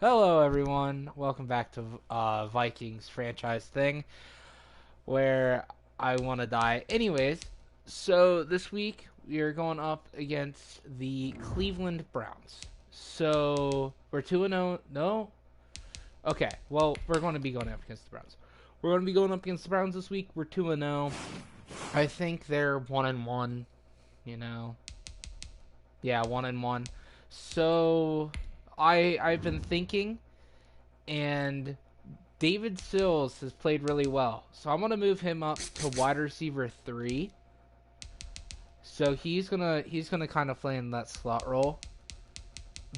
Hello, everyone. Welcome back to Vikings franchise thing, where I want to die. Anyways, so this week we are going up against the Cleveland Browns. So we're 2-0. No? Okay, well, we're going to be going up against the Browns. We're going to be going up against the Browns this week. We're 2-0. I think they're 1-1, you know. Yeah, 1-1. So I've been thinking, and David Sills has played really well. So I'm gonna move him up to wide receiver 3. So he's gonna kind of play in that slot role.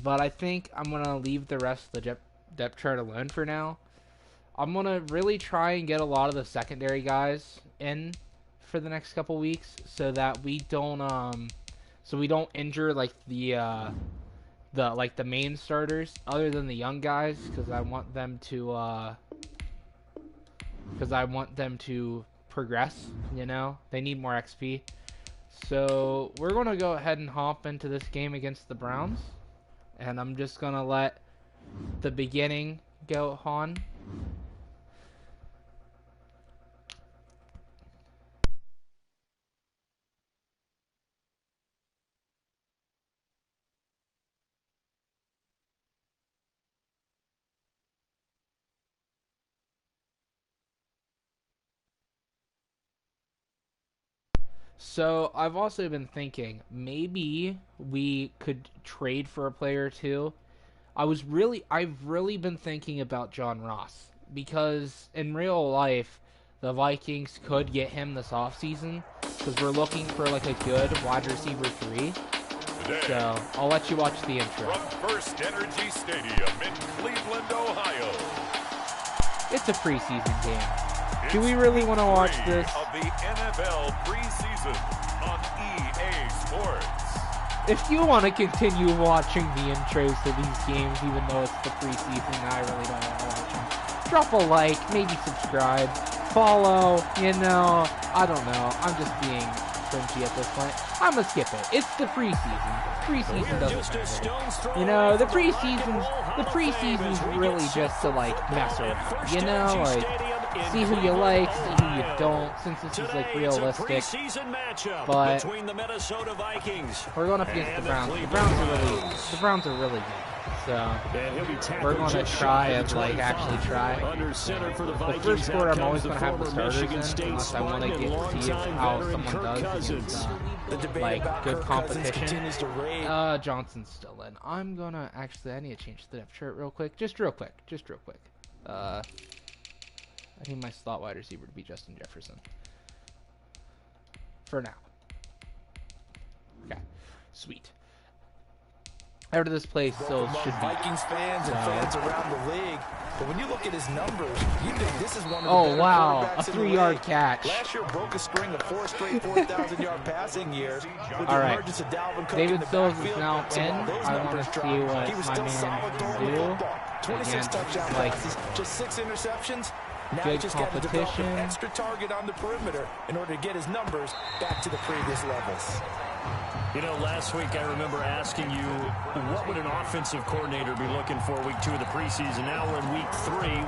But I think I'm gonna leave the rest of the depth chart alone for now. I'm gonna really try and get a lot of the secondary guys in for the next couple weeks, so that we don't injure like the main starters, other than the young guys, because I want them to progress. You know, they need more XP. So we're gonna go ahead and hop into this game against the Browns, and I'm just gonna let the beginning go on. So I've also been thinking maybe we could trade for a player or two. I've really been thinking about John Ross, because in real life the Vikings could get him this offseason, because we're looking for like a good wide receiver 3. Today, So I'll let you watch the intro. from First Energy Stadium in Cleveland, Ohio. It's a preseason game. Do we really want to watch this? Of the NFL preseason on EA Sports. If you want to continue watching the intros to these games, even though it's the preseason, I really don't want to watch them. Drop a like, maybe subscribe, follow, you know, I don't know. I'm just being cringy at this point. I'm going to skip it. It's the preseason. Preseason doesn't matter. You know, the preseason's really just to, like, mess around. You know, like, see who you like, see who you don't, since this is like realistic. But we're going up against the Browns. The Browns are really good. So we're going to try and like actually try. The first quarter, I'm always going to have the starters in, unless I want to see how someone does against like good competition. Johnson's still in. I'm gonna actually, I need to change the depth chart real quick. Just real quick. I need my slot wide receiver to be Justin Jefferson. For now. Okay. Sweet. After this play still should be. Vikings fans and fans around the league. But when you look at his numbers, you think this is one of the better wow, a quarterbacks in the 3-yard league. catch. Last year broke a string of 4 straight 4,000-yard passing years. With All the right. emergence of Dalvin Cook David in the Sills is backfield, now so in. while those I want numbers to see dropped, what he was my still man solid can throwing the do. football. 26 Against, touchdown like, passes, just 6 interceptions. Now good he just got to develop competition. an extra target on the perimeter in order to get his numbers back to the previous levels. You know, last week I remember asking you, what would an offensive coordinator be looking for week 2 of the preseason? Now we're in week 3.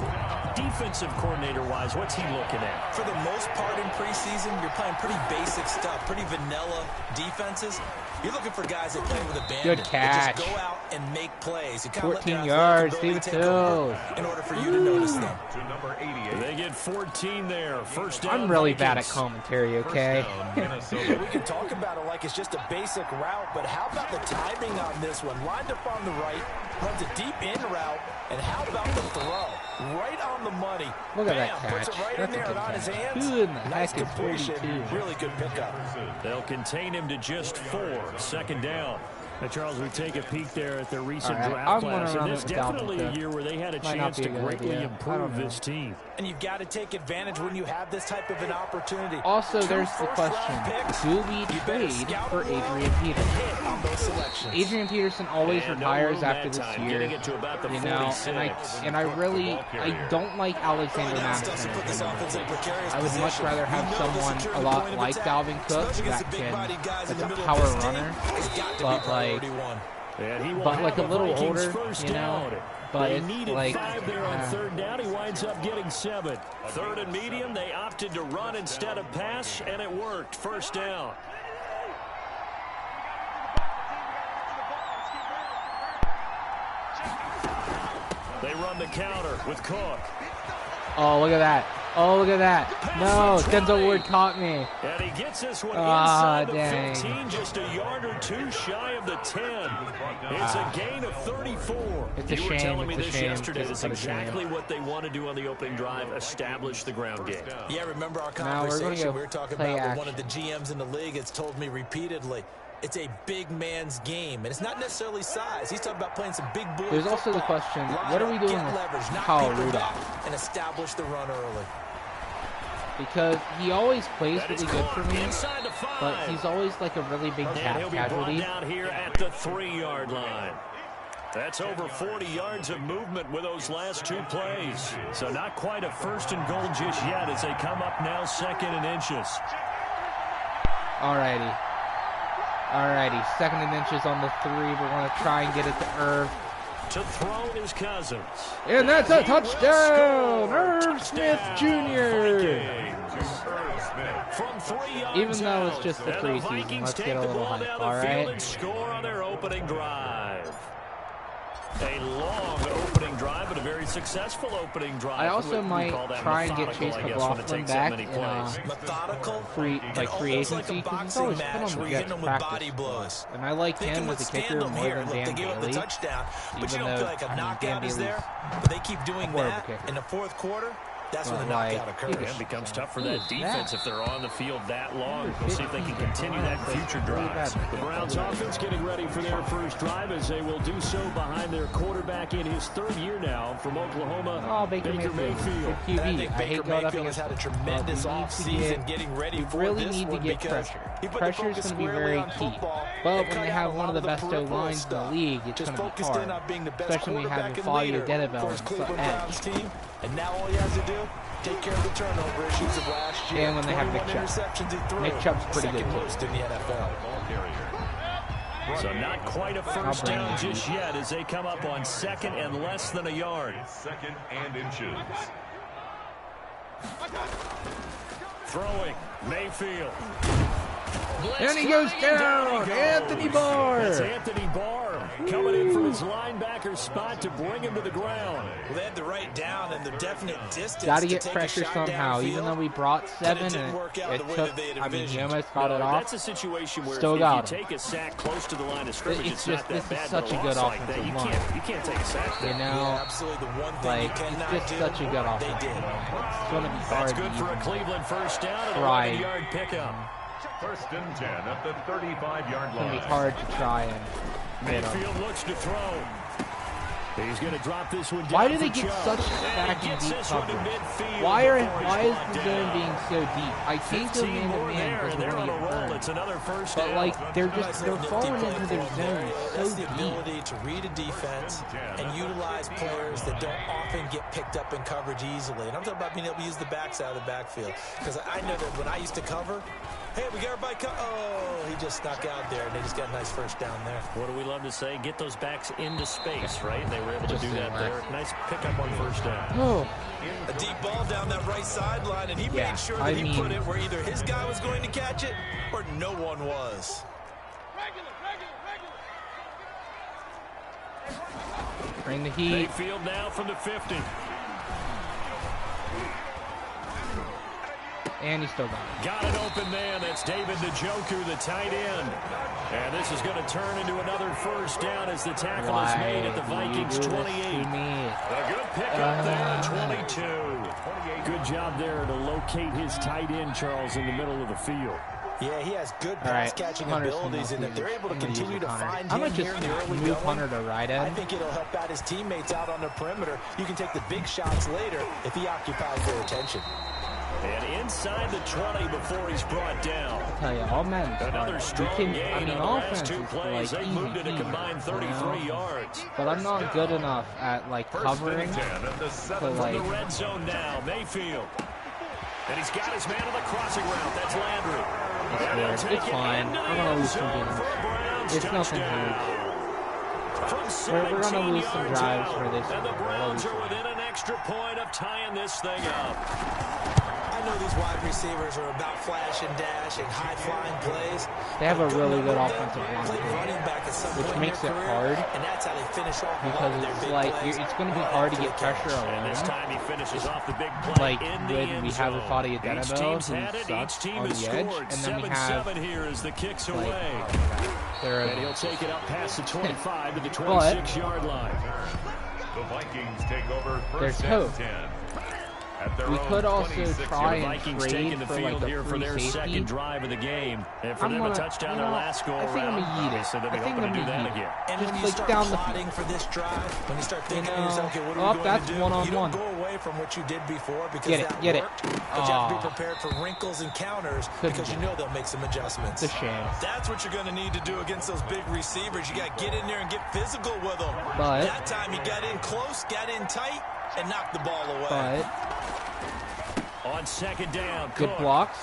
Defensive coordinator-wise, what's he looking at? For the most part in preseason, you're playing pretty basic stuff, pretty vanilla defenses. You're looking for guys that play with abandon. Good catch. That just go out and make plays. You 14 yards, David Sills. In order for you to notice them. To number 88. They get 14 there. First down. I'm really bad at Vikings. commentary, okay? We can talk about it like it's just a basic route, but how about the timing on this one? Lined up on the right, runs a deep in route, and how about the throw? Right on the money. Look at that Bam, puts catch. it right That's in a there good and on his catch. hands. Who in the Nice heck is completion. 42? Really good pickup. They'll contain him to just 4. Second down. Now, Charles, we take a peek there at their recent All right, draft I'm class, gonna and run this it with Dalvin definitely a Cook. year where they had a Might not chance be to a good greatly idea. I improve don't know. this team. And you've got to take advantage when you have this type of an opportunity. Also, 2 there's the question: first-round picks. do we You better trade scout for them well Adrian and Peterson? hit on those selections. Adrian Peterson always And no retires room after that this time, year, getting it to about the you know, 46. and I don't like Alexander Madison. Put this offense in a precarious I would much position. rather have You know someone this is a your lot point of like attack, Dalvin Cook especially against that the big-bodied guys in that's the a middle power of this team. runner, It's got to be but like priority one. but like a little older, you know. But they it's needed like 5 there on third down. He winds up getting 7. Third and medium, they opted to run instead of pass, and it worked. First down. They run the counter with Cook. Oh, look at that. Oh, look at that. No, Denzel Ward caught me. And he gets this one inside the dang. 15, just a yard or two shy of the 10. It's a gain of 34. It's a you were shame. telling me It's a this shame. yesterday. It's That's a shame. exactly what they want to do on the opening drive, establish the ground game. Yeah, remember our Now we're conversation gonna go we were talking play about action. with one of the GMs in the league has told me repeatedly, it's a big man's game, and it's not necessarily size. He's talking about playing some big boy There's also the football. question, Line what are we up, doing get with leverage, knock Kyle people Rudolph? down, and establish the run early. Because he always plays That is really good for caught me, inside the 5. but he's always like a really big And cap he'll be casualty. brought down here at the 3-yard line. That's over 40 yards of movement with those last 2 plays. So not quite a first and goal just yet as they come up now 2nd and inches. Alrighty. Alrighty, 2nd and inches on the 3. We're going to try and get it to Irv. To throw is Cousins. And that's a touchdown! Irv Smith Jr. From 3 yards Even though it's out. just the And preseason, Vikings let's take get a the little ball hype, down the all field right? and score on their opening drive. A long opening drive, but a very successful opening drive. I also We might call that try and get methodical, Chase I guess, when it McLaughlin takes that back many in plays. Methodical, free and agency almost like a because he's boxing always been match on where the you're hitting Jets them with practice body squad. blows. And I like They him can as a withstand kicker them more here. than Look, they Dan gave up the Bailey. touchdown, but Even you don't though, feel like a Dan knockout is there. Bailey's But they keep doing horrible that kicker. in the fourth quarter. That's when the But, like, knockout occurs. It becomes tough for Who that is defense that? if they're on the field that long. We'll see if they can continue that in future drives. The Browns offense getting ready for their first drive as they will do so behind their quarterback in his 3rd year now from Oklahoma, Oh, Baker Mayfield. Good And I QB. think I Baker hate going up Mayfield has against had a him. tremendous But we need to offseason get- getting ready we for really this need to one get because pressure. he put the Pressure is focus going to be squarely very on key. football But and when cut they out have a one lot of the the best peripheral O-lines in the stuff. league, it's Just going to be focused in hard. on being the best Especially when you have quarterback your and Fabio leader Deneville for his on Cleveland edge. Browns team. And now all he has to do, take care of the turnover issues of last year. And when they have Nick 21 Chubb. interceptions he threw. Nick Chubb's pretty Second good, too. most in the NFL. So not quite a first down just yet as they come up on 2nd and less than a yard. 2nd and inches. Throwing, Mayfield. And he goes down! Anthony Barr! That's Anthony Barr coming in from his linebacker spot to bring him to the ground. Well, they had the right down and the definite distance. Got to to get take pressure a shot somehow, even downfield. though we brought 7 didn't and work out it the way took, that they had I mean, he envisioned. almost got it off. That's a situation where Still if got you him. take a sack close to the line of scrimmage, It's it's just- not that this is bad. such but a good loss like that, offensive you can't take a sack. You know, Yeah, absolutely. The one thing like, you cannot it's just do, such a good they offense. did. It's going to be hard That's to good for a even Cleveland first down and a try. 11-yard pickup. 1st and 10 at the 35-yard It's going to be line. hard to try and get him. Mayfield looks to throw. He's going to drop this one down. Why do they for get Chubb. such And back he and gets deep this one to coverage? midfield Why before is he's the brought zone down. being so deep? I think they're 15 man more to man there, because and they're they're on going a to roll. get It's burned. another first But down. like they're Nice they're little falling nifty play into for their him there. zones so That's the deep. ability to read a defense and utilize players that don't often get picked up in coverage easily. And I'm talking about being able to use the backside of the backfield. Because I know that when I used to cover, hey, we got everybody oh, he just snuck out there, and they just got a nice first down there. What do we love to say? Get those backs into space, right? And they were able to do that there. Nice pickup on first down. Oh, A deep ball down that right sideline, and he Yeah, made sure that I he mean- put it where either his guy was going to catch it or no one was. bring the heat. Mayfield now from the 50. And he still got it. Got an open man. That's David Njoku, the tight end. And this is going to turn into another first down as the tackle is made at the Vikings 28. A good pickup there at 22. Good job there to locate his tight end, Charles, in the middle of the field. Yeah, he has good All pass right, catching Hunter's abilities, and if they're able to continue to find I him might here just in the early move going, Hunter to right I end. think it'll help out his teammates out on the perimeter. You can take the big shots later if he occupies their attention. And inside the 20 before he's brought down. I tell you, all men. Another strong gain I mean, on the last offense two is plays. like They moved it a easy, combined 33 you know? yards. But I'm not good enough at like 1st covering and 10 at the to 7. like. The red zone now, Mayfield. And he's got his man on the crossing route. That's Landry. It's fine. I'm gonna lose some games. It's nothing huge. We're going to lose some drives for this. And the Browns are within an extra point of tying this thing up. I know these wide receivers are about flash and dash and high-flying plays. They have a really good offensive line, which makes it hard and that's how they finish off because it's like it's going to be hard to get pressure And alone. this time he finishes off the big play Like in the when end we have a zone. Fadi Each Adenabo team's who had it. Each sucks team on has the edge, scored. and then we have 7-7 here as the kicks like, away. And he'll take it up past the 25 to the 26-yard line. The Vikings take over there's first hope. and 10. At their We own could also 26 try The and Vikings trade taking the for field like a here for free their safety. second drive of the game. And for them a touchdown their last go I think I'm around. gonna yeet it. Obviously, they'll be I think hoping I'm to do gonna that yeet it. again. And Just when you like start down the plotting field. for this drive, when you start thinking to yourself, okay, what are we going that's to do? one-on-one. You don't go away from what you did before because Get it, that get it. worked. But you have to be prepared for wrinkles and counters because you know they'll make some adjustments. It's a shame. That's what you're going to need to do against those big receivers. You got to get in there and get physical with them. But that time he got in close, got in tight, and knocked the ball away. On second down, Good Cook. blocks.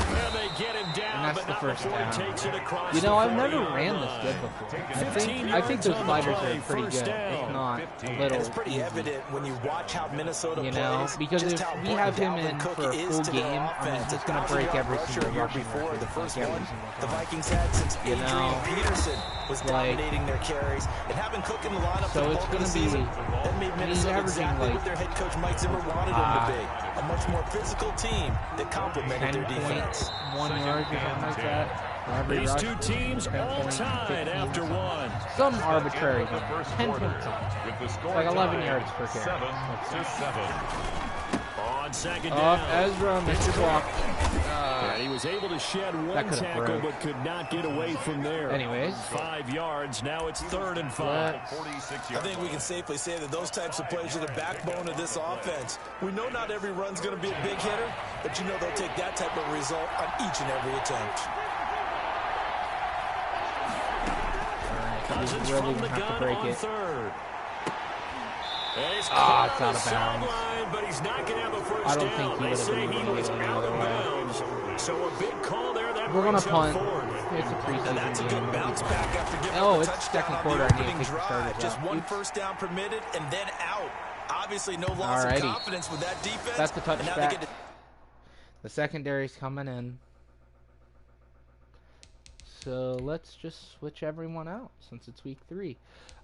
And they get him down, And that's but the not first before down. he takes it across You know, the I've never 40-yard ran line. this good before. 15 I think those yards on the sliders play, are pretty first good. down. If not, a little It's pretty easy. evident when you watch how Minnesota You know, plays, because just if how we have him important in Dalvin for a Cook is full to their game, I mean, offense. he's going to break 1,000-yard every rusher single year rushing before record. the first like, every one single the time. Vikings had since You Adrian know, Peterson was like, dominating their carries. And having Cook in the lineup so for the it's bulk of gonna the be- season, that made he's Minnesota averaging, exactly like, what their head coach Mike Zimmer wanted them to be. A much more physical team that complemented their defense. 10.1 yards or something like that. for every These rush. two teams all 10.15 tied after one. Some arbitrary number. 10.2. with the score Like 11 tied yards per carry. 7-7. On second Up, down. Ezra, Mr. Block. And he was able to shed one could've tackle, broke. but could not get away from there. Anyways. 5 yards. Now it's 3rd and 5. I think we can safely say that those types of plays are the backbone of this offense. We know not every run's going to be a big hitter, but you know they'll take that type of result on each and every attempt. Cousins really from the gonna have to gun break on it. 3rd. It's out of bounds. But he's not going to have a first I don't down. think he They would have say been he able to was get it out the of other way. bounds. So a big call there. That We're gonna brings up punt. 4th. It's a preseason That's a game. good bounce back after giving Oh, up a it's touchdown second on quarter. the I need to opening take the starters drive. Just out. one Oops. first down permitted and then out. Obviously, no loss Alrighty. of confidence with that defense. That's the and now they touchback. get to The secondary's coming in. So let's just switch everyone out since it's week 3.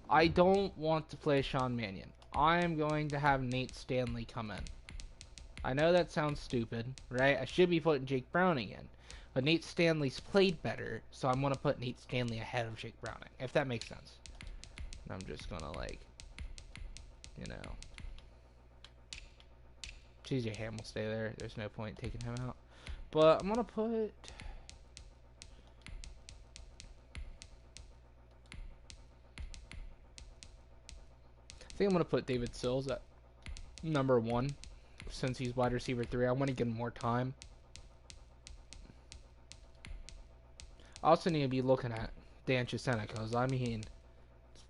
I don't want to play Sean Mannion. I am going to have Nate Stanley come in. I know that sounds stupid, right? I should be putting Jake Browning in. But Nate Stanley's played better, so I'm going to put Nate Stanley ahead of Jake Browning, if that makes sense. And I'm just going to, like, you know. TJ Ham will stay there. There's no point taking him out. But I'm going to put... I think I'm going to put David Sills at number 1. Since he's wide receiver 3, I want to give him more time. I also need to be looking at Dan Chisena, because, I mean, it's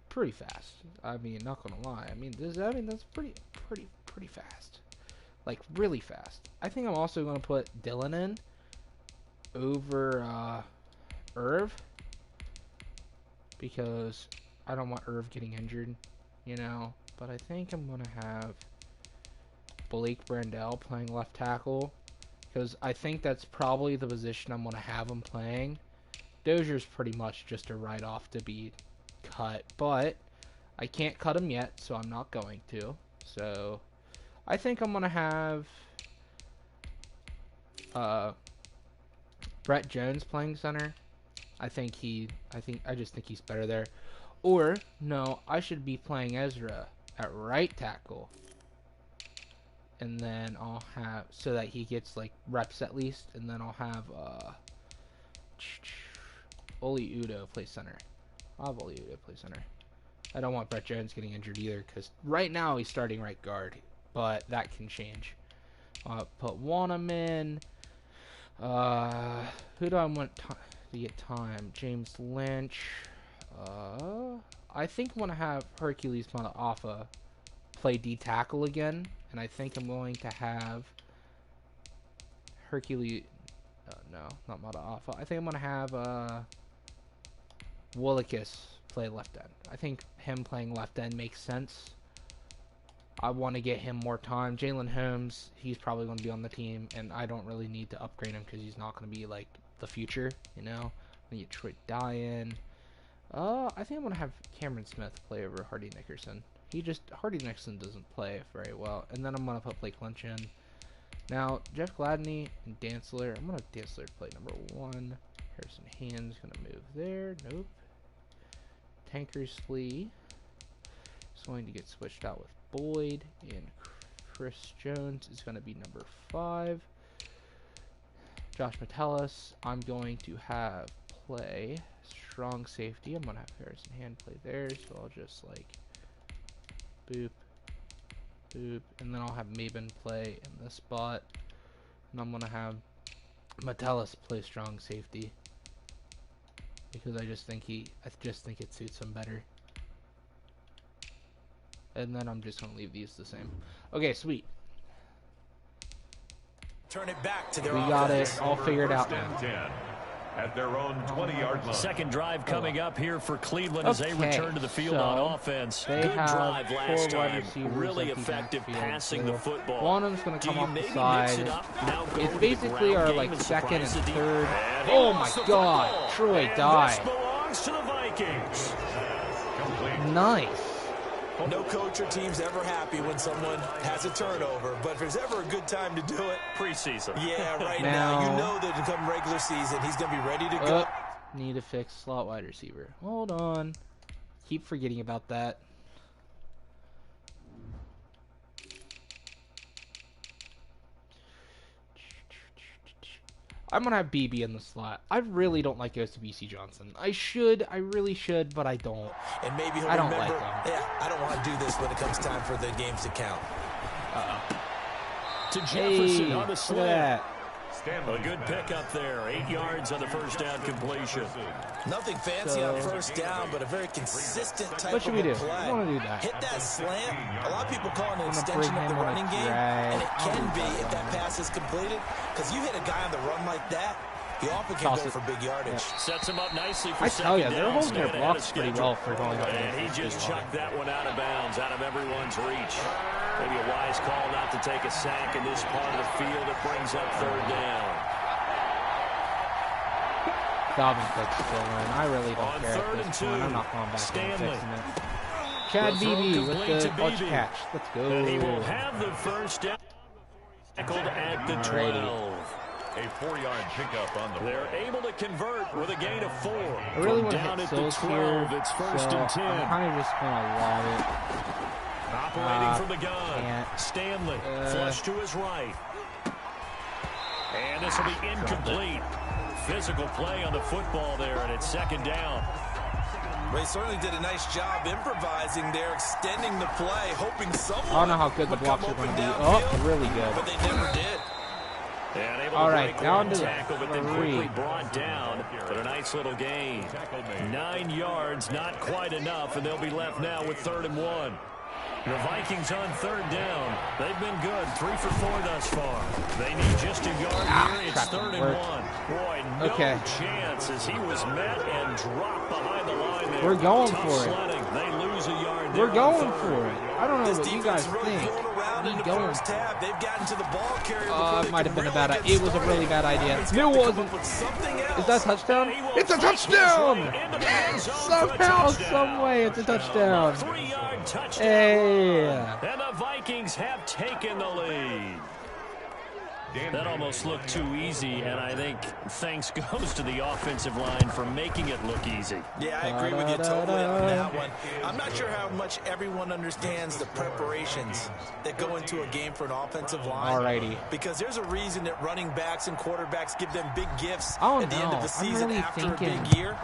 pretty fast. I mean, not going to lie. I mean, that's pretty fast. Like, really fast. I think I'm also going to put Dylan in over Irv, because I don't want Irv getting injured, you know. But I think I'm going to have Blake Brandel playing left tackle, because I think that's probably the position I'm going to have him playing. Dozier's pretty much just a write-off to be cut, but I can't cut him yet, so I'm not going to. So I think I'm going to have Brett Jones playing center. I just think he's better there. Or, no, I should be playing Ezra at right tackle. And then I'll have, so that he gets, like, reps at least. And then I'll have, Oli Udo play center. I'll have Oli Udo play center. I don't want Brett Jones getting injured either, because right now he's starting right guard. But that can change. Put Wanham in. Who do I want to get time? James Lynch. I think I want to have Hercules Mataafa play D-tackle again. And I think I'm going to have Hercules... no, not Mataafa. I think I'm going to have Woolikis play left end. I think him playing left end makes sense. I want to get him more time. Jalen Holmes, he's probably going to be on the team, and I don't really need to upgrade him because he's not going to be like the future, you know. I get Troy Dye. I think I'm going to have Cameron Smith play over Hardy Nickerson. Hardy Nickerson doesn't play very well, and then I'm going to put Blake Lynch in. Now, Jeff Gladney and Dantzler, I'm going to have Dantzler play number 1. Harrison Hand's going to move there. Nope. Tankersley is going to get switched out with Boyd, and Chris Jones is going to be number 5. Josh Metellus, I'm going to have play strong safety. I'm going to have Harrison Hand play there, so I'll just like boop, boop, and then I'll have Maben play in this spot, and I'm going to have Metellus play strong safety because I just think it suits him better. And then I'm just going to leave these the same. Okay, sweet. Turn it back to their We got it all figured out now. 10 at their own 20-yard line. Second drive coming up here for Cleveland as they return to the field so on offense. they Good have drive last 4 wide time. receivers Really on effective defense passing field. the football. One of them's going to come Do you off the maybe side. mix it up? Now go It's with basically the ground our game like and second and surprise the third. defense. And he Oh wants my the God, football. Troy And Dye. this belongs to the Vikings. Nice. No coach or team's ever happy when someone has a turnover, but if there's ever a good time to do it, Preseason. yeah, right Now- now, you know that come regular season, he's going to be ready to go. Need to fix slot wide receiver. Hold on. Keep forgetting about that. I'm going to have BB in the slot. I really don't like Ghost to BC Johnson. I really should, but I don't. And maybe he'll I don't remember, like him. yeah, I don't want to do this when it comes time for the games to count. To Jefferson Hey, on the look slant. at that. A good pickup there. 8 yards on the first down completion. Nothing fancy So- on first down, but a very consistent type What should of we do? a play. We want to do that. Hit that slant. A lot of people call it an gonna extension bring of the him on a running game, drag. and it I'll can do be that if that one. pass is completed, because you hit a guy on the run like that, he often can Toss go it. for big yardage. Sets him up nicely for I second tell you, down. they're holding their Staying ahead of blocks pretty schedule. well for going up And he against just this chucked that one out of bounds, out of everyone's reach. Maybe a wise call not to take a sack in this part of the field. It brings up third down. Dalvin Cook's still in. I really don't On care third at and this 2, point. I'm not going back Stanley. and fixing it. Chad The throw BB with complete the to clutch BB. catch. Let's go. And he will have the first down. Tackled at the Alrighty. 12. A 4-yard pickup on the They're play. able to convert with a gain of 4. I really From want to down hit at the Sills 12, here, it's first so and 10. I'm kind of just going to lob it. Operating from the gun. can't. Stanley, flush to his right. And this will be incomplete. Physical play on the football there, and it's second down. They certainly did a nice job improvising there, extending the play, hoping someone I don't know how good the would come blocks are going open to be. downfield, Oh, really good. but they never did. And able All to right, break down one to the tackle, but then 3. quickly brought down. But a nice little gain. 9 yards, not quite enough, and they'll be left now with 3rd and 1. The Vikings on 3rd down. They've been good, 3 for 4 thus far. They need just a yard here. It's that 3rd and worked. 1. Boy, no Okay. chance as he was met and dropped behind the line there. We're going Tough for it. sledding. They lose a yard there We're on going 3rd. for it. I don't know This what you guys defense really think. thrown around in We the going first for it. half. They've gotten to the ball carrier before It they might can have been a really bad get It was a started. really bad idea. He's No, got it to come wasn't. up with something else. Is that a touchdown? And he will It's a fight his touchdown! way into the end zone for a Somehow, touchdown. some way, it's a touchdown. 3-yard touchdown. Hey. And the Vikings have taken the lead. That almost looked too easy, and I think thanks goes to the offensive line for making it look easy. Yeah, I agree with you totally on that one. I'm not sure how much everyone understands the preparations that go into a game for an offensive line. Alrighty. Because there's a reason that running backs and quarterbacks give them big gifts Oh, at the end no. of the I'm season really after a thinking- big year.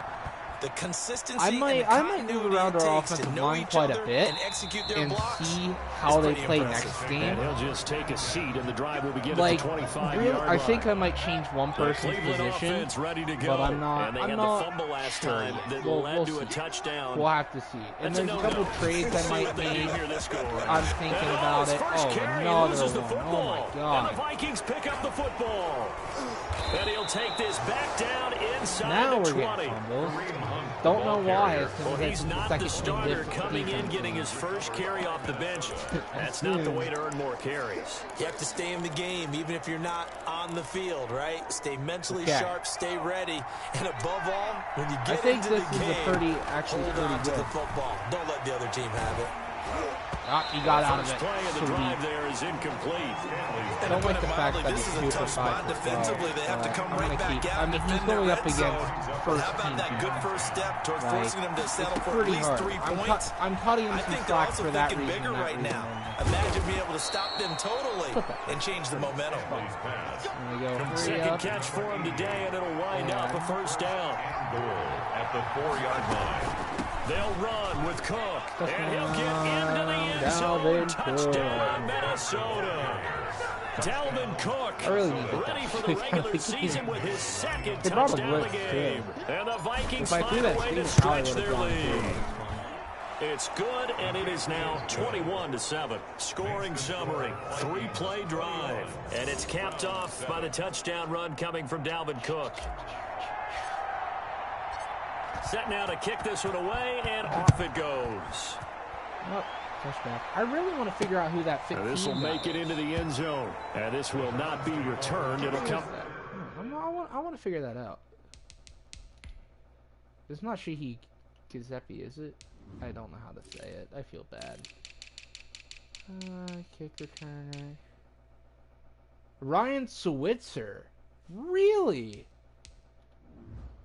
The consistency I might and the move continuity around it our takes to offensive know line each quite a other bit and execute their and blocks see is how they pretty play impressive. next And game. he'll just take a seat, and the drive will begin Like, at the 25-yard really, line. I think I might change one The person's Cleveland position, offense ready to go. but I'm not. And they I'm had not the fumble last sure. time that We'll led to see. a touchdown. We'll have to see. And That's a there's a no-no. couple trades I See might what they do make. here this go around. I'm thinking And about his it. first Oh, carry, he another loses the one. football. Oh my And the god. Vikings pick up the football. And he'll take this back down inside Now the we're 20. getting fumbles. Don't know why. Well, he's not the starter coming in, getting his first carry off the bench. That's not the way to earn more carries. You have to stay in the game, even if you're not on the field, right? Stay mentally sharp, stay ready, and above all, when you get into the game, hold on to the football. Don't let the other team have it. He got out of it. First play of the drive there is incomplete. I don't like the fact that he's super spot defensively. They have to come right back out. He's going up against first How about that good first step toward forcing them to settle it's for at least hard. 3 points? I'm cutting him some slack for that reason. Bigger right now. Imagine being able to stop them totally and change the momentum. Second catch for him today, and it'll wind up a first down. At the 4-yard line. They'll run with Cook, and he'll get into the end zone. Touchdown, Minnesota. Dalvin Cook ready for the regular season with his second touchdown of the game. And the Vikings find a way to stretch their lead. It's good, and it is now 21-7. Scoring summary, 3-play drive. And it's capped off by the touchdown run coming from Dalvin Cook. Set now to kick this one away, and off it goes. Oh, touchback. I really want to figure out who that 15 This will make it into the end zone, and this will not be returned. It'll come. I want to figure that out. It's not Sheehy Giuseppe, is it? I don't know how to say it. I feel bad. Kick returner. Ryan Switzer. Really?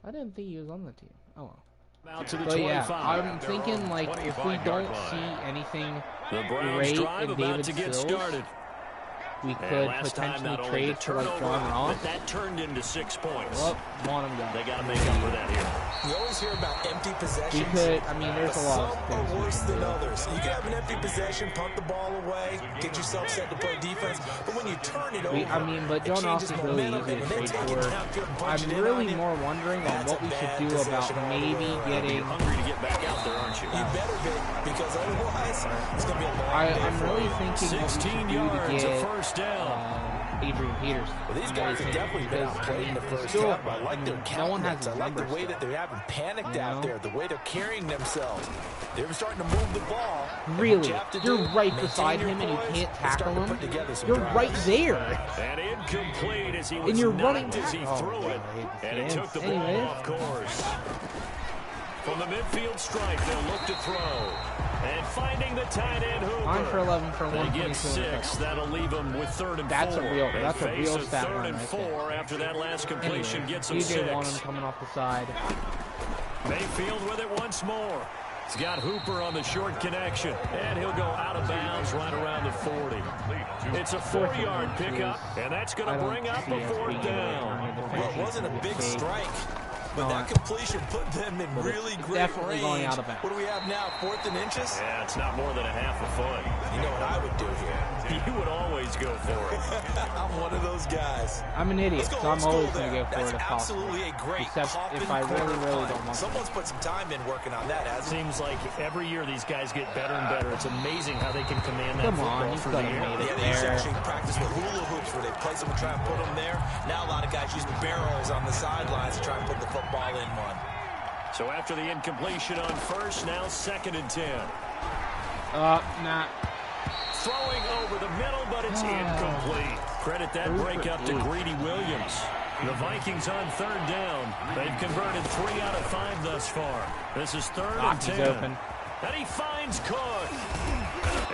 I didn't think he was on the team. Oh well. Out to the but 25. Yeah, I'm thinking like if we don't see anything great in David Sills, we could potentially trade for like John Ross. But that turned into 6 points. Well, want him done. They got to make up for that here. You always hear about empty possessions. We could, I mean, there's a lot of some things. are worse than others. You can have an empty possession, punt the ball away, get yourself set to play defense. But when you turn it over, I mean, but John Ross is really easy to trade for. I'm really more wondering on what we should do about maybe getting. Hungry to get back out there, aren't you? You better be, because otherwise it's going to be a long day. I'm really thinking what we 16 should do yards, to get a first down. Adrian Peters. Well, these guys have definitely been outplayed in the first half. I like their countenance. I like the way that they haven't panicked out there, the way they're carrying themselves. They were starting to move the ball. Really? You're right beside him and you can't tackle him? You're right there. And incomplete as he was and you're running as he threw it. And it took the ball off course. From the midfield stripe, they'll look to throw. And finding the tight end Hooper. 9 for 11 for 122. They get 6. That'll leave them with 3rd and 4. That's a real stat 3rd and right 4 there. after that last completion gets them 6. DJ Wanham coming off the side. Mayfield with it once more. He's got Hooper on the short connection. And he'll go out of bounds right around the 40. It's a 4-yard pickup, and that's going to bring up a 4th down. Well, it wasn't a big strike. But that completion put them in really great range. Going out of bounds. What do we have now, 4th and inches? Yeah, it's not more than a half a foot. You know what I would do here? You would always go for it. I'm one of those guys. I'm an idiot, so I'm always going to go for it if possible. Absolutely a great Except if I really don't want to. Someone's put some time in working on that, hasn't Seems like every year these guys get better and better. It's amazing how they can command that football you've through the made air. it they used to actually practice with hula hoops where they place them and try and put them there. Now a lot of guys use barrels on the sidelines to try and put the football in one. So after the incompletion on first, now 2nd and 10. Nah. Throwing over the middle, but it's incomplete. Credit that breakup to Greedy Williams. The Vikings on 3rd down. They've converted 3 out of 5 thus far. This is 3rd and 10. Open. And he finds Cook.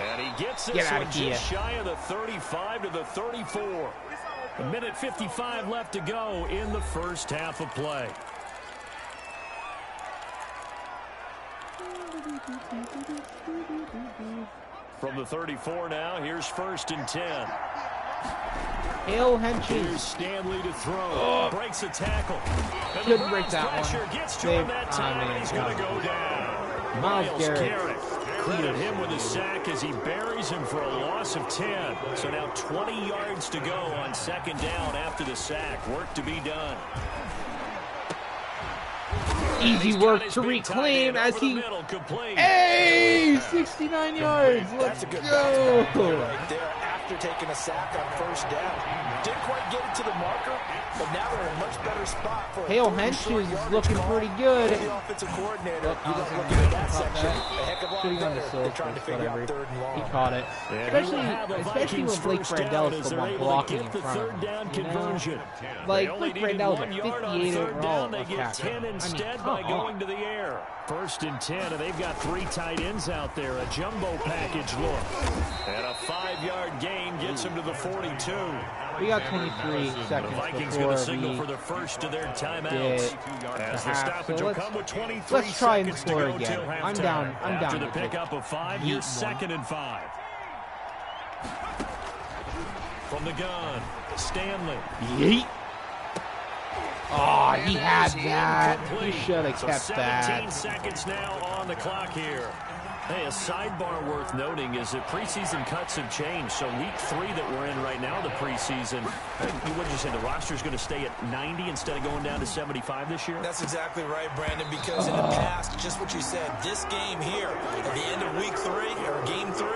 And he gets this one just shy of the 35 to the 34. 1:55 left to go in the first half of play. From the 34 now, here's 1st and 10. Hale Henches. Here's Stanley to throw. Breaks a tackle. And Couldn't break that pressure one. gets to him that time. He's going to go down. Myles Garrett. Credit him with a sack as he buries him for a loss of 10. So now 20 yards to go on 2nd down after the sack. Work to be done. Easy work to reclaim as he... Hey! 69 yards! Let's That's a good go! right there after taking a sack on 1st down. Didn't quite get it to the marker, but now they're in a much better spot for Hale Henches is looking pretty good. The offensive coordinator, Look, looking at that section, a heck of a lot shooting on the better silk, than trying to figure whatever. out 3rd and long. He caught it. Especially when Blake Brandel is the one blocking in front of him. Like, Blake Brandel is a 58 overall They get 10 instead by going to the air. 1st and 10, and they've got 3 tight ends out there. A jumbo package look. And a 5-yard gain gets him to the 42. We got 23 seconds the Vikings before going to signal we for the first of their timeouts. As the stoppage will come with 23 let's try and seconds to score go again. till halftime. I'm down After the to pickup of 5, here's 2nd and 5. From the gun, Stanley. Yeet. Oh, he had that. He should have kept 17 that. seconds now on the clock here. Hey, a sidebar worth noting is that preseason cuts have changed. So week 3 that we're in right now, the preseason, what did you say, the roster's going to stay at 90 instead of going down to 75 this year? That's exactly right, Brandon, because in the past, just what you said, this game here, at the end of week 3, or game 3,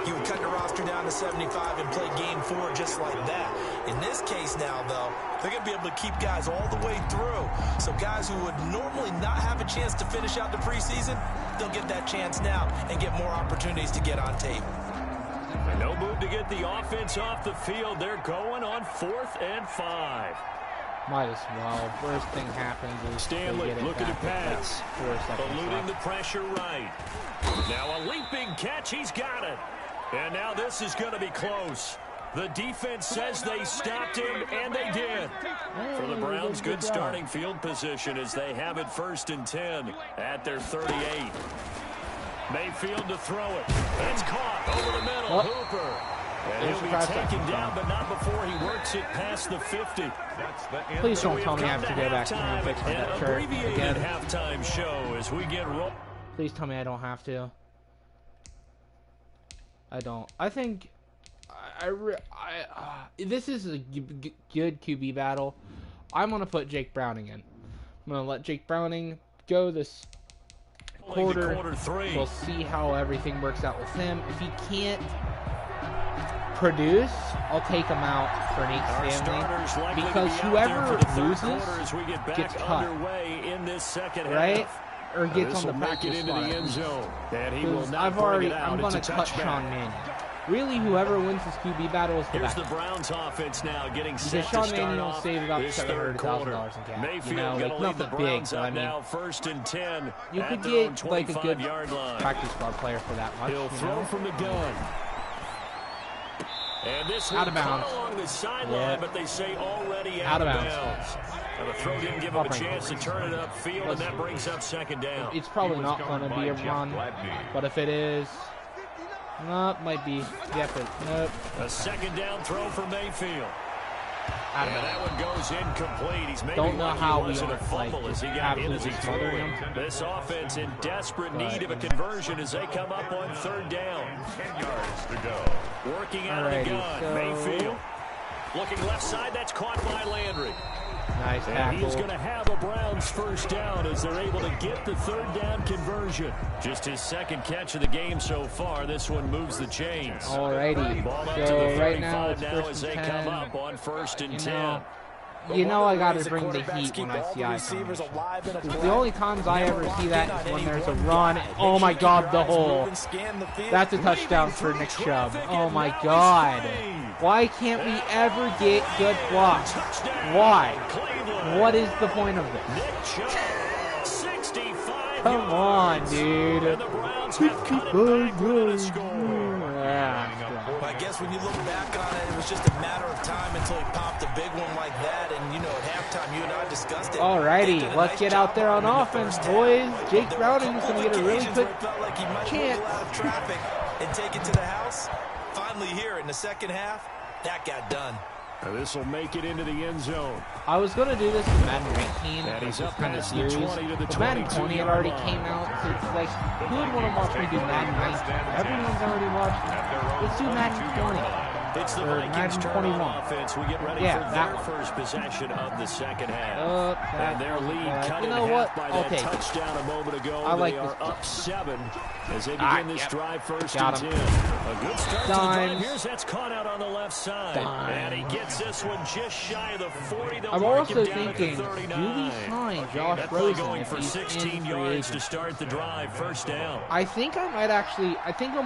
you would cut the roster down to 75 and play game 4 just like that. In this case now, though, they're going to be able to keep guys all the way through. So guys who would normally not have a chance to finish out the preseason, they'll get that chance now and get more opportunities to get on tape. No move to get the offense off the field. They're going on 4th and 5. Might as well. Worst thing happens is Stanley looking to pass. 4 seconds Eluding left. the pressure right. Now a leaping catch. He's got it. And now this is going to be close. The defense says they stopped him, and they did. For the Browns, good starting field position as they have it 1st and 10 at their 38. Mayfield to throw it. It's caught over the middle. Hooper. And he'll be taken down, but not before he works it past the 50. Please don't tell me I have to go back and fix my An shirt abbreviated again. halftime show as we get rolled. Please tell me I don't have to. I don't. I think this is a good QB battle. I'm going to put Jake Browning in. I'm going to let Jake Browning go this quarter 3. We'll see how everything works out with him. If he can't produce, I'll take him out for Nate Stanley, because whoever loses gets cut, in this second right? Half. Or gets on the practice into the end zone. And he will not I'm bring it going to It's a cut touchback. Sean Mannion. Really, whoever wins this QB battle is the Here's backup. the Browns offense now getting set Because Sean to start Mannion will off save about this third $700,000 quarter. in cap. Mayfield You know, going to like lead the nothing big, Browns but up I mean, now 1st and 10 you at could their own get like a good 25-yard line. practice squad player for that much. He'll you throw know? from the gun. And this Out will of bounds. come along the sideline, Yeah. but they say already Out of bounds. bounds. Now the throw didn't give him a chance to turn it upfield, and that brings up 2nd down. It's probably not going to be a run, but if it is, no, it might be. Yep, nope. A 2nd down throw for Mayfield. Out of And bounds. that one goes incomplete. He's maybe Don't know lucky how it we wasn't a aren't, fumble like, as he got in as he threw absolutely it. smothering This offense in desperate need of a conversion as they come up on 3rd down. 10 yards to go. Working out of the Alrighty, gun, so- Mayfield. Looking left side, that's caught by Landry. Nice And he's tackle. going to have a Browns 1st down as they're able to get the 3rd down conversion. Just his 2nd catch of the game so far. This one moves the chains. Alrighty, Ball up to the so 35 right now it's now 1st as and they 10. come up on 1st and 10. You know I gotta Ways bring the quarterbacks heat keep when I all see the eye receivers combination. alive in a The play. only times I Never ever lock see in that on is when any there's a one run. guy. Oh Make my sure God, your the eyes move hole. and scan the field. That's a touchdown for Nick Chubb. Oh my God. Why can't we ever get good blocks? Why? What is the point of this? Come on, dude. And the Browns have cut it back within a score. Well, I guess when you look back on it, it was just a matter of time until he popped a big one like that. And, you know, at halftime, you and I discussed it. Alrighty, They did a let's nice get job out there on in the offense, first half. boys. Jake There were a Browning's couple going to get a really occasions quick where it felt like he might chance. roll out of traffic and take it to the house. Finally here in the 2nd half, that got done. This will make it into the end zone. I was going to do this in Madden 19, And he's this up kind of past the series, 20 to the but Madden 20 had already 22-yard came out, so it's like, who would want to watch me do Madden 19? Everyone's already watched it. Let's do Madden 20. It's the Or Vikings Madden turn 21. on offense. We get ready Yeah, for that their one. first possession of the second half. And their lead cut you in know half what? by I'll that take touchdown a moment ago. I like they this are play. up 7 as they begin this drive first Got and him. 10. A good start to the drive. Dimes. Here's that's caught out on the left side. And he gets this one just shy of the 40. I'm also thinking, do we sign Josh Rosen going if for he's 16 in free yards agency? to start the drive, first down. I think I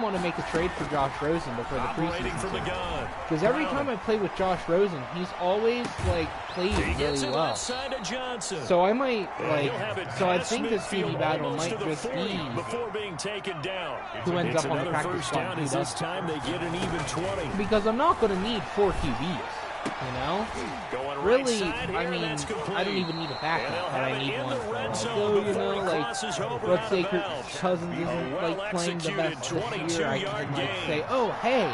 want to make a trade for Josh Rosen before the Operating from the preseason. gun. Because every time I play with Josh Rosen, he's always played He gets really it well. left side to Johnson. So I might He'll have it so I past think this midfield, TV battle almost might to the just 40 be before being taken down. who ends It's up on the another practice first squad. down Who as this doesn't. time they get an even 20. Because I'm not going to need 4 QBs. You know? Going Really, right side here, I mean, that's complete. I don't even need a backup, but I need one. So, you know, let's say Kirk Cousins isn't playing the best this year, I can say, oh, hey,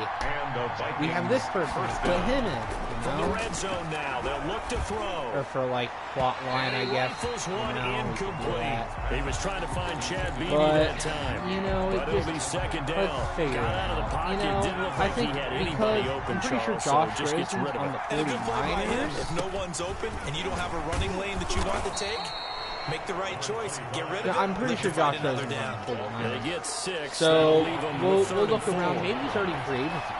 we have this person, let's put him in. From the red zone now, they'll look to throw. Or for plot line, I guess. One incomplete. He was trying to find Chad Beebe But, that time. you know, but it'll be second down. let's figure Got it out of the out. pocket. You know, Didn't look I like think he had because anybody open, I'm pretty sure Charles, Josh so just gets Rosen's rid of on it. the And a good play by him. 49ers. If no one's open and you don't have a running lane that you want to take, make the right choice. Get rid of it. I'm pretty Look sure to find Josh another Rosen's down. on the 49ers. They get 6. So leave him we'll with third look and around. 4. Maybe he's already in free agency.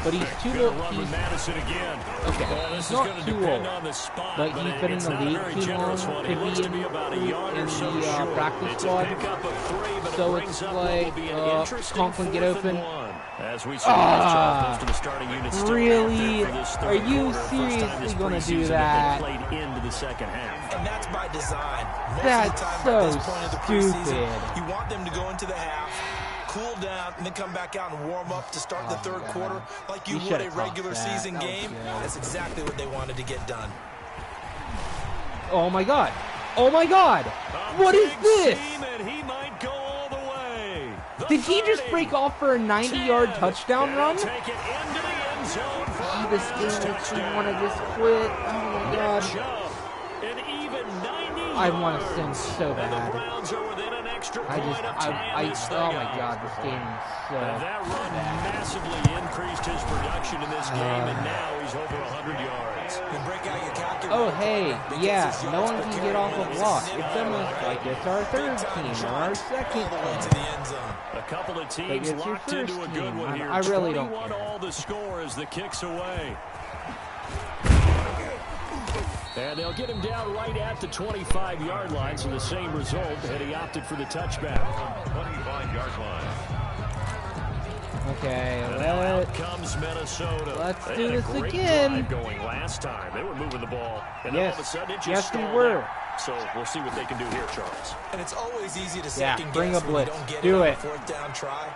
But he's too Gonna old. run with He's Madison again. okay. Well, this He's is not going to too depend old, on the spot, but he's been in it's the not a league very too long generous one. He to looks be to be about a yard in or so the short. practice It's squad. a pickup of 3, but So it brings it's up what will be an interesting Conklin get 4th open. and 1. As we see most of the starting units still Really? out there for this Are third you quarter. First time seriously this gonna do preseason that? They played into the second half. And that's by design. Most That's of the time so by this point of the preseason, stupid. you want them to go into the half, cool down, and then come back out and warm up to start the third quarter like you would a regular season game. That's exactly what they wanted to get done. Oh my god! Oh my god! What is this? He might go all the way. Did he just break off for a 90-yard touchdown run? Take it into the end zone for Oh, this game makes me want to just quit. Oh my god. An even 90 I want to sing so And the bad. Browns are within an extra I point just, of tying this thing oh my up. god, this game is so And that run massively increased his production in this game, and now he's over 100 yards. Then break out your calculator. Oh hey, Because yeah, his no yards one per can carry get off went a up block. to It's almost like it's our third team or our second to team. the end zone. A couple of But teams it's your locked into a first good team. one here. I really don't 21 care. all the score as the kick's away. And they'll get him down right at the 25-yard line, so the same result, and he opted for the touchback. 25-yard line. Okay, And now out comes Minnesota. let's They do had a this great again. drive going last time. They were moving the ball, and then all of a sudden it just Yes, we stalled were. out. So we'll see what they can do here, Charles. And it's always easy to Yeah, second bring guess a when you blitz. don't get Do it on it. a fourth down try.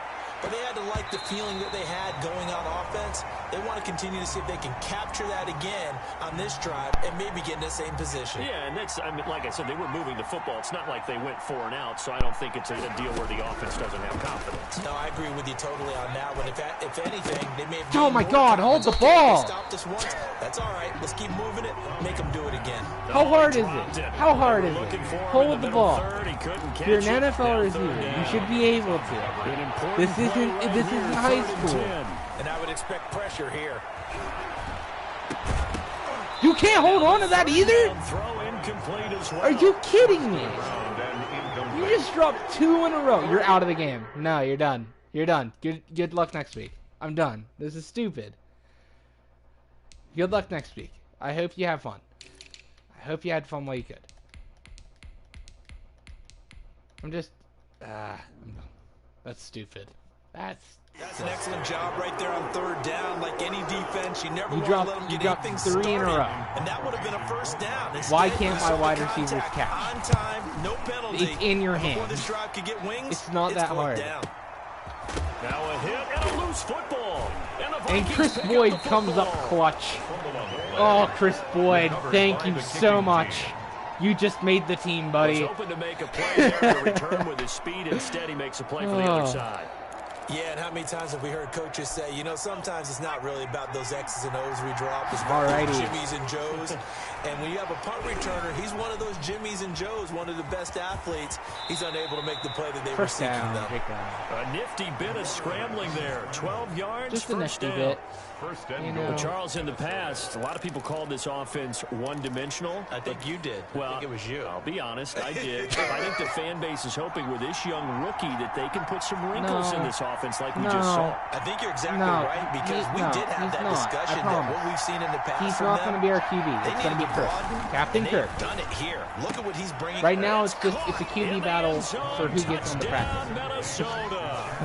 But they had to like the feeling that they had going on offense. They want to continue to see if they can capture that again on this drive and maybe get in the same position. Yeah, and that's, I mean, like I said, they were moving the football. It's not like they went 4 and out, so I don't think it's a deal where the offense doesn't have confidence. No, I agree with you totally on that one. If anything, they may have Oh gained my more God, hold confidence. the Okay, ball. they stopped us once. That's all right. Let's keep moving it. Make them do it again. How hard is Dropped it? How hard is it? Looking for him in Hold the middle ball. third. He couldn't If catch you're an it. NFL Now receiver, third you down. should be able to. An important This play isn't right this here, isn't high 3rd and school. 10. And I would expect pressure here. You can't hold on to that either? Throw incomplete as well. Are you kidding me? You just dropped 2 in a row. You're out of the game. No, you're done. You're done. Good luck next week. I'm done. This is stupid. Good luck next week. I hope you have fun. I hope you had fun while you could. I'm just... I'm done. That's stupid. That's an excellent job right there on 3rd down. Like any defense, you never want dropped- to let them you get dropped anything 3 in a started. row. And that would have been a first down. Instead, Why can't we my saw wide the receivers contact catch? on time, no penalty. It's in your Before hands. this drive could get wings, It's not that 4th hard. down. Now a hit and a loose football. And, the And Vikings Chris pick Boyd up the comes up football. clutch. Oh, Chris Boyd, thank you so much. You just made the team, Was buddy. hoping to make a play there to return with his speed. Instead, he makes a play for the other side. Yeah, and how many times have we heard coaches say, you know, sometimes it's not really about those X's and O's we drop. It's about those Jimmies and Joes. And when you have a punt returner, he's one of those Jimmies and Joes, one of the best athletes. He's unable to make the play that they were seeking, though. A nifty bit of scrambling there. 12 yards, just a nifty down. bit. Well, Charles, in the past, a lot of people called this offense one-dimensional. I think you did. Well, I think it was you. I'll be honest, I did. I think the fan base is hoping with this young rookie that they can put some wrinkles in this offense like we just saw. I think you're exactly right, because we did have that discussion that what we've seen in the past he's not going to be our QB. It's going to be Kirk. Captain Kirk. Done it here. Look at what he's bringing. Right now, it's a QB battle for who gets on the practice.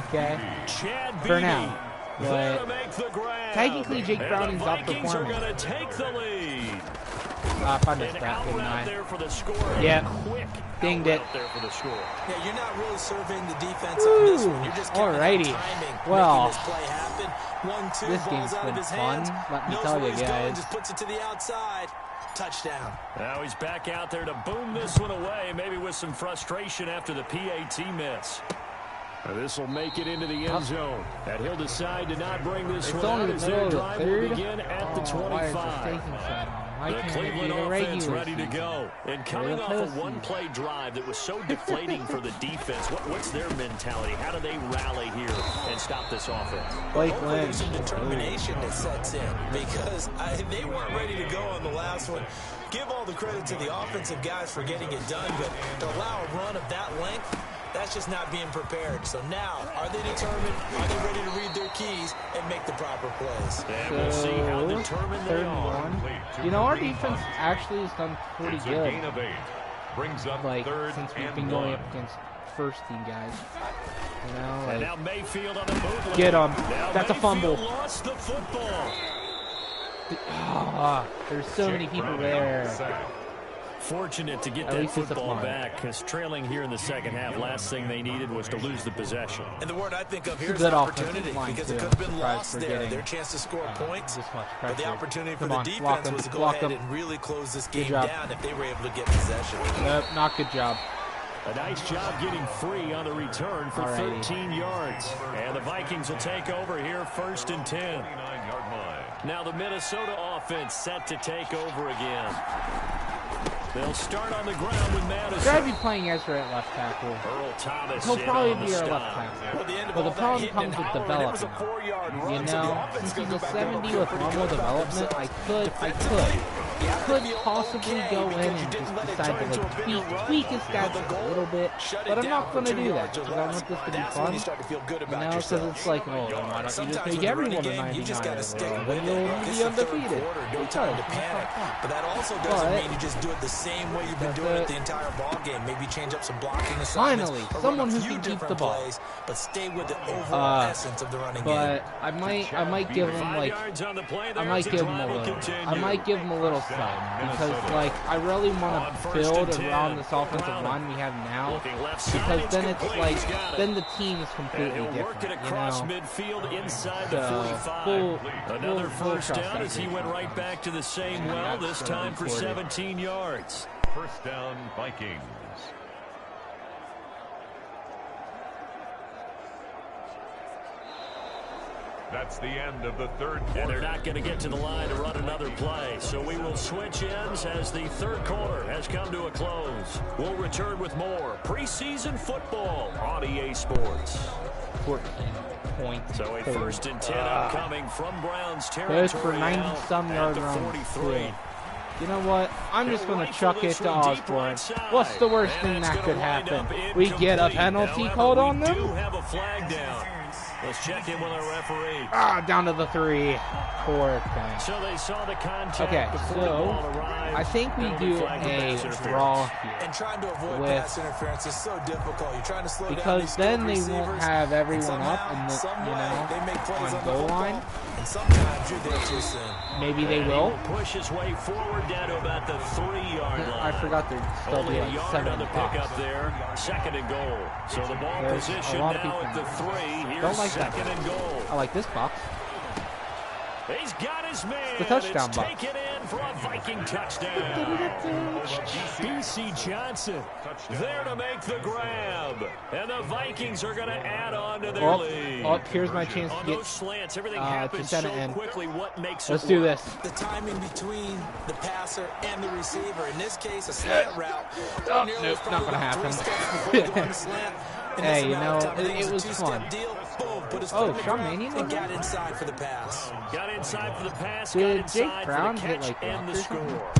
Okay? For now. But technically, Jake Browning's outperforming. If I missed that, didn't I? Yep. Dinged it. Yeah, you're not really serving the defense on this one. You're just alrighty. timing, well, this play happen. 1-2, this game's out been of his fun. hands. Let me Knows tell where you he's going, guys. just puts it to the outside. Touchdown. Now he's back out there to boom this one away, maybe with some frustration after the PAT miss. This will make it into the end zone. And he'll decide to not bring this one out as their drive will begin at the 25. The Cleveland offense ready to go. And coming off a one-play drive that was so deflating for the defense, what's their mentality? How do they rally here and stop this offense? Hopefully there's some determination that sets in, because they weren't ready to go on the last one. Give all the credit to the offensive guys for getting it done, but to allow a run of that length, that's just not being prepared. So now, are they determined? Are they ready to read their keys and make the proper plays? And we'll see how determined they are. You know, our defense actually has done pretty good. Brings up like, since we've been going up against first-team guys. You know, like, and now Mayfield on the bootleg. Get him. Now That's a fumble. Lost the football. There's so many people there. Fortunate to get that football back, because trailing here in the second half, last thing they needed was to lose the possession. And the word I think of here is opportunity, because it could have been lost there. Their chance to score points, but the opportunity for the defense was to go ahead and really close this game down if they were able to get possession. Nope, not good job. A nice job getting free on the return for 13 yards. And the Vikings will take over here, 1st and 10. Now the Minnesota offense set to take over again. They'll start on the ground with Madden. They're going to be playing Ezra at left tackle. Earl Thomas. He'll probably be our left tackle. Well, the problem comes with development. You know, since he's a 70 with normal development, I could possibly go in and just decide to like tweak his stats a little bit, but I'm not going to do that because I want this to be fun. You know, because it's like, oh, why don't you just make everyone a 99 overall? Then you'll be undefeated. But that also doesn't mean you just do it the same way you've been doing it the entire ball game. Maybe change up some blocking assignments. Finally, someone who can keep the ball. But stay with the overall essence of the running game. But I might give him like I might give him a little sub, because like I really want to build around this offensive line we have now, because then it's like the team is completely different. You know, midfield inside the 45. Another first down as he went right back to the same well, this time for 17 yards. First down, Vikings. That's the end of the third quarter. And they're not going to get to the line to run another play. So we will switch ends as the third quarter has come to a close. We'll return with more preseason football on EA Sports. 14 points. So a 1st and 10 upcoming from Browns territory. Goes for 90-some yard run. You know what? I'm just going to chuck it to Osborne. What's the worst thing that could happen? We get a penalty called on them? We do have a flag down. Let's check in with our referee. Down to the 3. Poor thing. So they saw the contact. Okay, so I think we do a draw here. And trying to avoid pass interference is so difficult. You're trying to slow down because then they won't have everyone up and on goal line. And sometimes you're there too soon. Maybe they will. Push his way forward down to about the 3-yard line. I forgot there'd still be like 7 on the pickup there. 2nd and goal. So the ball position now at the 3. Here's don't like 2nd and goal. I like this box. He's got his man. The touchdown box. Taken in in for a Viking touchdown. B.C. Johnson there to make the grab. And the Vikings are going to add on to their lead. Oh, here's my chance to On get those slants, everything happens so quickly. What makes Let's it do work? this. The timing between the passer and the receiver. In this case, a slant route. Oh, nope, not going to happen. Hey, you know, it was fun. Oh, Sean Mannion and got inside for the pass. Got inside for the pass. Did got Jake inside Brown for the hit catch like and the score.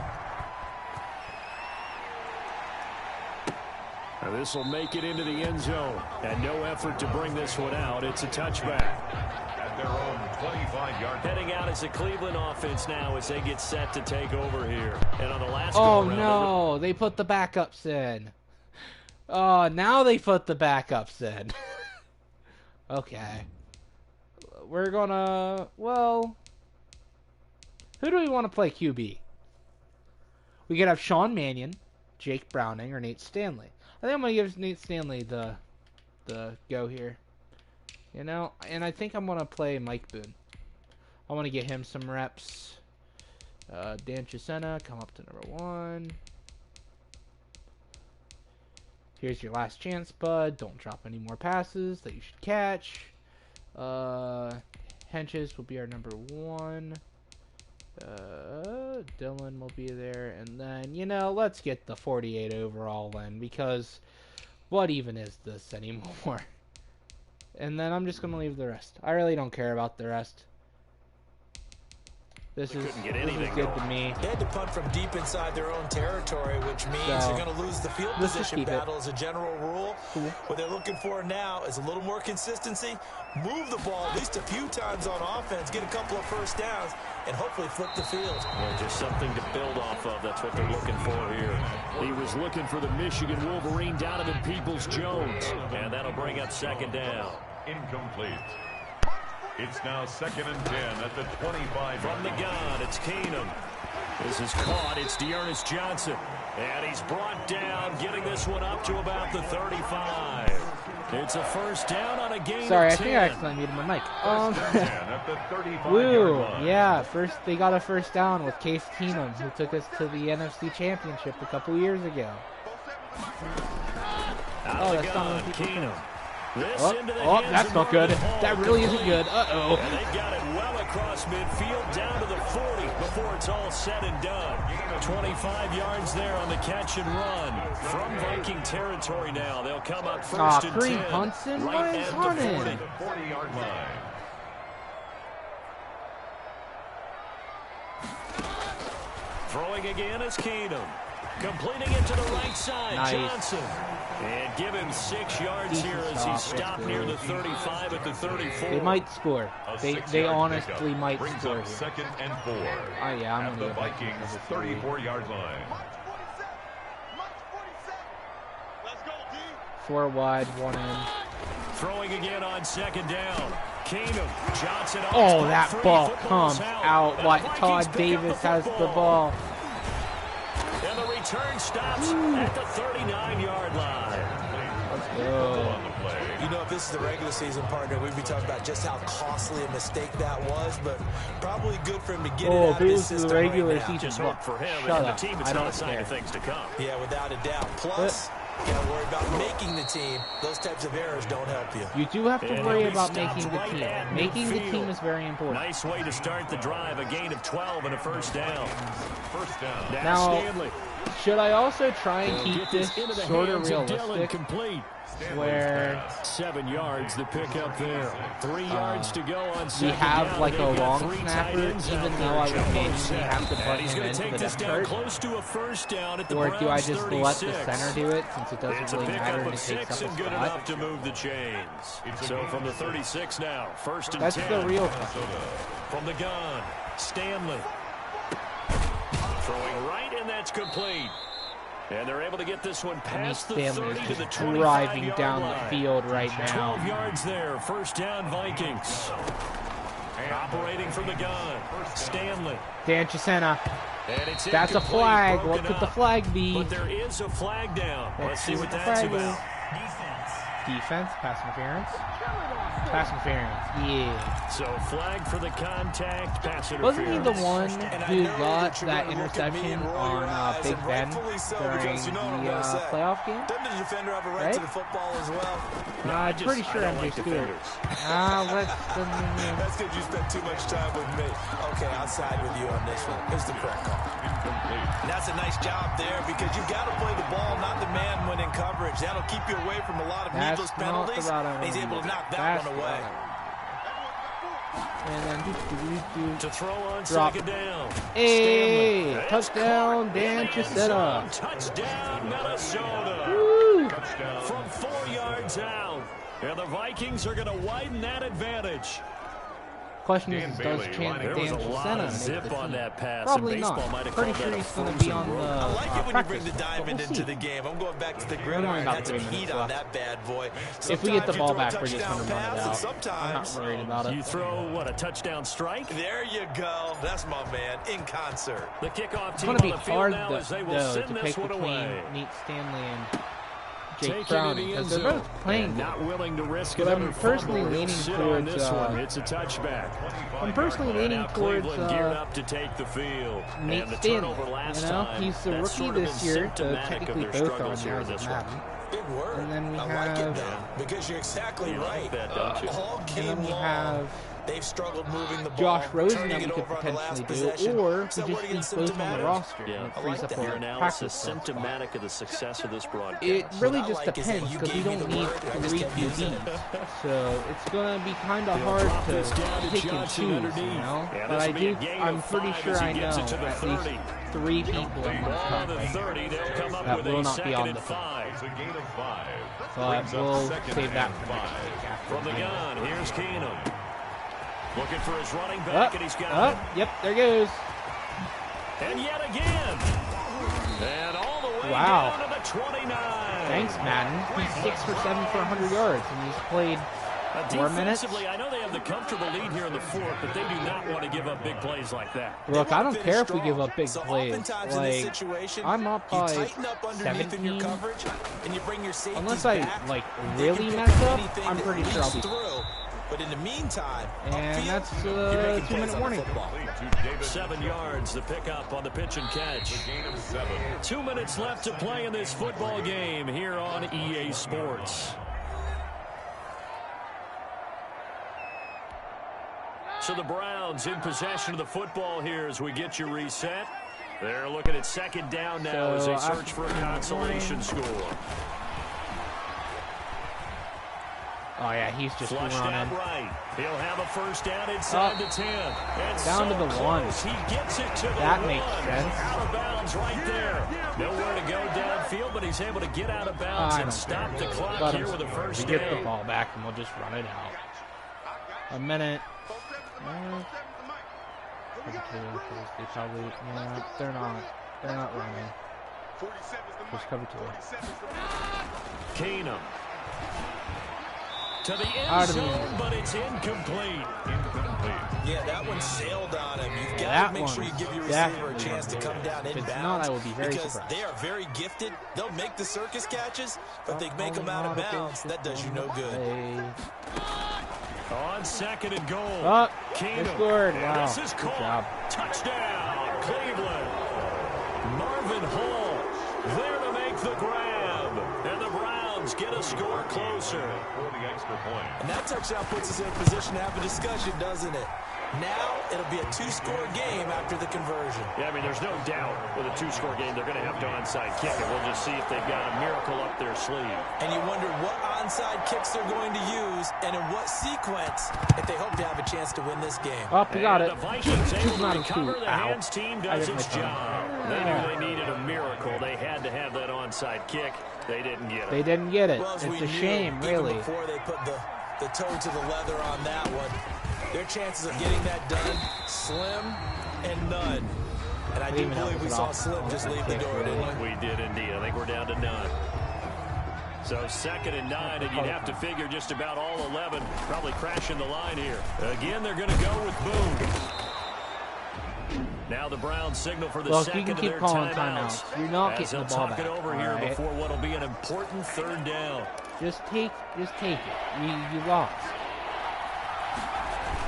Now this will make it into the end zone. And no effort to bring this one out. It's a touchback. At their own 25-yard. Heading out as the Cleveland offense now as they get set to take over here. And on the last Oh, go-around, no. They put the backups in. Oh, now they put the backups in. Okay. We're gonna... Well... Who do we want to play QB? We could have Sean Mannion, Jake Browning, or Nate Stanley. I think I'm going to give Nate Stanley the go here. You know? And I think I'm going to play Mike Boone. I want to get him some reps. Dan Chisena, come up to number 1. Here's your last chance, bud. Don't drop any more passes that you should catch. Henches will be our number 1. Dylan will be there. And then, you know, let's get the 48 overall in. Because what even is this anymore? And then I'm just going to leave the rest. I really don't care about the rest. This is good to me. They had to punt from deep inside their own territory, which means you're going to lose the field position battle as a general rule. What they're looking for now is a little more consistency, move the ball at least a few times on offense, get a couple of first downs, and hopefully flip the field. Well, just something to build off of. That's what they're looking for here. He was looking for the Michigan Wolverine, Donovan Peoples-Jones. And that'll bring up second down. Incomplete. It's now 2nd and 10 at the 25. From the gun, it's Keenum. This is caught. It's Dearness Johnson. And he's brought down, getting this one up to about the 35. It's a first down on a gain Sorry, of 10. I think I accidentally muted my mic. At the 35 Woo! Yeah, they got a first down with Case Keenum, who took us to the NFC Championship a couple years ago. That's not Keenum. That's not good. That really isn't good. Uh-oh. And they got it well across midfield down to the 40 before it's all said and done. 25 yards there on the catch and run. From Viking territory now. They'll come up first and 10. Kareem Hunson? Right What is at on the 40. him? 40-yard line. Throwing again is Keenum. Completing it to the right side. Nice. Johnson. And give him 6 yards here as he stopped near the 35 at the 34. They might score. They honestly might brings score up here. 2nd and 4. Oh, yeah, I'm at gonna the go back to Vikings' number 3. 34-yard line. 4 wide, 1 in. Throwing again on 2nd down. Keenum. Johnson. Oh, that ball comes out. What? Todd Davis has the ball. And the return stops at the 39-yard line. Let's go. You know, if this is the regular season, partner, we'd be talking about just how costly a mistake that was, but probably good for him to get it out of his system. The regular right now. season. Just hope for him Shut and up. the team. I It's not don't a sign care. of things to come. Yeah, without a doubt. Plus, you got to worry about making the team. Those types of errors don't help you. You do have to And worry he about stops making the right team. at Making the midfield. team is very important. Nice way to start the drive. A gain of 12 and a first down. First down. Now, Stanley. should I also try and keep Get this into the sort of hands Dylan. realistic? Complete. Where 7 yards the pick up there. 3 yards to go on we second have down. like a They've got long 3 tight snapper, ends even out though there. I would Jumbo maybe set. have to put And he's him going into to take the this depth down chart? close to a first down at the Or do I Browns' just let the 36. center do it, since it It's doesn't a really matter pickup and of it 6 takes up and a good spot? enough to move the chains. So from the 36 now, first and That's 10. the real question. From the gun, Stanley. Throwing right, and that's complete. And they're able to get this one past the Stanley 30 is to the just 25-yard driving down line. the field right 12 now. yards there, first down Vikings. Operating from the gun, Stanley. Dan Chisena. And it's That's a incomplete, flag. broken What could the up. flag be? But there is a flag down. Let's see what the that's flag about. defense. Pass interference. Pass interference. Yeah. So flag for the contact. Pass interference. Wasn't he the one who got that interception on Big Ben during the playoff game? Doesn't the defender have a right to the football as well? I'm pretty sure MJ Stewart. That's because you spent too much time with me. Okay, I'll side with you on this one. Here's the correct call. And that's a nice job there because you've got to play the ball, not the man when in coverage. That'll keep you away from a lot of needless penalties. And he's able to knock that one away. And then to throw on drop. Second down. Hey, touchdown, Dan Chisetta. Touchdown, Minnesota. Woo. From 4 yards out. And the Vikings are going to widen that advantage. Question is, does Dan There was a lot of Chisetta zip on that pass. Probably and baseball not. might have Pretty called sure that he's a going to be on frozen the rope. I like it when you bring the practice, diamond but into the game. I'm going back to the gridiron. about Had some 3 heat minutes on left. that bad boy. If we get the Sometimes you ball throw a back, we're just touchdown going to run it pass, and out. I'm sometimes not worried about it. You throw, what, a touchdown strike? there you go. That's my man in concert. The kickoff It's team going to be on the field hard, now as they will though, send to this pick one between away. Nate Stanley and Jake Taking Browning, it because in they're zone. both playing And good. not willing to risk But another I'm personally fumble. He'll leaning sit towards on this one. It's a touchback. I'm personally leaning Now towards Cleveland geared up to take the field. Nate And the Stanley. turnover last time, He's the that's rookie sort of this been year, so symptomatic of technically their both are struggles on here the in eyes of this one. Madden. Big word. And then we I like have- it now because you're exactly You right. like that, don't you? All And game then we long, have they've struggled moving the ball. Josh Rosen turning that we it could over on the last potentially do, possession. or Is that we word just against leave both on the symptomatic? roster. Yeah, And it I frees like up that. a Your practice analysis squad spot. symptomatic of the success of this broadcast. It really What I just like is that depends you because we gave me don't the need word, I just 3 kept using QBs. it. So it's going to be kind of They'll hard drop to this down to pick and Johnson choose, underneath. you know? Yeah, But this will be a gain I'm of pretty 5 sure as he I know gets it to the at 30. least 3 people in this Ball on the company 30. They'll come up that with will a not be second on and the 5. It's a gain of 5. but we'll save that for next week after From the game. gun, here's Keenum. Looking for his running back, and he's got it. Yep, there goes. And yet again. And all the way Wow. down to the 29. Thanks, Madden. He's 6 for 7 for 100 yards, and he's played 4 minutes. Defensively, I know they have the comfortable lead here in the fourth, but they do not want to give up big plays like that. Look, I don't care if we give up big So plays. oftentimes in this Like, situation, I'm up you by tighten up underneath in your 17. coverage, and you bring your safeties Unless I, back. like, They really can pick mess up, anything I'm that pretty sure I'll leaks be through. But in the meantime, And upfield, that's you're making 2-minute plays on the warning. football. 7 yards, the pickup on the pitch and catch. Gain of 7. 2 minutes left to play in this football game here on EA Sports. So the Browns in possession of the football here as we get you reset. They're looking at second down now as they search for a consolation score. Oh, yeah, he's just Flushed out running. right. He'll have a first down inside the 10. And down to the close. 1. He gets it to the That 1. makes sense. Out of bounds right there. Nowhere to go downfield, but he's able to get out of bounds I and don't stop the care. clock Let here him with a score. first We get the down. ball back, and we'll just run it out. A minute. They probably, yeah, they're not running. Just cover 2. Keenum. To the Out end of the zone, end. but it's incomplete. Yeah, that one sailed on him. You've got That to make sure you one give your receiver a definitely chance to come down If inbounds. it's not, I will be very because surprised. they are very gifted. They'll make the circus catches, but they make them out of bounds. That does you no good. On second and goal. Oh, they Keenum. scored. And Wow, this is good caught. job. Touchdown, Cleveland. Marvin Hall there to make the grab. And the Browns get a score closer. For the extra point. And that touchdown puts us in a position to have a discussion, doesn't it? Now it'll be a 2-score game after the conversion. Yeah, I mean, there's no doubt with a 2-score game, they're going to have to onside kick it. We'll just see if they've got a miracle up their sleeve. And you wonder what onside kicks they're going to use and in what sequence if they hope to have a chance to win this game. Oh, we got And it. the Vikings able to Not a recover. two. The Ow. hands team I does hit my its thumb. job. They knew they needed a miracle. They had to have that onside kick. They didn't get it. They didn't get it. Well, as It's we a knew, shame, even really. before they put the toe to the leather on that one, their chances of getting that done, slim and none. And I do Even though believe it we was saw off Slim just leave the kick, door, didn't we? We did indeed. I think we're down to none. So second and 9, and you'd have to figure just about all 11 probably crashing the line here. Again, they're going to go with Boone. Now the Browns signal for the Look, second you can of keep their calling timeouts. timeouts. You're not As getting they'll the ball talk back. it over here before what will be an important third down. Just take it. You lost.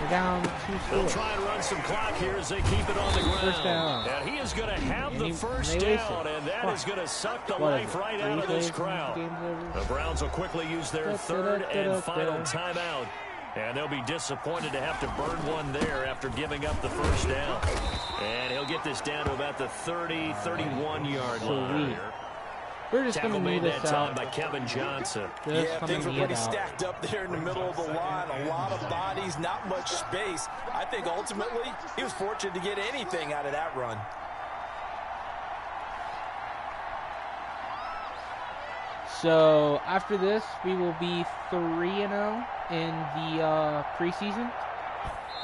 You're down 2 scores. They'll try and run some clock here as they keep it on the ground. First down. And he is going to have the first down, and that is going to suck the life right out of this crowd. The Browns will quickly use their third and final timeout. And they'll be disappointed to have to burn one there after giving up the first down. And he'll get this down to about the 30, 31-yard line. We're just going to made move that this time out. by Kevin Johnson. Yeah, things were pretty stacked up there in the middle of the line. A lot of bodies, not much space. I think ultimately he was fortunate to get anything out of that run. So after this, we will be 3-0 in the preseason.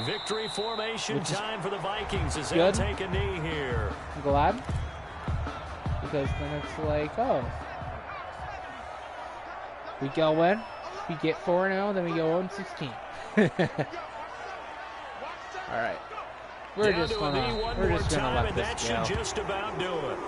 Victory formation time for the Vikings as they'll good. take a knee here. I'm glad. Because then it's like, oh. We go in, we get 4-0, then we go 0-16. Alright. We're just gonna let this that go. should just about do it.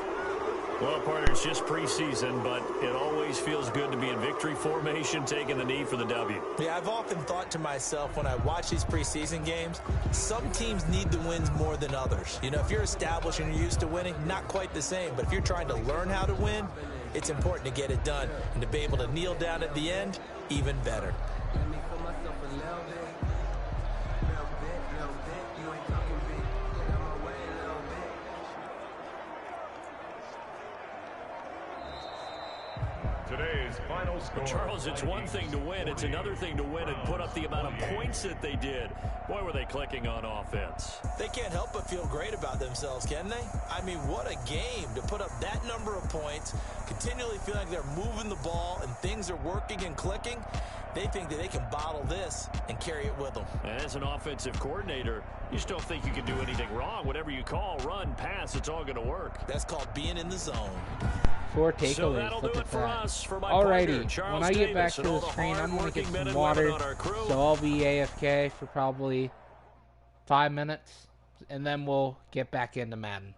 Well, partner, it's just preseason, but it always feels good to be in victory formation, taking the knee for the W. Yeah, I've often thought to myself when I watch these preseason games, some teams need the wins more than others. You know, if you're established and you're used to winning, not quite the same. But if you're trying to learn how to win, it's important to get it done. And to be able to kneel down at the end, even better. Today's final score. Charles, it's one thing to win. It's another thing to win and put up the amount of points that they did. Boy, were they clicking on offense. They can't help but feel great about themselves, can they? I mean, what a game to put up that number of points, continually feeling like they're moving the ball and things are working and clicking. They think that they can bottle this and carry it with them. And as an offensive coordinator, you just don't think you can do anything wrong. Whatever you call, run, pass, it's all going to work. That's called being in the zone. 4 takeaways. So that'll Look do at it for that. us. For my Alrighty, partner, Charles when I get back Davis, to and all the the screen, I'm going to hard-working get men some and water. women on our crew. So I'll be AFK for probably 5 minutes, and then we'll get back into Madden.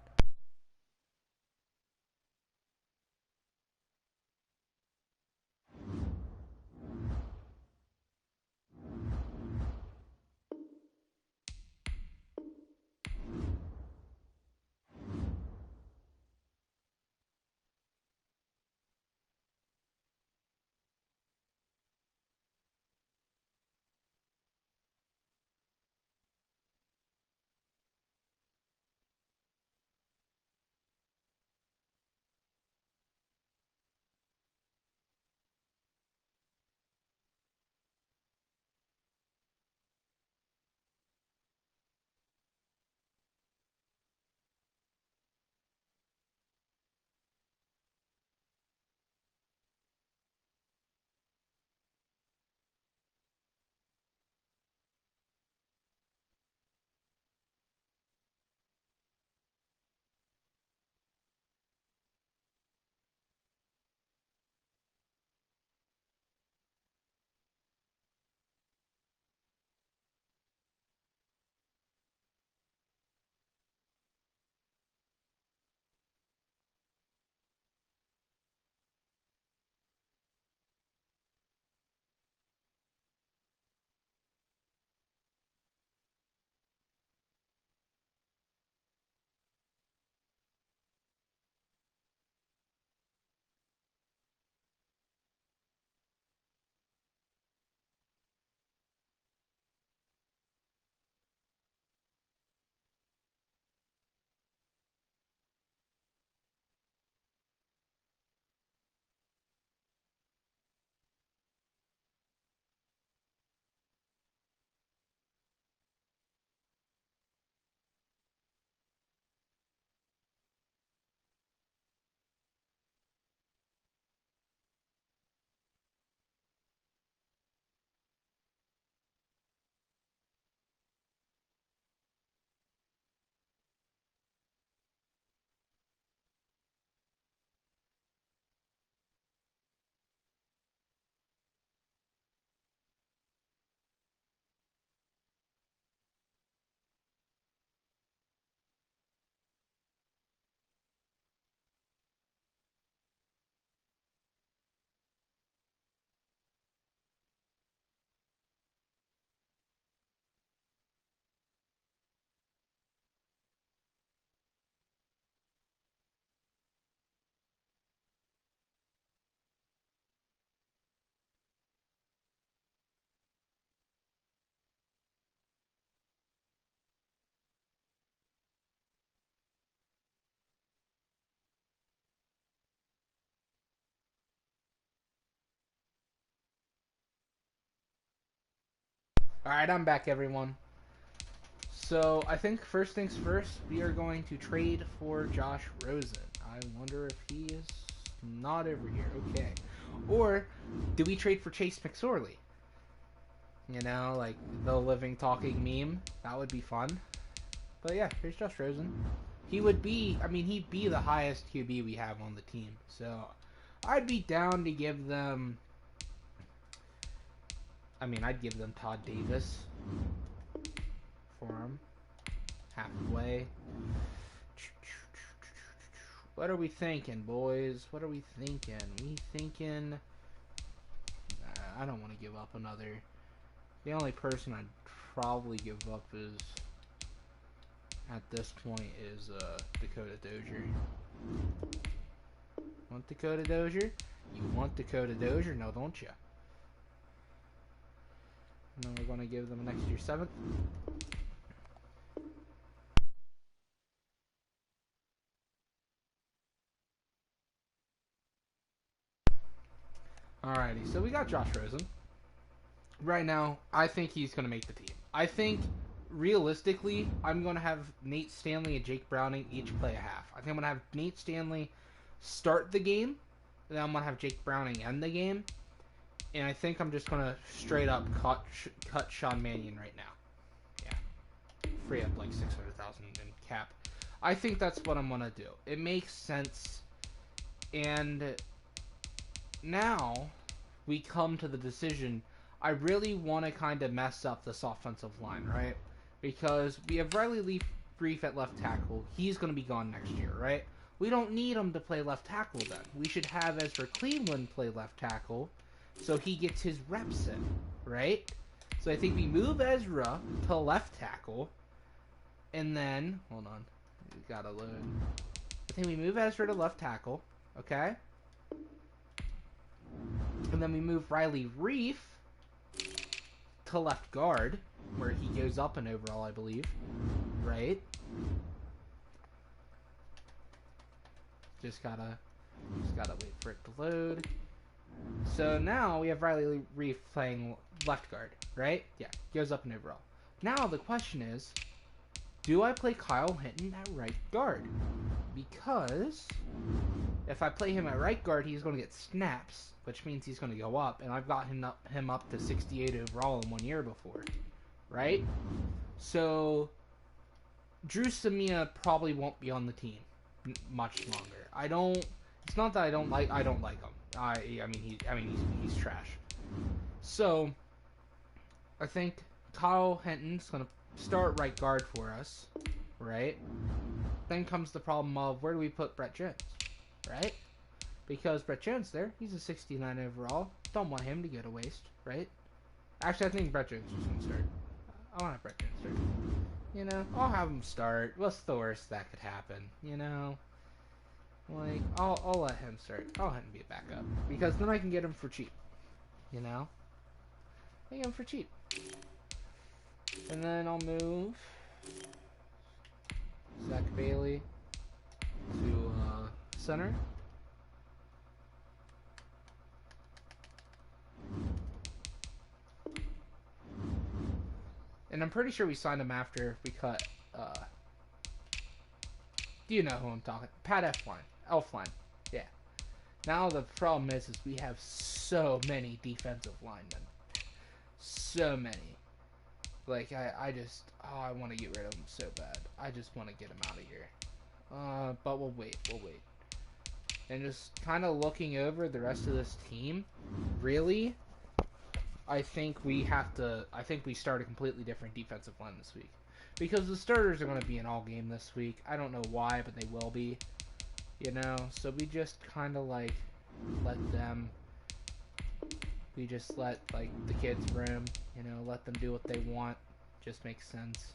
Alright, I'm back, everyone. So, I think first things first, we are going to trade for Josh Rosen. I wonder if he is not over here. Okay. Or, do we trade for Chase McSorley? You know, like the living, talking meme. That would be fun. But yeah, here's Josh Rosen. He would be, I mean, he'd be the highest QB we have on the team. So, I'd be down to give them, I'd give them Todd Davis for him. Halfway. What are we thinking, boys? What are we thinking? We thinking... I don't want to give up another... The only person I'd probably give up is... At this point is Dakota Dozier. Want Dakota Dozier? You want Dakota Dozier? No, don't you? And then we're going to give them a next year 7th. Alrighty, so we got Josh Rosen. Right now, I think he's going to make the team. I think, realistically, I'm going to have Nate Stanley and Jake Browning each play a half. I think I'm going to have Nate Stanley start the game, and then I'm going to have Jake Browning end the game, and I think I'm just going to straight up cut Sean Mannion right now. Yeah. Free up like $600,000 in cap. I think that's what I'm going to do. It makes sense, and now we come to the decision. I really want to kind of mess up this offensive line, right? Because we have Riley Reef at left tackle. He's going to be gone next year, right? We don't need him to play left tackle then. We should have Ezra Cleveland play left tackle so he gets his reps in, right? So I think we move Ezra to left tackle, and then, hold on, we gotta load. I think we move Ezra to left tackle, okay? And then we move Riley Reef to left guard, where he goes up in overall, I believe. Right? Just gotta wait for it to load. So now we have Riley Reef playing left guard, right? Yeah, goes up in overall. Now the question is, do I play Kyle Hinton at right guard? Because if I play him at right guard, he's going to get snaps, which means he's going to go up, and I've got him up to 68 overall in 1 year before, right? So Drew Samia probably won't be on the team much longer. It's not that I don't like him. He's trash. So I think Kyle Hinton's going to start right guard for us, right? Then comes the problem of where do we put Brett Jones, right? Because Brett Jones there, he's a 69 overall. Don't want him to get a waste, right? Actually, I think Brett Jones is going to start. I want to have Brett Jones start. You know, I'll have him start. What's the worst that could happen? You know, like I'll let him start. I'll let him be a backup because then I can get him for cheap. You know, I get him for cheap, and then I'll move Zach Bailey to center. And I'm pretty sure we signed him after we cut, do you know who I'm talking? Pat Elfline. Yeah. Now the problem is we have so many defensive linemen. So many. Like, I want to get rid of them so bad. I just want to get them out of here. But we'll wait. And just kind of looking over the rest of this team, really, I think we start a completely different defensive line this week. Because the starters are going to be in all game this week. I don't know why, but they will be. You know, so we just kind of like let the kids roam. You know, let them do what they want. Just makes sense.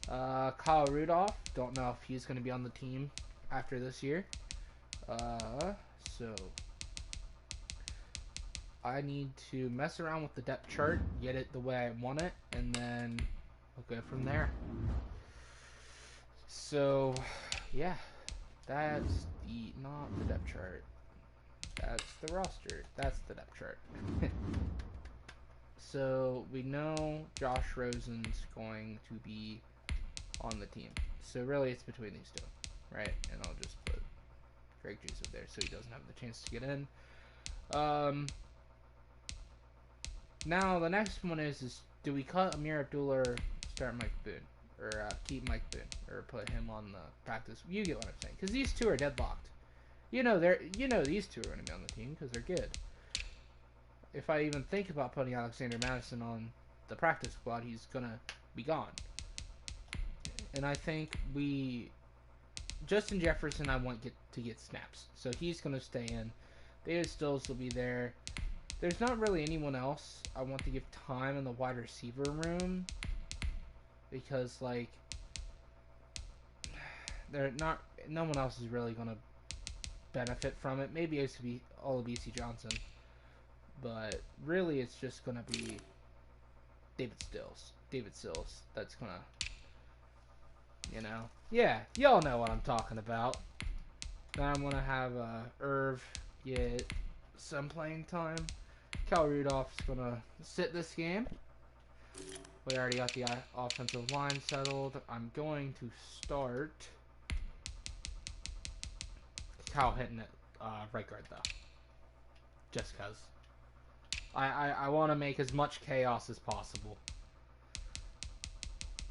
Kyle Rudolph, don't know if he's going to be on the team after this year. So I need to mess around with the depth chart, get it the way I want it, and then we'll go from there. So, yeah, that's not the depth chart. That's the roster. That's the depth chart. So we know Josh Rosen's going to be on the team. So really it's between these two, right? And I'll just put Greg Joseph there so he doesn't have the chance to get in. Now the next one is do we cut Amir Abdullah or start Mike Boone? Or keep Mike Boone? Or put him on the practice? You get what I'm saying. Because these two are deadlocked. You know these two are going to be on the team because they're good. If I even think about putting Alexander Madison on the practice squad, he's going to be gone. And I think Justin Jefferson, I want to get snaps. So he's going to stay in. David Stills will be there. There's not really anyone else I want to give time in the wide receiver room. Because, like, no one else is really going to benefit from it. Maybe it should be Olabisi Johnson. But really, it's just going to be David Stills. That's going to, Yeah, y'all know what I'm talking about. Then I'm going to have Irv get some playing time. Cal Rudolph's going to sit this game. We already got the offensive line settled. I'm going to start Cal hitting it right guard, though. Just because. I want to make as much chaos as possible.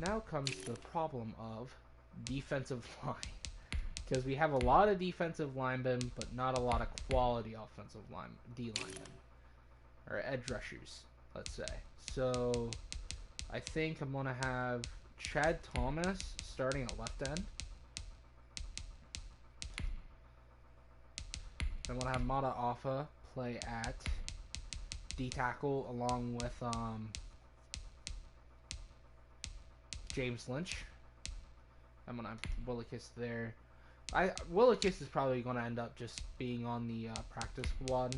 Now comes the problem of defensive line. Because we have a lot of defensive linemen, but not a lot of quality offensive D linemen. Or edge rushers, let's say. So, I think I'm going to have Chad Thomas starting at left end. I'm going to have Mata Alpha play at D-tackle along with James Lynch. I'm going to have Willikis there. Willikis is probably going to end up just being on the practice squad.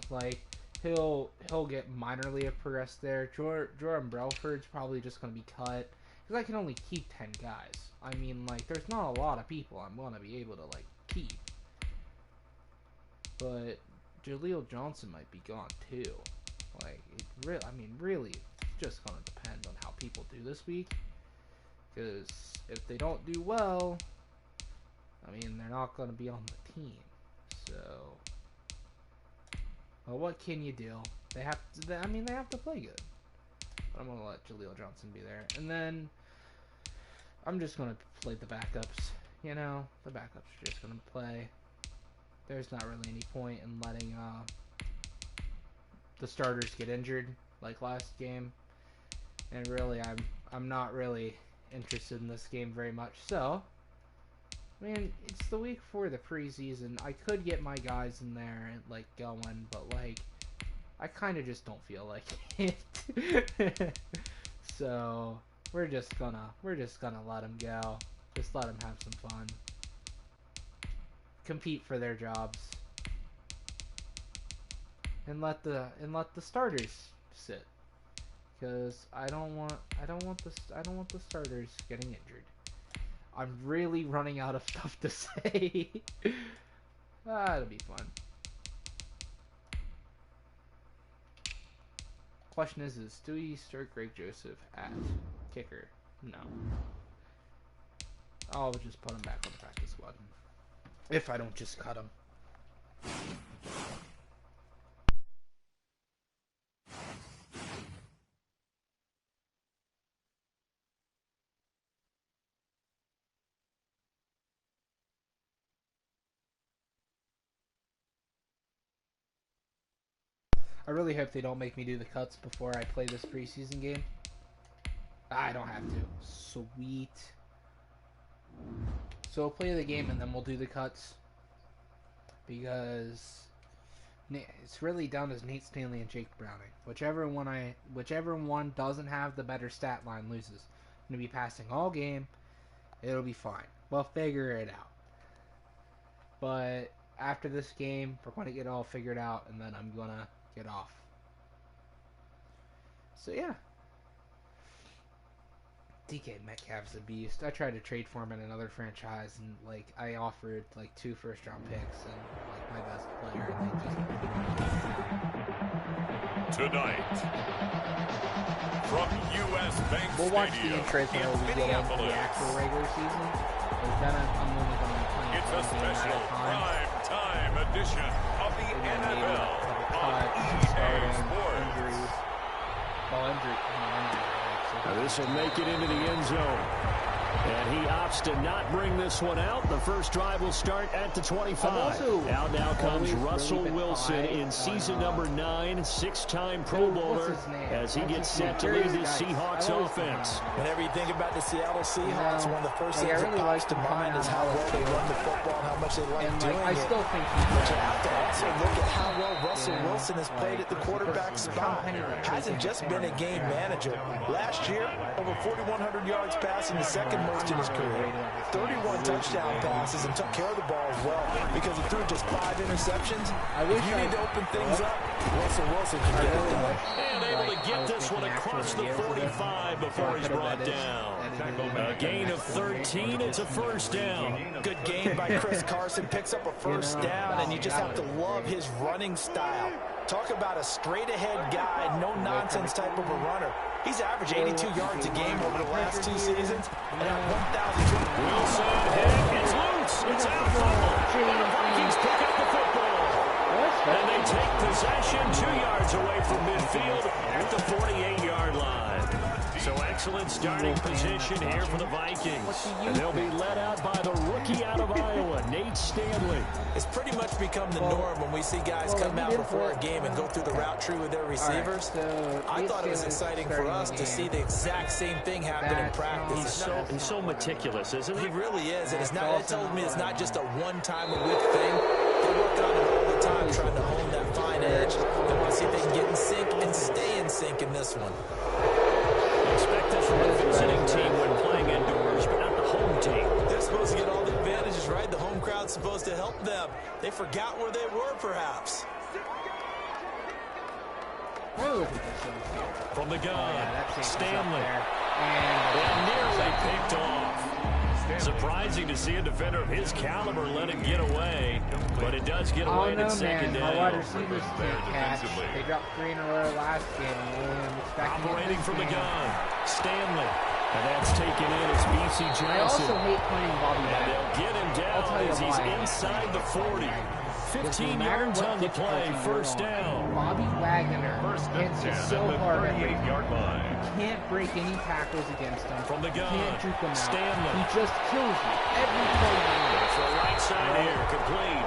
Like, he'll get minorly progressed there. Jordan Brelford's probably just going to be cut. Because I can only keep 10 guys. I mean, like, there's not a lot of people I'm going to be able to, like, keep. But Jaleel Johnson might be gone, too. Like, really, it's just going to depend on how people do this week. Because if they don't do well, I mean, they're not going to be on the team. So, well, what can you do? They have to play good. But I'm going to let Jaleel Johnson be there. And then I'm just going to play the backups. The backups are just going to play. There's not really any point in letting the starters get injured like last game. And really, I'm not really interested in this game very much. So, I mean, it's the week before the preseason. I could get my guys in there and, like, going, but, like, I kind of just don't feel like it. So, we're just gonna let them go. Just let them have some fun. Compete for their jobs. And let the starters sit. Because I don't want the starters getting injured. I'm really running out of stuff to say. It'll be fun. Question is do we start Greg Joseph at kicker? No. I'll just put him back on the practice squad. If I don't just cut him. I really hope they don't make me do the cuts before I play this preseason game. I don't have to. Sweet. So we'll play the game and then we'll do the cuts. Because it's really down to Nate Stanley and Jake Browning. Whichever one doesn't have the better stat line loses. I'm going to be passing all game. It'll be fine. We'll figure it out. But after this game, we're going to get it all figured out and then I'm going to get off. So yeah. DK Metcalf's a beast. I tried to trade for him in another franchise, and like I offered like 2 first-round picks and like my best player, and they just tonight. From U.S. Bank We'll watch the Stadium intros in whenever we get into the Minneapolis. actual regular season. Then I'm only going to be playing It's a one game at special a time. prime time edition of the And then maybe a NFL couple on cuts, EA starting, Sports. injuries. Well, injury. Now this will make it into the end zone. And he opts to not bring this one out. The first drive will start at the 25. Out now comes Russell Wilson in season number 9, six-time Pro Bowler, as he gets set to lead the Seahawks offense. Whenever you think about the Seattle Seahawks, one of the first things that pops to mind is how well they run the football and how much they like doing it. I still think But you have to also look at how well Russell Wilson has played at the quarterback spot. Hasn't just been a game manager. Last year, over 4,100 yards passing, the second most in his career. 31 touchdown passes and took care of the ball as well because he threw just 5 interceptions. If you need to open things up, Russell Wilson can get it done. And able to get this one across the 45 before he's brought down. A gain of 13, it's a first down. Good game by Chris Carson, picks up a first down, and you just have to love his running style. Talk about a straight-ahead guy, no-nonsense type of a runner. He's averaged 82 yards a game over the last 2 seasons. And at 1,000. Wilson hit, it's loose, it's out fumble. The Vikings pick up the football. And they take possession 2 yards away from midfield at the 48-yard line. So excellent starting position here for the Vikings. And they'll be led out by the rookie out of Iowa, Nate Stanley. It's pretty much become the norm when we see guys come out before a game and go through the route tree with their receivers. I thought it was exciting for us to see the exact same thing happen in practice. He's so meticulous, isn't he? He really is, and that tells me it's not just a one-time-a-week thing. They work on it all the time, trying to hone that fine edge. They want to see if they can get in sync and stay in sync in this one. Expect this from the visiting team when playing indoors, but not the home team. They're supposed to get all the advantages, right? The home crowd's supposed to help them. They forgot where they were, perhaps. From the gun, Stanley. And nearly picked off. Surprising to see a defender of his caliber let it get away, but it does get away in second down. My wide receivers can't catch. They dropped 3 in a row last game. Operating from the gun, Stanley. And that's taken in as B.C. Johnson. I also hate playing Bobby And Wagner. they'll get him down as he's inside the 40. 15 yards on the play, first down. Bobby Wagner hits you so hard at the 38-yard line. You can't break any tackles against him. From the gun, You can't juke him out. Stanley. He just kills you every play. For the right side here, complete.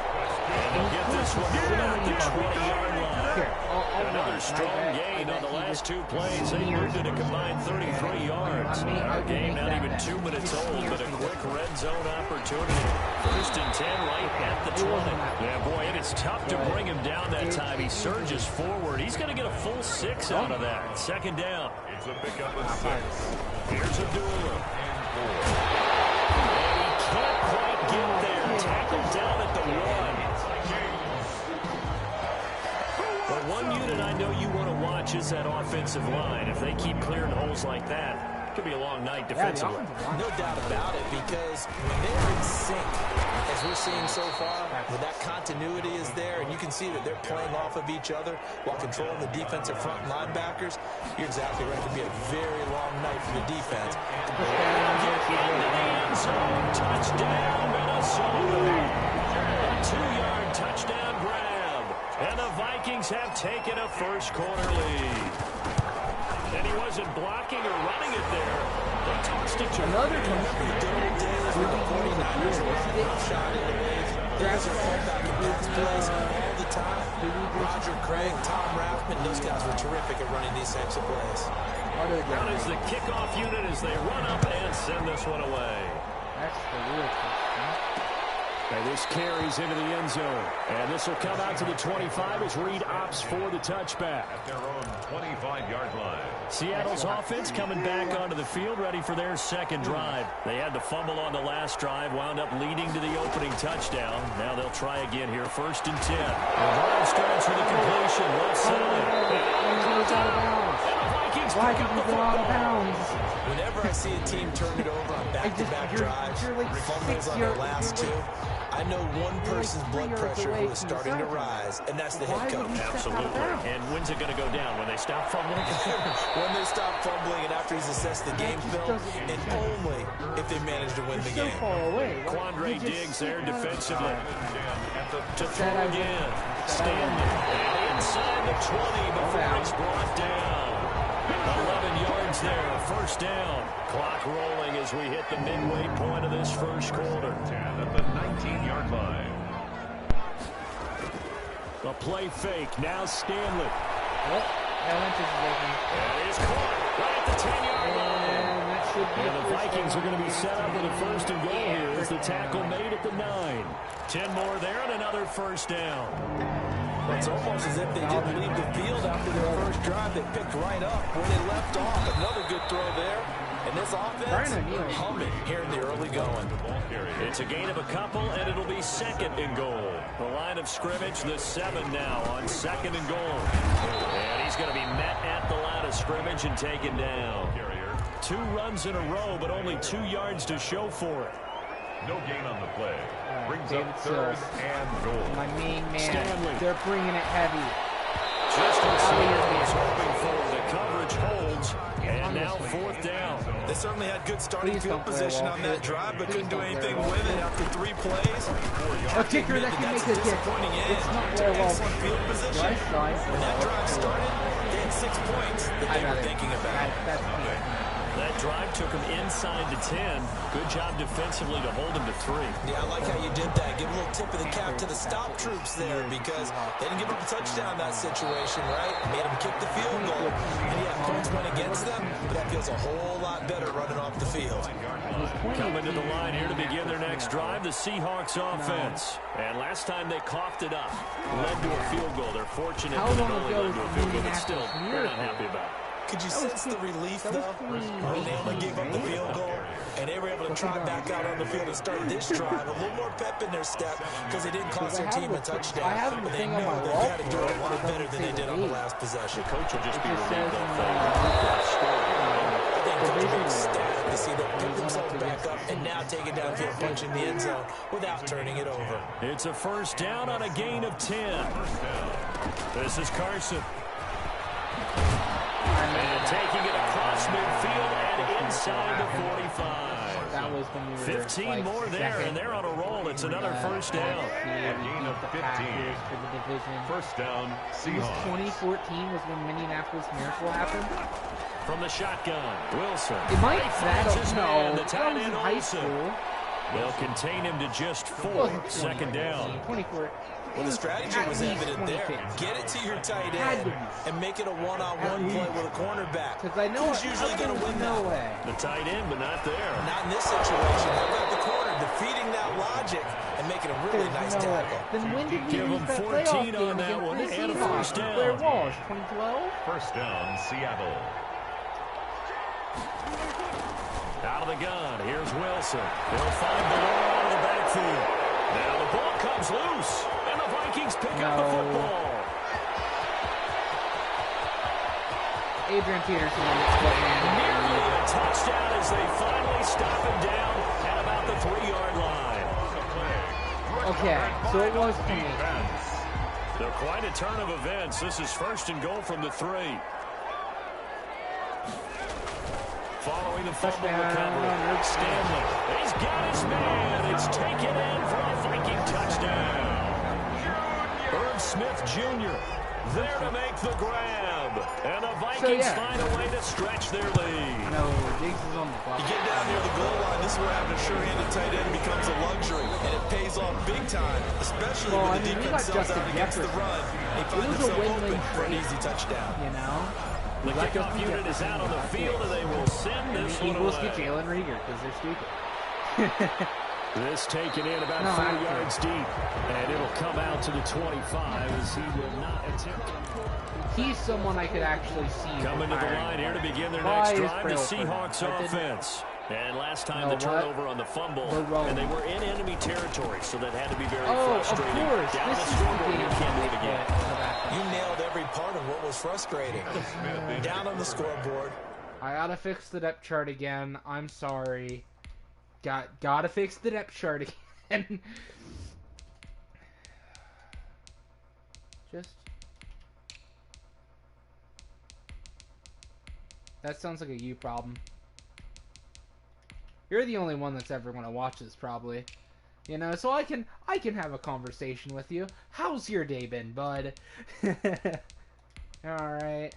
And they'll get this one to about the 20-yard line. Here, I'll Another run. strong gain on the last 2 plays. They moved it a combined 33 yards. Our game not even 2 minutes old, but a quick red zone opportunity. First and 10 right at the 20. Yeah, boy, it is tough to bring him down that time. He surges forward. He's going to get a full 6 out of that. Second down. It's a pickup of 6. Here's Abdullah. And he can't quite get there. Tackled down at the 1. But one unit I know you want to watch is that offensive line. If they keep clearing holes like that, it could be a long night defensively. No doubt about it, because when they're in sync, as we're seeing so far, when that continuity is there, and you can see that they're playing off of each other while controlling the defensive front linebackers, you're exactly right. It could be a very long night for the defense. Touchdown, Minnesota. A 2-yard touchdown grab. And the Vikings have taken a first-quarter lead. And he wasn't blocking or running it there. They tossed it to Another Remember the good old days when the 49ers were running a shot in the waves? Guys are fullback in pass plays all the time. Roger Craig, Tom Rathman, those guys were terrific at running these types of plays. Down is the kickoff unit as they run up and send this one away. That's the real question. And this carries into the end zone. And this will come out to the 25 as Reed opts for the touchback. At their own 25-yard line. Seattle's offense coming back onto the field, ready for their second drive. They had the fumble on the last drive, wound up leading to the opening touchdown. Now they'll try again here, first and 10. The drive starts with a completion, left side. And the Vikings just Why pick did up you the go out of football. bounds? Whenever I see a team turn it over on back-to-back drives, fumbles on their last two, I know one person's blood pressure who is starting to rise, and that's the head coach. Absolutely. And when's it going to go down? When they stop fumbling? When they stop fumbling and after he's assessed the game film, and only if they manage to win the game. Quandre Diggs there defensively. To throw again. Stanley. Inside the 20 before it's brought down. 11 yards there. First down. Clock rolling as we hit the midway point of this first quarter. 10 at the 19-yard line. A play fake. Now Stanley. That is caught right at the 10-yard line. And the Vikings are going to be set up with a first and goal here as the tackle made at the 9. 10 more there and another first down. It's almost as if they didn't leave the field after their first drive. They picked right up where they left off. Another good throw there. And this offense humming here in the early going. It's a gain of a couple, and it'll be second and goal. The line of scrimmage, the 7 now on second and goal. And he's going to be met at the line of scrimmage and taken down. 2 runs in a row, but only 2 yards to show for it. No gain on the play. Brings up third and goal. My main man. Stanley. They're bringing it heavy. Just what Seattle was hoping for. The coverage holds, and now fourth down. They certainly had good starting field position on that drive, but couldn't do anything with it after 3 plays. A kicker that can make a kick. It's not very well. Excellent field position. When that drive started, they had 6 points that they were thinking about. That drive took him inside the 10. Good job defensively to hold him to 3. Yeah, I like how you did that. Give a little tip of the cap to the stop troops there because they didn't give up a touchdown in that situation, right? Made them kick the field goal. And yeah, points went against them, but that feels a whole lot better running off the field. Coming to the line here to begin their next drive, the Seahawks offense. And last time they coughed it up, led to a field goal. They're fortunate that it only led to a field goal, but still, they're not happy about it. Could you sense the relief, though, when they only gave up the field goal, and they were able to trot back out on the field and start this drive, a little more pep in their step, because they didn't cost their team a touchdown. But they know they've got to do it a lot better than they did on the last possession. Coach will just be relieved I think Coach will be ecstatic to see them pick themselves back up and now take it downfield, punch in the end zone without turning it over. It's a first down on a gain of 10. This is Carson. And taking it across midfield and inside the 45. That was when we were 15 more there, and they're on a roll. It's another first down. A gain of 15. For the division. First down, It was Seahawks. 2014 was when Minneapolis Miracle happened. From the shotgun, Wilson. It might Finds his man, no, the that tight was in end high Olsen. school. They'll contain him to just It 4. wasn't Second down. 24. Well, the strategy was evident there. Get it to your tight end and make it a one-on-one play with a cornerback. Because I know who's usually going to win that way. The tight end, but not there. Not in this situation. How about the corner defeating that logic and making a really nice tackle? Then when did we Give lose him that 14 playoff on game that against one, the and a Seahawks? first down. Where it was 2012. First down, Seattle. Out of the gun, here's Wilson. He'll find the ball out of the backfield. Now the ball comes loose, and the Vikings pick up the football. Adrian Peterson. Nearly a touchdown as they finally stop him down at about the 3-yard line. Okay, so it was clean. They're quite a turn of events. This is first and goal from the 3. Following the fumble recovery, Stanley. He's got his man. It's taken in for a Viking touchdown. Irv Smith Jr. there to make the grab. And the Vikings find a way to stretch their lead. No, Diggs is on the clock. You get down near the goal line, this is where having a sure-handed tight end becomes a luxury, and it pays off big time, especially when the defense sells out against the run. He finds himself open for an easy touchdown. You know? The kickoff unit is out on the field, and they will send this one Eagles away. get Jalen Rieger because they're stupid. This taken in about 4 yards deep, and it'll come out to the 25 as he will not attempt. He's someone I could actually see. Coming to the line here to begin their next drive, the Seahawks offense. And last time the turnover on the fumble, and they were in enemy territory, so that had to be very frustrating. Of course. Down This the is scoreboard, the you game can't do it again. You nailed every part of what was frustrating. Down on the scoreboard. I gotta fix the depth chart again. I'm sorry. Gotta fix the depth chart again. Just... That sounds like a you problem. You're the only one that's ever gonna watch this, probably. You know, so I can have a conversation with you. How's your day been, bud? Alright.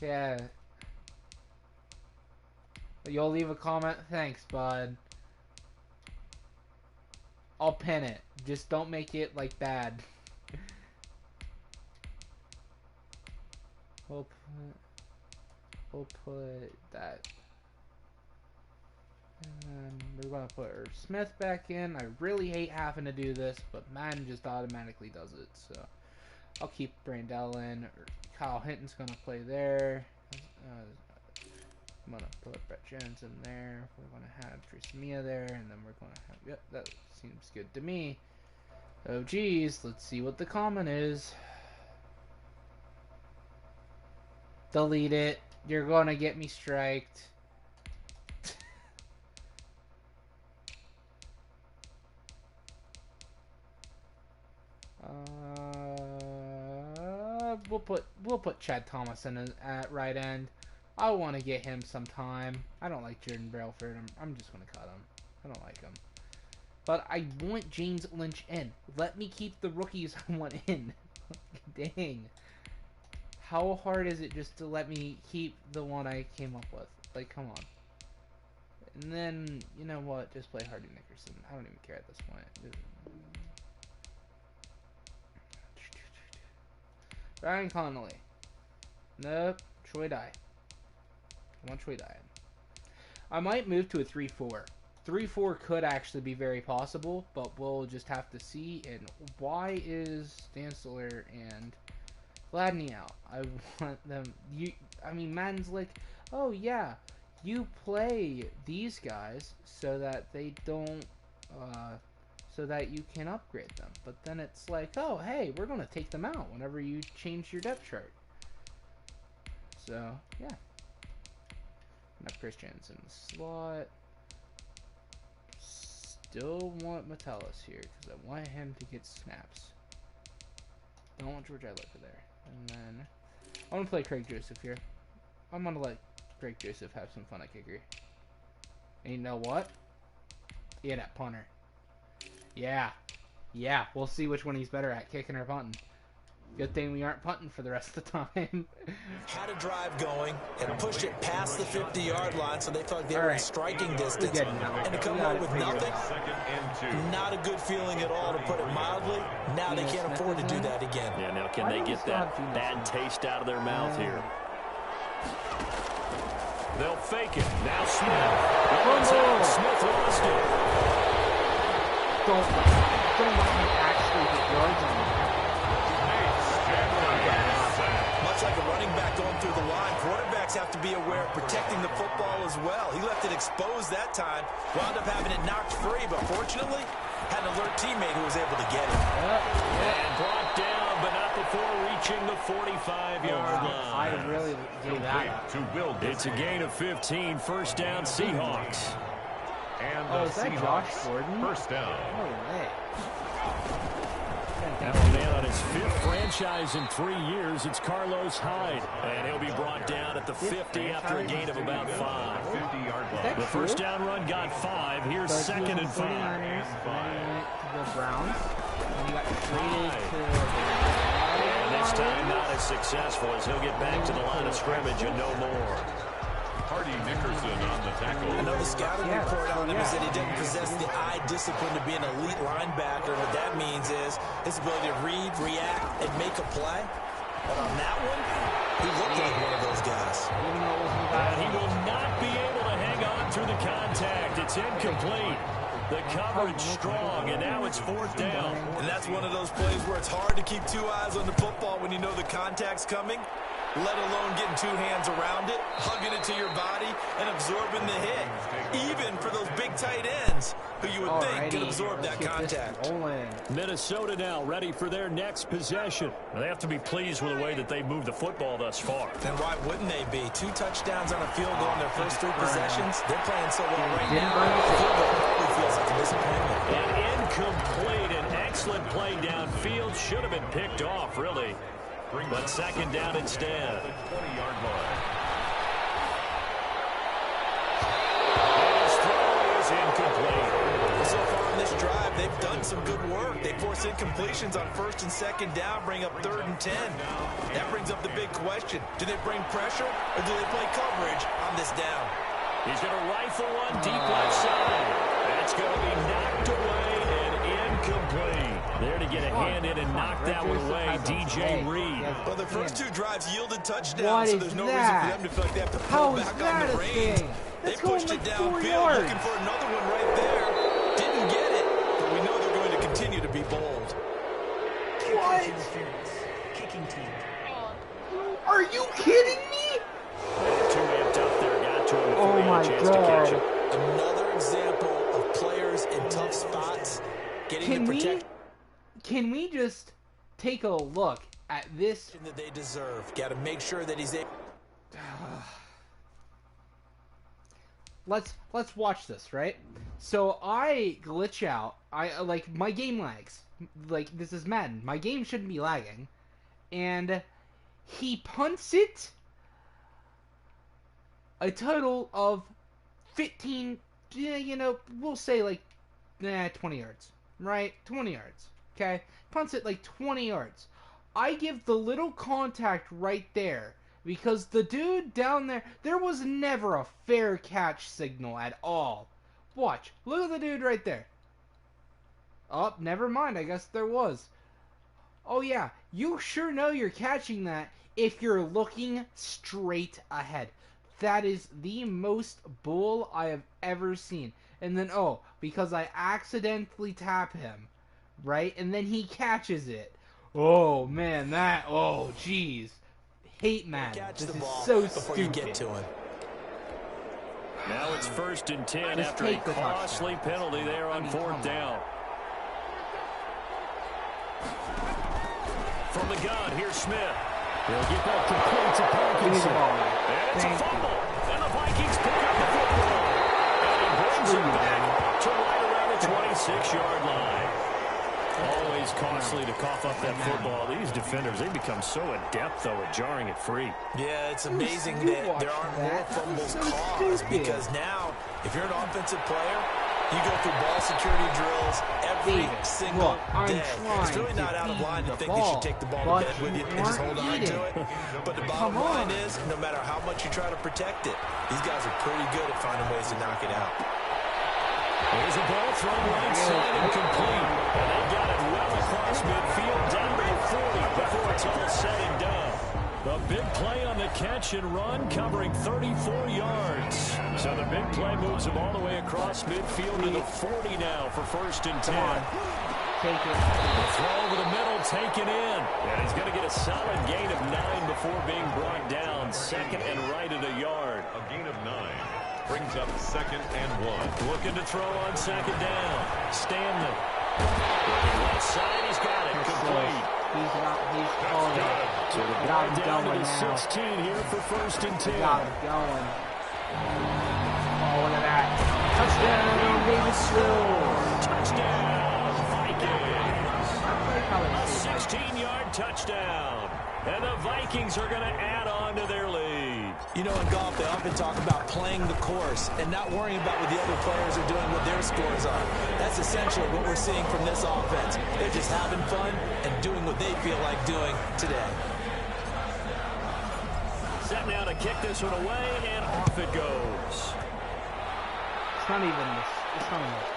Yeah. You'll leave a comment? Thanks, bud. I'll pin it. Just don't make it, like, bad. We'll put that. And we're going to put our Smith back in. I really hate having to do this, but Madden just automatically does it. So I'll keep Brandell in. Kyle Hinton's going to play there. I'm going to put Brett Jones in there. We're going to have Trismia there. And then we're going to have... Yep, that seems good to me. Oh, geez. Let's see what the comment is. Delete it. You're going to get me striked. We'll put Chad Thomas in at right end. I want to get him some time. I don't like Jordan Brailford. I'm just gonna cut him. I don't like him. But I want James Lynch in. Let me keep the rookies I want in. Dang. How hard is it just to let me keep the one I came up with? Like, come on. And then, you know what? Just play Hardy Nickerson. I don't even care at this point. Ryan Connolly. Nope. Troy Dye. I want Troy Dye. I might move to a 3-4. 3-4 could actually be very possible, but we'll just have to see. And why is Stansler and Gladney out? I want them... I mean, Madden's like, oh yeah, you play these guys so that they don't... so that you can upgrade them. But then it's like, oh, hey, we're going to take them out whenever you change your depth chart. So, yeah. Not Chris Jones in the slot. Still want Metellus here, because I want him to get snaps. Don't want George Edler there. And then, I'm going to play Craig Joseph here. I'm going to let Craig Joseph have some fun at kicker. And you know what? Yeah, that punter. Yeah. Yeah, we'll see which one he's better at, kicking or punting. Good thing we aren't punting for the rest of the time. Had a drive going and pushed it past the 50-yard line, so they felt like they were in striking distance. And to come out with nothing, not a good feeling at all, to put it mildly. Now they can't afford to do that again. Yeah, now can they get that bad taste out of their mouth here? They'll fake it. Now Smith. Smith lost it. Don't let me actually get yards on me. Much like a running back going through the line, quarterbacks have to be aware of protecting the football as well. He left it exposed that time, wound up having it knocked free, but fortunately, had an alert teammate who was able to get it. And brought down, but not before reaching the 45-yard line. I really gave that up. It's a gain of 15, first down Seahawks. And is that Josh Gordon? First down. No way. That one man on his fifth franchise in 3 years. It's Carlos Hyde. And he'll be brought down at the 50 after a gain of about 5. 50-yard line. The first down run got 5. Here's second and 5. The Browns. And he got traded to... And this time not as successful, as he'll get back to the line of scrimmage and no more. Hardy Nickerson on the tackle. I know the scouting report on him is that he didn't possess the eye discipline to be an elite linebacker. What that means is his ability to read, react, and make a play. But on that one, he looked like one of those guys. And he will not be able to hang on through the contact. It's incomplete. The coverage strong, and now it's fourth down. And that's one of those plays where it's hard to keep two eyes on the football when you know the contact's coming. let alone getting two hands around it, hugging it to your body, and absorbing the hit. Even for those big tight ends who you would think could absorb that contact. Minnesota now ready for their next possession. Well, they have to be pleased with the way that they moved the football thus far. And why wouldn't they be? 2 touchdowns on a field goal in their first 3 possessions. They're playing so well right now. The field goal probably feels like a disappointment. And incomplete. An excellent play downfield. Should have been picked off, really. But second down instead. 20-yard line. His throw is incomplete. So far on this drive, they've done some good work. They force incompletions on first and second down, bring up 3rd and 10. That brings up the big question. Do they bring pressure or do they play coverage on this down? He's going to rifle one deep left side. That's going to be knocked away and incomplete. There to get a hand in and knock that one away, DJ Reed. Well, the first 2 drives yielded touchdowns, so there's no reason for them to feel like they have to pull back on the reins. They pushed it downfield, looking for another one right there. Didn't get it, but we know they're going to continue to be bold. What? Kicking team. Are you kidding me? Too amped up there, got to him before Oh he had my a chance to catch it. Another example of players in tough spots getting to protect. Can we just take a look at this? That they deserve. Got to make sure that he's able. Let's watch this, right? So I glitch out. I like my game lags. Like this is Madden. My game shouldn't be lagging, and he punts it a total of 15. You know, we'll say like 20 yards, right? 20 yards. Okay, punts it like 20 yards. I give the little contact right there. Because the dude down there was never a fair catch signal at all. Watch. Look at the dude right there. Oh, never mind. I guess there was. Oh, yeah. You sure know you're catching that if you're looking straight ahead. That is the most bull I have ever seen. And then, because I accidentally tap him, right? And then he catches it. Oh, man. Jeez. Hate Madden. This is so stupid. You get to him. Now it's 1st and 10 after a costly penalty there on 4th down. From the gun, here's Smith. He'll get that complete to Parkinson. And it's a fumble. And the Vikings pick up the football. And he brings it back to right around the 26-yard line. Always costly to cough up that football. These defenders, they become so adept, though, at jarring it free. Yeah, it's amazing that there aren't more fumbles caused because now, if you're an offensive player, you go through ball security drills every single day. It's really not out of line to think you should take the ball to bed with you and just hold on to it. But the bottom line is, no matter how much you try to protect it, these guys are pretty good at finding ways to knock it out. There's a ball thrown right side and complete. And they got it well across midfield, down to the 40 before it's all said and done. The big play on the catch and run, covering 34 yards. So the big play moves him all the way across midfield to the 40 now for 1st and 10. Take it. The throw over the middle, taken in. And he's going to get a solid gain of 9 before being brought down. 2nd and right at a yard. A gain of 9. Brings up 2nd and 1. Looking to throw on 2nd down. Stanley. Looking left side, he's got it. Complete. He's on it. So the ball down to the 16 here for 1st and 10. Got him going. Oh, look at that. Touchdown, David Slow. Touchdown, Vikings. A 16-yard touchdown. And the Vikings are going to add on to their lead. You know, in golf, they often talk about playing the course and not worrying about what the other players are doing, what their scores are. That's essentially what we're seeing from this offense. They're just having fun and doing what they feel like doing today. Set now to kick this one away, and off it goes. It's not even this.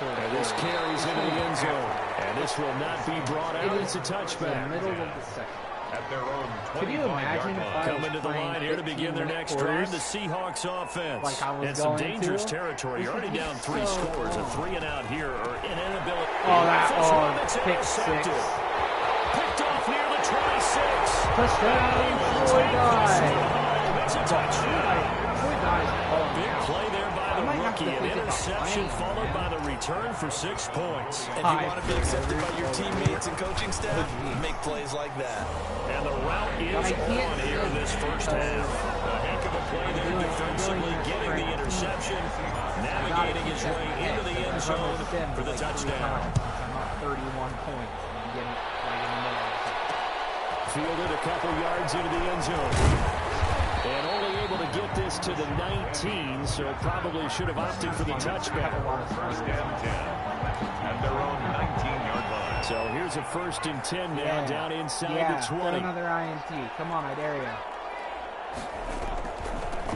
And this carries into the end zone. And this will not be brought out. It's a touchback. Middle of the second. At their own 25-yard line. Could you imagine if I Coming to the line here to begin their next drive, the Seahawks offense. Like I was and some going dangerous to. territory. You're already down 3 scores. A 3 and out here, or an inability. Pick 6. Picked off near the 26. Touchdown, Troy Dye. That's a touchdown. Troy Dye's balling Big out. play there by the rookie. An interception followed man. by the return for 6 points. If you want to be accepted by your teammates and coaching staff, make plays like that. And the route is on here in this first half. A heck of a play there defensively, getting the interception, navigating his way into the end zone for the touchdown. I'm up 31 points. I'm getting right in the middle. Fielded a couple yards into the end zone. And only able to get this to the 19, so probably should have opted for the touchback. First and 10 at their own 19-yard line. So here's a 1st and 10 now, down inside the 20. Get another INT. Come on, I dare you.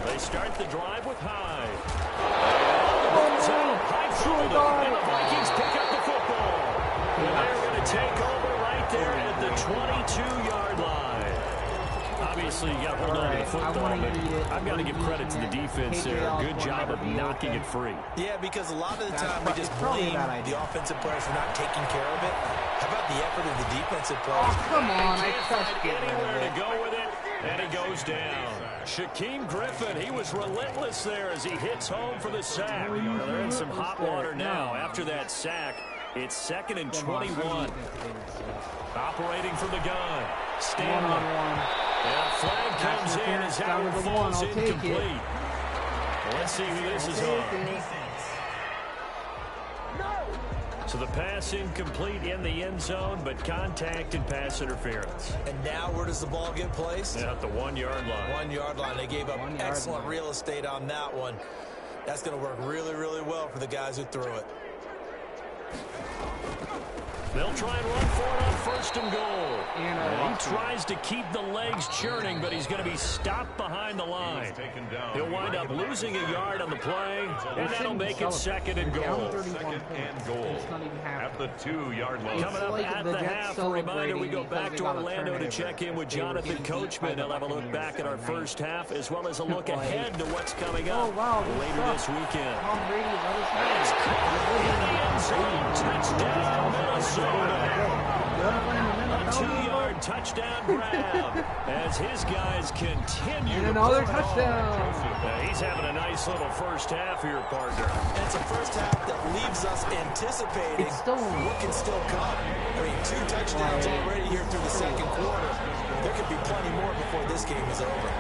They start the drive with Hyde. Troy Dye. And the Vikings pick up the football. And they're going to take over right there at the 22-yard line. Obviously, you got to hold on to the football, but I've got to give credit to the defense there. Good job of knocking it free. Yeah, because a lot of the time we just blame the offensive players for not taking care of it. How about the effort of the defensive players? Oh, come on. I touched it. Anywhere to go with it, and he goes down. Shaquem Griffin, he was relentless there as he hits home for the sack. Well, they're in some hot water now after that sack. It's 2nd and 21. Operating from the gun. Stanley. And a flag comes in as that one falls incomplete. Let's see who this is on. So the pass incomplete in the end zone, but contact and pass interference. And now where does the ball get placed? At the 1-yard line. 1-yard line. They gave up excellent real estate on that one. That's going to work really, really well for the guys who threw it. They'll try and run for it on 1st and goal. And he tries to keep the legs churning, but he's going to be stopped behind the line. He'll wind up losing a yard on the play, and that'll make it 2nd and goal. 2nd and goal at the 2-yard line. Coming up at the half, a reminder, we go back to Orlando to check in with Jonathan Coachman. He'll have a look back at our first half, as well as a look ahead to what's coming up later this weekend. It's caught in the end zone. Touchdown, Minnesota. A 2-yard touchdown grab as his guys continue to another pour it touchdown. on. He's having a nice little first half here, partner. And it's a first half that leaves us anticipating what can still come. I mean, 2 touchdowns already here through the 2nd quarter. There could be plenty more before this game is over.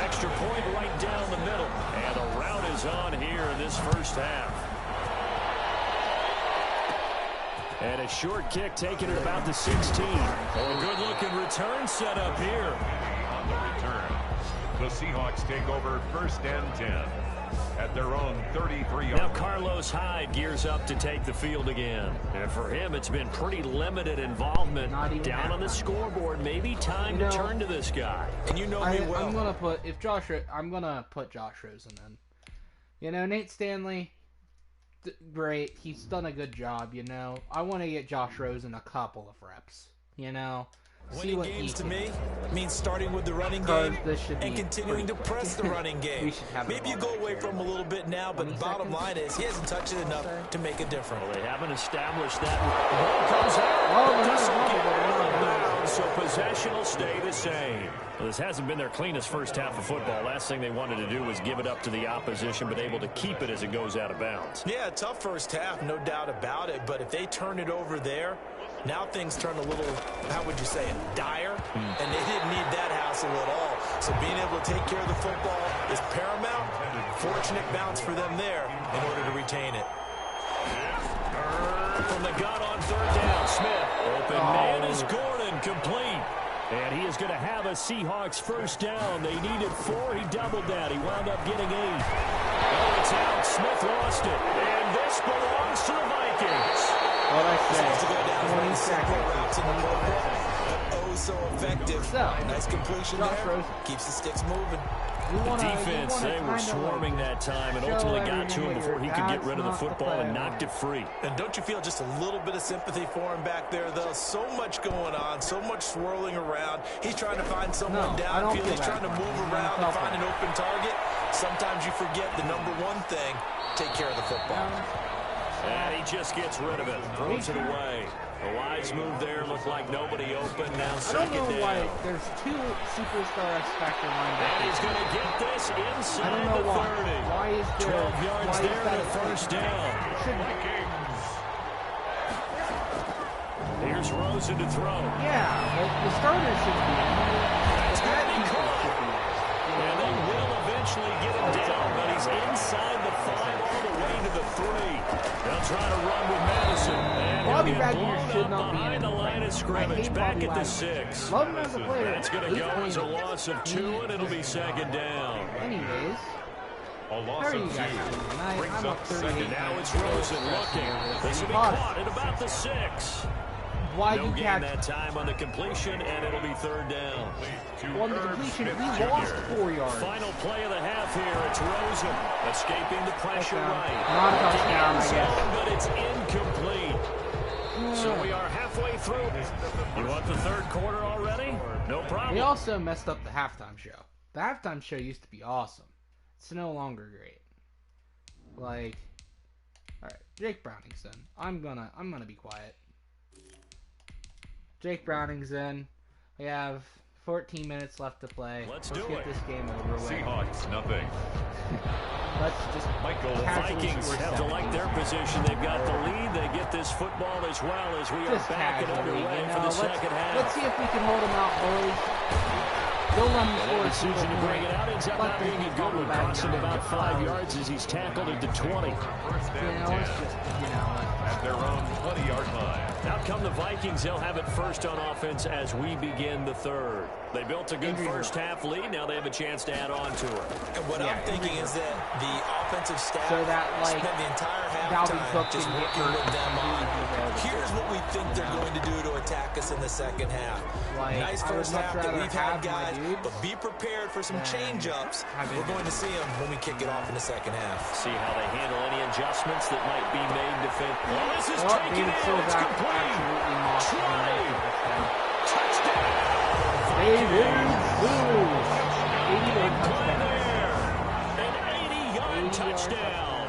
Extra point right down the middle. And the route is on here in this first half. And a short kick taken at about the 16. Oh, a good-looking return set up here. On the return, the Seahawks take over 1st and 10 at their own 33-yard. Now Carlos Hyde gears up to take the field again. And for him, it's been pretty limited involvement down on the scoreboard. Maybe time to turn to this guy. And you know me well. I'm gonna put Josh Rosen in. You know, Nate Stanley, great. He's done a good job, you know. I want to get Josh Rosen a couple of reps, you know. See what games to can me means starting with the running game and continuing to press the running game. Maybe you go away from him a little bit now, but the bottom line is he hasn't touched it enough to make a difference. Well, they haven't established that. The ball comes out. Doesn't get out of bounds, so possession will stay the same. Well, this hasn't been their cleanest first half of football. Last thing they wanted to do was give it up to the opposition, but able to keep it as it goes out of bounds. Yeah, tough first half, no doubt about it, but if they turn it over there, now things turn a little, how would you say it, dire? And they didn't need that hassle at all. So being able to take care of the football is paramount. Fortunate bounce for them there in order to retain it. From the gun on 3rd down, Smith. Open man is Gordon, complete. And he is going to have a Seahawks first down. They needed 4. He doubled that. He wound up getting 8. Oh, it's out. Smith lost it. And this belongs to the Vikings. What I said, To go down 20 seconds. routes in the playbook, but oh so effective. Nice completion there. Keeps the sticks moving. The defense, they were swarming that time and ultimately got to him before he could get rid of the football and knocked it free. And don't you feel just a little bit of sympathy for him back there, though? So much going on, so much swirling around. He's trying to find someone downfield. He's trying to move around and find an open target. Sometimes you forget the number one thing, take care of the football. And he just gets rid of it. Throws it away. A wise move there. Looked like nobody open. Now second down. I don't know why there's two superstar X Factor linebackers. And he's going to get this inside I don't know the 30. Why is there 12 yards there and a first down. Here's Rosen to throw. Yeah, the starter should be. That's going to be caught. And they will eventually get him down, but he's inside the 5 all the way to the 3. They'll try to run with Madison. And Bobby he'll get Wagner blown should up not be in behind the line of scrimmage. Back at the 6. Love him as a player. That's going to go as a loss of 2, and it'll be second down. Anyways. A loss How are you of 2. guys doing? Brings I'm up up second 38. Now it's Rosen looking. This will be caught at about the 6. Why No you gain catch that time on the completion, and it'll be third down. on the completion? We lost 4 yards. Final play of the half here. It's Rosen escaping the pressure right. Not a touchdown, I guess. But it's incomplete. So we are halfway through. You want the third quarter already? No problem. They also messed up the halftime show. The halftime show used to be awesome. It's no longer great. Like, all right, Jake Browning's in. I'm gonna be quiet. Jake Browning's in. We have 14 minutes left to play. Let's get this game over with. Seahawks, nothing. Let's just Michael. The casually Vikings score have to like their position. They've got the lead. They get this football as well as we are just back and casually, underway you know, for the second half. Let's see if we can hold them out, boys. Don't let them score a Decision single to point. bring it out ends up Let not them being a keep good on one. back Costs him down. about 5 yards as he's tackled at the 20. First You and know, 10 it's just, you know, at their own 20-yard line. Out come the Vikings. They'll have it first on offense as we begin the third. They built a good first half lead. Now they have a chance to add on to it. And what I'm thinking is that the offensive staff so that, like, spent the entire Dalvin halftime Cook just can get working with hurt. them on. Here's what we think they're going to do to attack us in the second half. Like, Nice I would first much half that rather we've have had, my guys, dudes but be prepared for some change-ups. We're going to see them when we kick it off in the second half. See how they handle any adjustments that might be made defensively. Well, this is Well, taken David in. Silva It's complete. absolutely mossed him right there. Touchdown. David Silva. 80-yard Play touchdown. there. An 80-yard touchdown.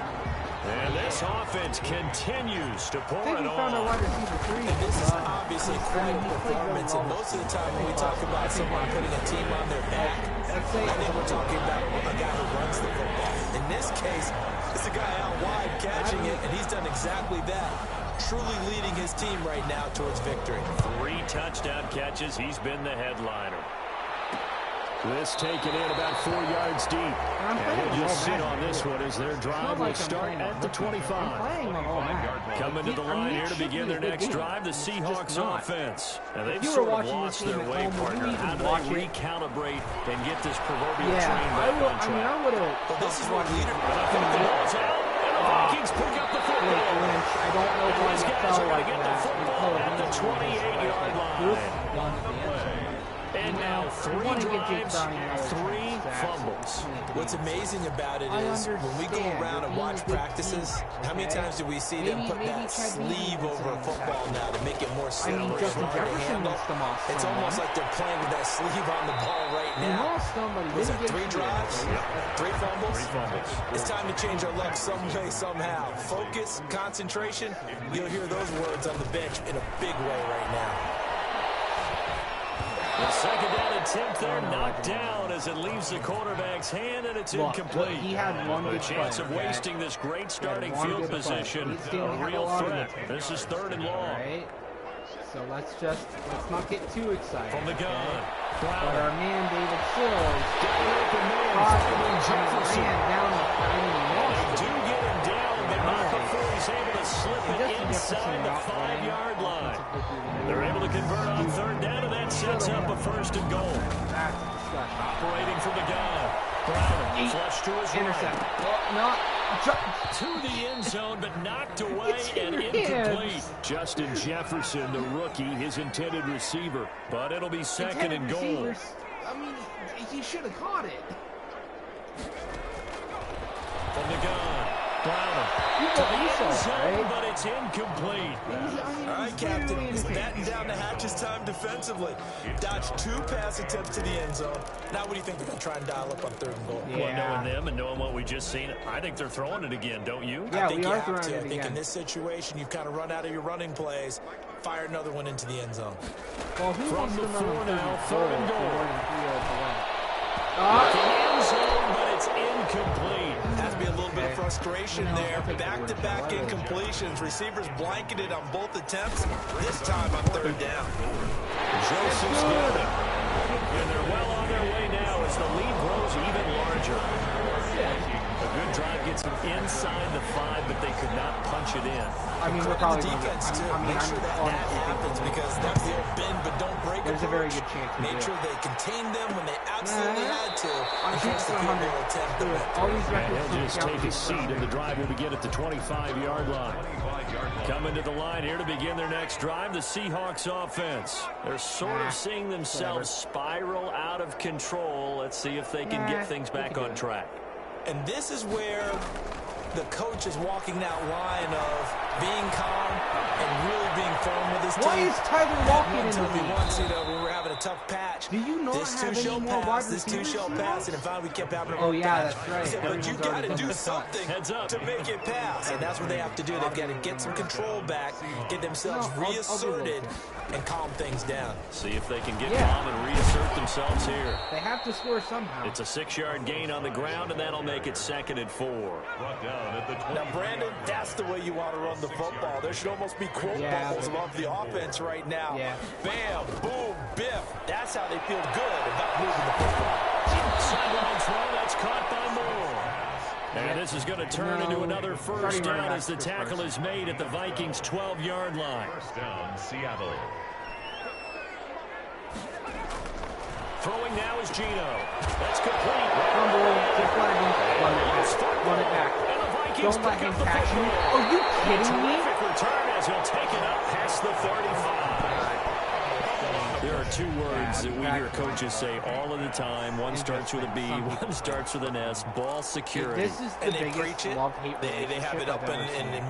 And this offense continues to pour I think it we found our on. wide receiver 3. And this is obviously quite a performance, and most of the time when we talk about someone putting a team on their back, I think we're talking about a guy who runs the football. In this case, it's a guy out wide catching it, and he's done exactly that, truly leading his team right now towards victory. 3 touchdown catches. He's been the headliner. This taken in about 4 yards deep. And he'll just sit on this one as their drive will start at the 25. Coming to the line here to begin their next drive, the Seahawks offense. And they've sort of lost their way, partner. How do they recalibrate and get this proverbial train back on track? I would have. Well, this is what leader. The ball's out, and the Vikings pick up the football. I don't know why These that guys fell are going like to get the that. football at the 28-yard line. And now 3 drives, 3 fumbles. What's amazing about it is when we go around and watch practices, how many times do we see them put that sleeve over a football now to make it more slippery and harder to handle? It's almost like they're playing with that sleeve on the ball right now. Was it 3 drives? 3 fumbles? 3 fumbles. It's time to change our luck some way, somehow. Focus, concentration, you'll hear those words on the bench in a big way right now. The second down attempt there knocked down as it leaves the quarterback's hand, and it's incomplete. He had one The good chance play, of wasting this great starting one field good play. position, He a had real a lot of threat. good This is 3rd and long. Alright. So let's not get too excited. From the gun, But Brown. our man David Sills Got an open man, caught Steven Jefferson. ran down the They do get him down, but not before he's able to slip it inside the 5-yard line. They're able to convert on 3rd down, and that sets up a 1st and goal. That's disgusting. Operating from the gun. Brown flush to his Intercept. right. Well, not To the end zone, but knocked away and incomplete. Justin Jefferson, the rookie, his intended receiver. But it'll be 2nd and goal. receivers. I mean, he should have caught it. From the gun. Browner. But it's incomplete. All right, Captain. It's batting down the hatches time defensively. Dodged 2 pass attempts to the end zone. Now what do you think they're going to try and dial up on 3rd and goal? Yeah. Well, knowing them and knowing what we just seen, I think they're throwing it again, don't you? Yeah, I think we you are have throwing to. it I think again. in this situation, you've kind of run out of your running plays. Fire another one into the end zone. Well, who From wants the to run 4 on now, 3rd 3rd and goal. more than 3 yards away? End zone, but it's incomplete. Has to be a little bit of frustration there. Back-to-back incompletions. Receivers blanketed on both attempts. This time on 3rd down. Joseph's got it. And they're well on their way now as the lead grows even larger. A good drive gets them inside the 5, but they could not punch it in. I mean, we're probably the going to defense too. I mean, Make sure that happens because that's the old bend but don't break approach. There's a very good chance we Make do. sure they contain them when they absolutely had to. I'm And force the field goal attempt to win. All these And records he'll just take his seat, and the drive will begin at the 25-yard line. Coming to the line here to begin their next drive, the Seahawks offense. They're sort of seeing themselves spiral out of control. Let's see if they can get things back on track. And this is where the coach is walking that line of being calm and really being firm with his team. Why is Tyler walking in the told me lead? once, when we were having a tough patch. Do you not this have two-shell any more wide pass, this receivers? two-shell pass, and if we kept having a Oh, yeah, patch. that's right. He said, but you Everyone's got to already do done the something Heads up. to make it pass. And that's what they have to do. They've got to get some control back, get themselves No, I'll do reasserted, those. and calm things down. See if they can get Yeah. calm and reassert themselves here. They have to score somehow. It's a 6-yard gain on the ground, and that'll make it 2nd and 4. Brought down at the Now, Brandon, that's the way you want to run the football. There should almost be quote bubbles above the offense right now. Yeah. Bam, boom, biff. That's how they feel good about moving the football. Sideline throw, that's caught by Moore. And this is going to turn into another first down as the tackle is made at the Vikings' 12-yard line. First down, Seattle. Throwing now is Gino. That's complete. Fumble, run it back. And the Vikings Don't let pick him up the catch you. football. Are you kidding me? Terrific return as he'll take it up past the 35. There are 2 words that we hear coaches say all of the time. One starts with a B, one starts with an S. Ball security. This is the And they biggest preach it. love-hate They have it up in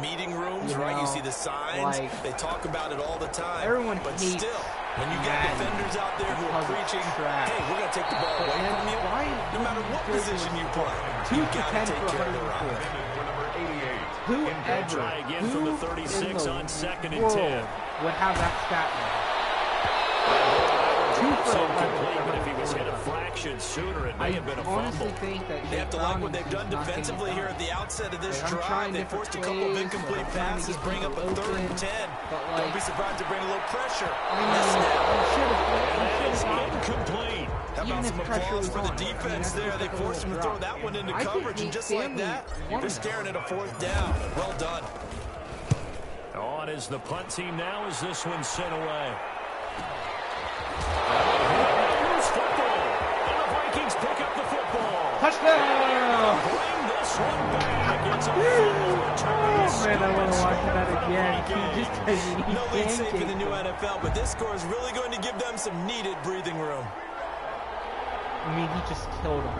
meeting rooms, right? You see the signs. like, they talk about it all the time. everyone but hates still, when you got Madden defenders out there who are because it's preaching, trash. hey, we're going to take the ball away then from you, why no matter what do you position you play. 2 You for got 10 to take for care of the rock. 104. For number 88. Whoever, Try again from the 36 on 2nd and 10. would have that stat line. 2 So for complete, 11. but if he was hit a fraction sooner, it may have been a honestly fumble. think that They have to like what they've done defensively here at the outset of this drive. They forced a couple of incomplete passes, bring up a 3rd and 10. Don't be surprised to bring a little pressure. It's incomplete. How about some applause for the defense there? They forced him to throw that one into coverage, and just like that, they're staring at a 4th down. Well done. On is the punt team now as this one's sent away. Football. And the Vikings pick up the football. Touchdown! Bring this one back. It's a full return. Oh, man, I want to watch that again. He just doesn't No league safe in the new NFL, but this score is really going to give them some needed breathing room. I mean, he just killed him.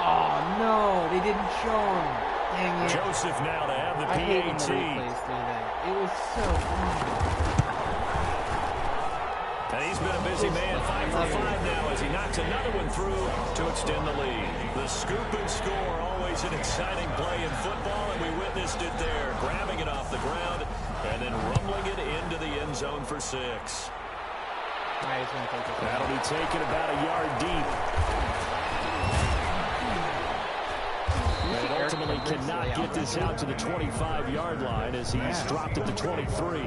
Oh, no. They didn't show him. Dang it. Joseph now to have the I hate when the PAT. replays do that. It was so fun. And he's been a busy man, 5 for 5 now as he knocks another one through to extend the lead. The scoop and score, always an exciting play in football, and we witnessed it there, grabbing it off the ground and then rumbling it into the end zone for 6. That'll be taken about a yard deep. And ultimately cannot get this out to the 25-yard line as he's dropped at the 23.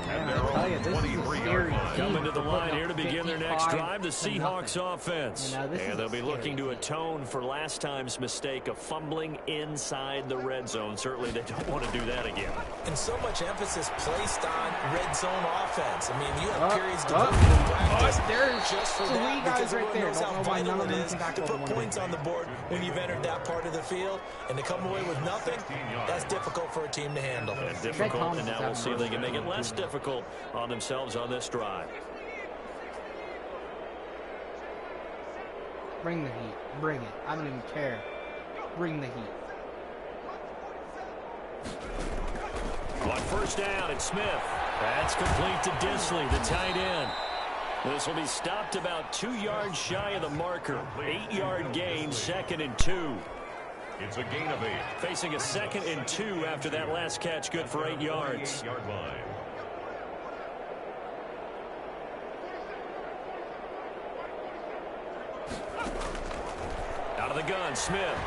And they're on the 23-yard line. Coming to the line here to begin their next drive, the Seahawks offense. And they'll be looking to atone for last time's mistake of fumbling inside the red zone. Certainly they don't want to do that again. And so much emphasis placed on red zone offense. I mean, you have periods devoted to practice There's just for three that guys because right everyone there. knows how Don't know why vital none of it them is can tackle to put the one points guy. on the board when you've entered that part of the field. And to come away with nothing, that's difficult for a team to handle. And difficult, and now we'll see if they can make it less difficult on themselves on this drive. Bring the heat. Bring it. I don't even care. bring the heat. On first down, it's Smith. That's complete to Disley, the tight end. This will be stopped about 2 yards shy of the marker. 8-yard gain, 2nd and 2. It's a gain of 8. Facing a 2nd and 2 after that last catch, good for 8 yards. 8-yard line. Out of the gun, Smith.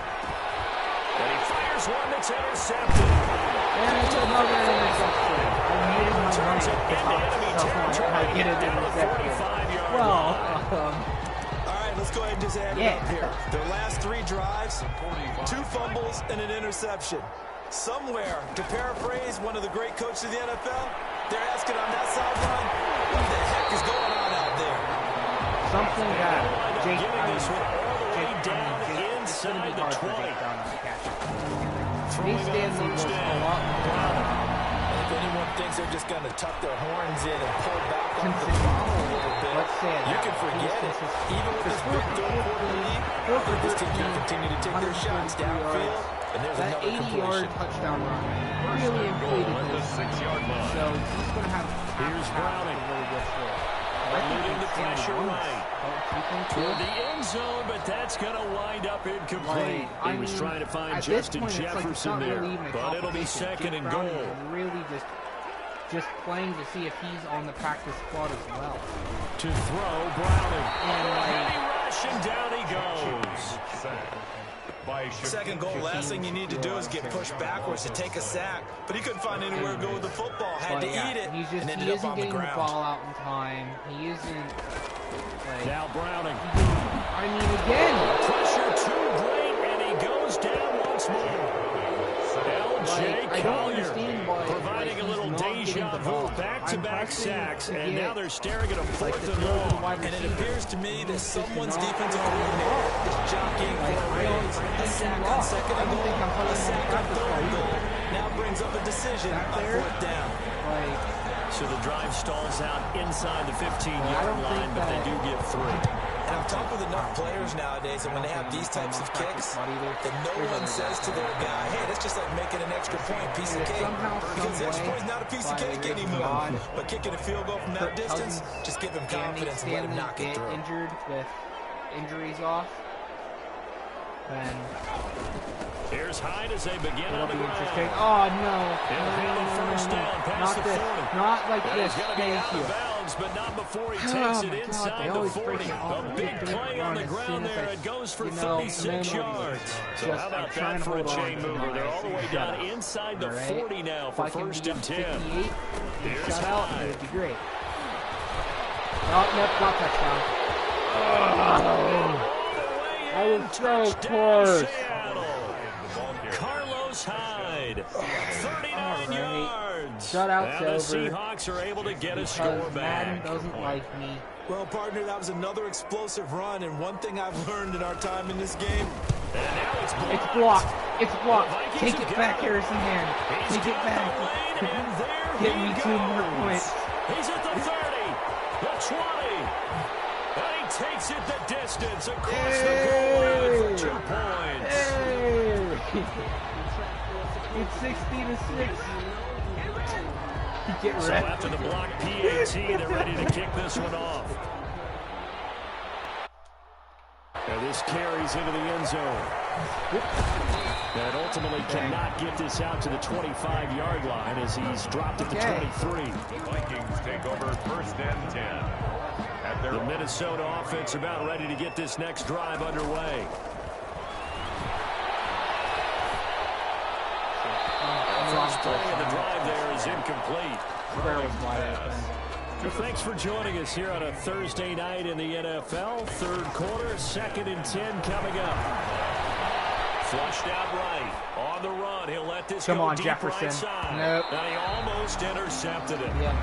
And he fires one that's intercepted. And it's another interception. I made my Turns it into enemy territory. I get it Down to the intercepted. 45-yard Well, line. All right, let's go ahead and just add it up here. Their last 3 drives, 2 fumbles and an interception. Somewhere, to paraphrase one of the great coaches of the NFL, they're asking on that sideline, what the heck is going on out there? something that Jake, Getting this one all the way Jake, down it's going to be inside the hard for 20. Jake Down to catch. Throwing Chase on Stanley was first a down. lot more If anyone thinks they're just going to tuck their horns in and pull back on the throttle a little bit, Let's say it you now. can forget it. Even with this big third-quarter lead, I think this team can continue to take their shots downfield, and there's that another 80-yard completion. touchdown run really inflated At the this. 6-yard line. So he's going to have Here's Browning. really good for it. Eluding the pressure right. Toward Toward the end zone, but that's going to wind up incomplete. I He was mean, trying to find at this Justin point, it's like it's Jefferson not there, really even a but it'll be competition. 2nd and Jake Browning goal. is really just playing to see if he's on the practice squad as well. To throw, Browning. And Heavy rush, and down he goes. By Second goal, last thing you need to do is get pushed backwards to take a sack. But he couldn't find anywhere to go with the football. Had to eat it He's and just, ended he up isn't on the getting the ground. ball out in time. He isn't, like, Now Browning. I mean, again, Pressure too great, and he goes down once more. L.J. I don't Collier understand why, providing like, a little he's not deja getting the ball. vu, back-to-back I'm pressing sacks, to and get, now they're staring at a like, 4th the and throw to the long. wide And it receiver. appears to me that Just someone's not defensive getting the ball. coordinator is jockeying for a raise. A sack on second and goal, a sack on third and goal. Now brings up a decision Back on there. 4th down. Like, So the drive stalls out inside the I 15-yard don't line, think but they that- do get 3. And I've talked with enough players nowadays, and when they have these types of kicks, that no one says to their guy, hey, that's just like making an extra point, piece of cake. somehow, Because some extra way, point's not a piece of by cake grace of anymore. God, But kicking a field goal from that Kirk distance, Cousins just give him and Nick confidence and let him Stanley knock it get through. injured with injuries off, then Here's Hyde as they begin it'll on the be interesting. ground. Oh, no. He'll handle first down past Not the this. 40. Not like That this. is going to be Thank out you. of bounds, but not before he Oh takes my it God, inside they the always 40. break it off. A big They play on run the as ground soon as there. I- It goes for you know, 36 memory. yards. So Just, how I'm about trying that to for a hold on chain to mover? my They're all the way shut down up. inside the All right? 40 now If for I can first be and up 10. 58, Here's shut out, Hyde. it would be great. Oh, nope, not touchdown. I was so close. Seattle. Carlos Hyde, 39 yards. Shutout's Now the over Seahawks are able to get a because score Madden back. doesn't like me. Well, partner, that was another explosive run, and one thing I've learned in our time in this game, And now it's blocked. It's blocked. It's blocked. The Vikings Take have it got back, it. Harrison Hand. He's Take it got back. the lane, and there Get he me goes. 2 more points. He's at the 30, the 20, and he takes it the distance across the goal line for 2 points. Hey! It's 60-6. Get So ready. after the block PAT, they're ready to kick this one off. And this carries into the end zone. And ultimately cannot get this out to the 25-yard line as he's dropped at the 23. The Vikings take over first and 10. At their The Minnesota offense about ready to get this next drive underway. First play of the drive there is incomplete. Square was wide open. Well, thanks for joining us here on a Thursday night in the NFL. Third quarter, 2nd and 10 coming up. Flushed out right. On the run, he'll let this Come go on, deep Jefferson. right side. Nope. And he almost intercepted it. Yeah.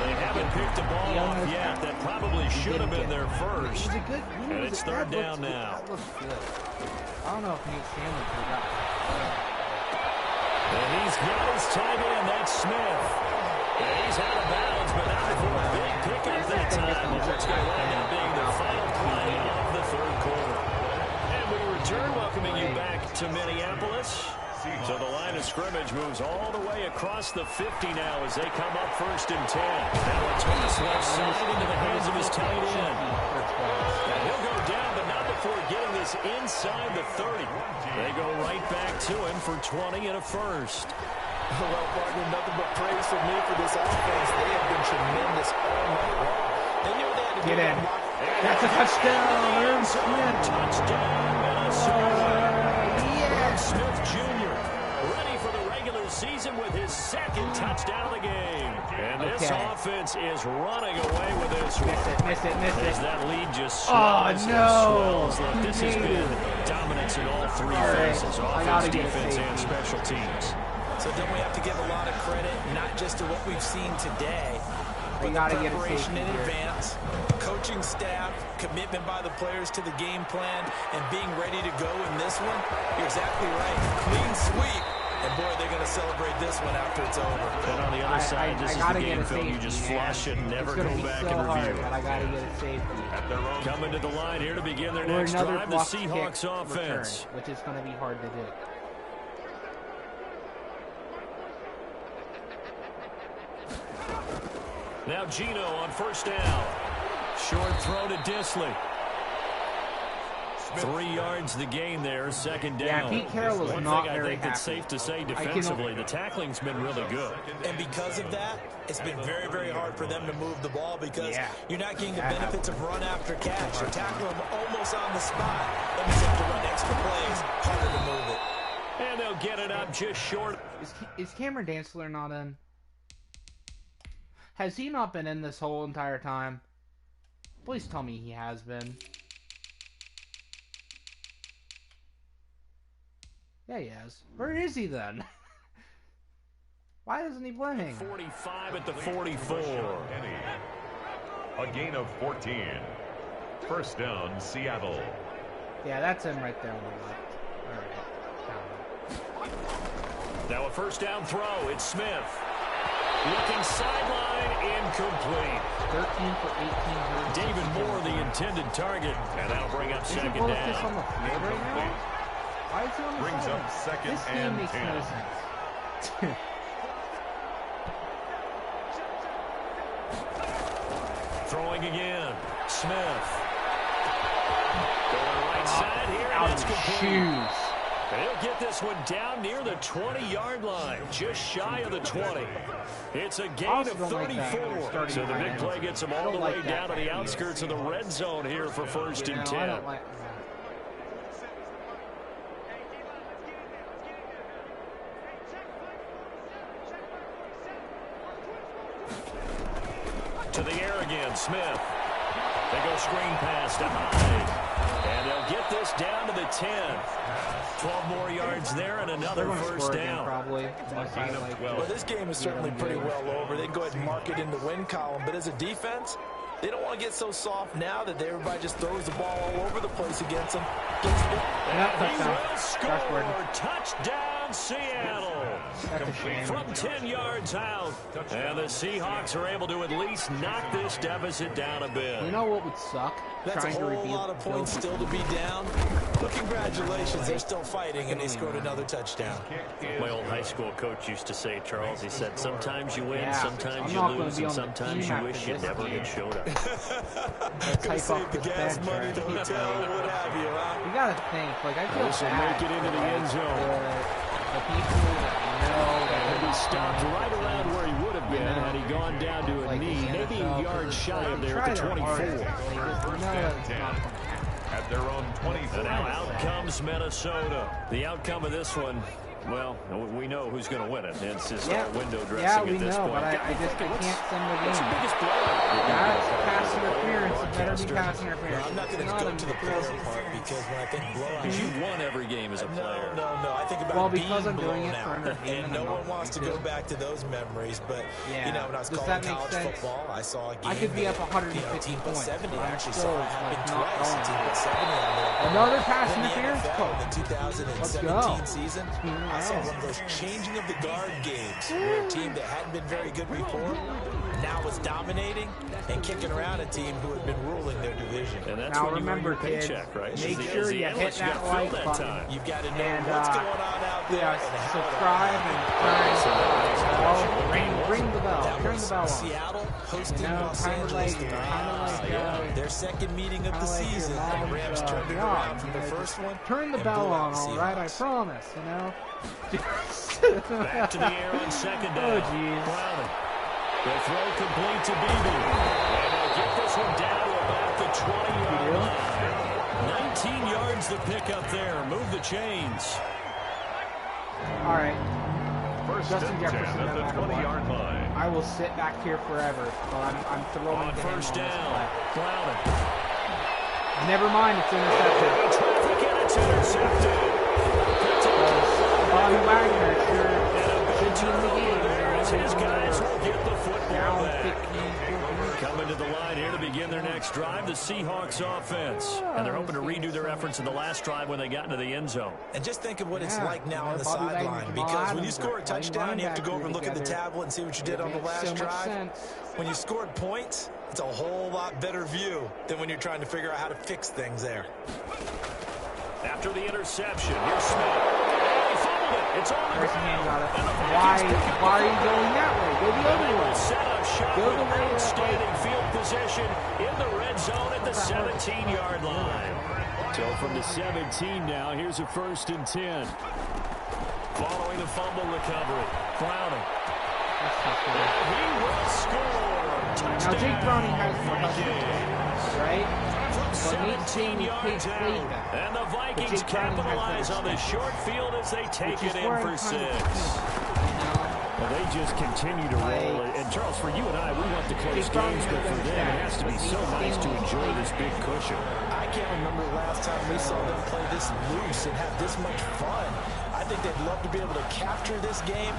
They haven't picked the ball He off almost yet. got That probably should have been their It first. was a good. And it's third down now. That looks good. I don't know if Nate Stanley could have got And he's got his tight end. That's Smith. And he's out of bounds, but not before a big pickup that time. That's going to wind up being the final play of the third quarter. And we return, welcoming you back to to Minneapolis. So the line of scrimmage moves all the way across the 50 now as they come up 1st and 10. Now a toss left side into the hands of his tight end. And he'll go down, but not before getting this inside the 30. They go right back to him for 20 and a first. Well, partner, nothing but praise from me for this offense. They have been tremendous all night long. They knew they had to get in. That's a touchdown. Touchdown, Minnesota. Smith Jr. ready for the regular season with his 2nd touchdown of the game. And this offense is running away with this one. Miss it. As that lead just swells and swells. Look, this has been dominance in all 3 phases, offense, defense, and special teams. So don't we have to give a lot of credit, not just to what we've seen today, but the preparation in advance, coaching staff, commitment by the players to the game plan, and being ready to go in this one? You're exactly right. Clean sweep. And, boy, they're going to celebrate this one after it's over. And on the other side, this is the game film. You just flush it and never go back and review. But I got to get a safety. Coming to the line here to begin their next drive, the Seahawks offense. Which is going to be hard to do. Now Gino on 1st down. Short throw to Disley. 3 yards the gain there, 2nd down. Yeah, Pete Carroll was not very happy. One thing I think that's safe to say defensively, the tackling's been really good. And because of that, it's been very, very hard for them to move the ball because you're not getting the benefits of run after catch. You're tackling them almost on the spot. That means you have to run extra plays, harder to move it. And they'll get it up just short. Is Cameron Dantzler not in? Has he not been in this whole entire time? Please tell me he has been. Yeah, he has. Where is he then? Why isn't he playing? 45 at the 44. A gain of 14. 1st down, Seattle. Yeah, that's him right there on the left. All right. Now a 1st down throw. It's Smith. Looking sideline, incomplete. 13 for 18. David Moore, the intended target. And that'll bring up 2nd down. This on the field right now? Why is he on the Brings side? up 2nd this game and makes 10. no sense. Throwing again. Smith. Going right side here, and it's complete. And he'll get this one down near the 20-yard line, just shy of the 20. It's a gain of 34. So the big play gets him all the way down to the outskirts of the red zone here for 1st and 10. To the air again, Smith. They go screen pass to Hyde. And they'll get this down to the 10. 12 more yards there and another 1st down. Probably. Well, this game is certainly pretty well over. They can go ahead and mark it in the win column. But as a defense, they don't want to get so soft now that everybody just throws the ball all over the place against them. And he will score. Touchdown, Seattle. From 10 yards out. And the Seahawks are able to at least knock this deficit down a bit. You know what would suck? That's a whole lot of points still to be down. But congratulations, they're still fighting, and they scored another touchdown. My old high school coach used to say, Charles, he said, sometimes you win, sometimes you lose, and sometimes you wish you never had showed up. Gonna save the gas money, the hotel, what have you, huh? You gotta think, like, I feel bad. Make it into the end zone. The people that know that he stopped right around where he would have been had he gone down to a knee, maybe a yard shy of there at the 24. At their own 24. And now out comes Minnesota. The outcome of this one, well, we know who's going to win it. It's just window dressing at this point. But I just can't send the game. What's the biggest blowout? That's pass interference. It better be pass interference. I'm not going to go to the player part because when I think blowout, you won every game as a player. No. I think about because I'm doing it for entertainment. And no one wants to go back to those memories. But you know, when I was calling college football, I saw a game. I could be up 150 team points. 70. I actually saw it happen twice. A team put 70 on there. Another pass interference. In the 2017 season, I saw one of those changing of the guard games. Where a team that hadn't been very good before now was dominating and kicking around a team who had been ruling their division. And that's Now when remember, you earn your kids, paycheck, right? make As sure the you hit analyst, that gotta like fill that button. time. You've got to know And what's going on out there and how to subscribe and ring the bell. That Turn was the bell on. Seattle hosting Los kind of Angeles. like Their second meeting of the season, and the Rams turned it around from the first one. Turn the and bell blew out on, the all right? I Seahawks. promise. Back to the air on second down. Oh, jeez. Clowney. The throw complete to Beebe. And they'll get this one down to about the 20-yard line. 19 yards to pick up there. Move the chains. All right. First Justin and Jefferson, 10 at no the matter what. 20-yard line. I will sit back here forever, but I'm throwing On to first him on this down. play. Clowney. Never mind, it's intercepted. Traffic and it's intercepted. Bobby Wagner sure should be in the game. His guys will get the football Down back. 15. Coming to the line here to begin their next drive, the Seahawks offense. And they're hoping to redo their efforts in the last drive when they got into the end zone. And just think of what it's Yeah, like now on the Bobby Wagner, sideline. Jamal Because when you Adams score a are playing touchdown, you have to go over and look at the together. tablet and see what you did on the Makes last so much drive. sense. When you scored points, it's a whole lot better view than when you're trying to figure out how to fix things there. After the interception, here's Smith. And he fumbled it. It's on the There's a hand ground. on it. And the Why Vikings pick up are the you ball. going that way? Go the And other they will way. set up shop Go with the way that outstanding field position in the red zone at the 17-yard line. So from the 17 now, here's a 1st and 10. Following the fumble recovery, Clowney. That's tough, man. He will score. Touchdown. Now, Jake Browning has more Vikings. touchdowns, right? From But 17 yards played out. that. And the Vikings Jake Browning has capitalize better on the stats. short field as they take Which it is in where for I'm kind 6. of, Well, they just continue to roll. And Charles, for you and I, we want the close Jake Browning games, but has for better them, it stats. has to be so nice to enjoy this big cushion. I can't remember the last time we saw them play this loose and have this much fun. I think they'd love to be able to capture this game,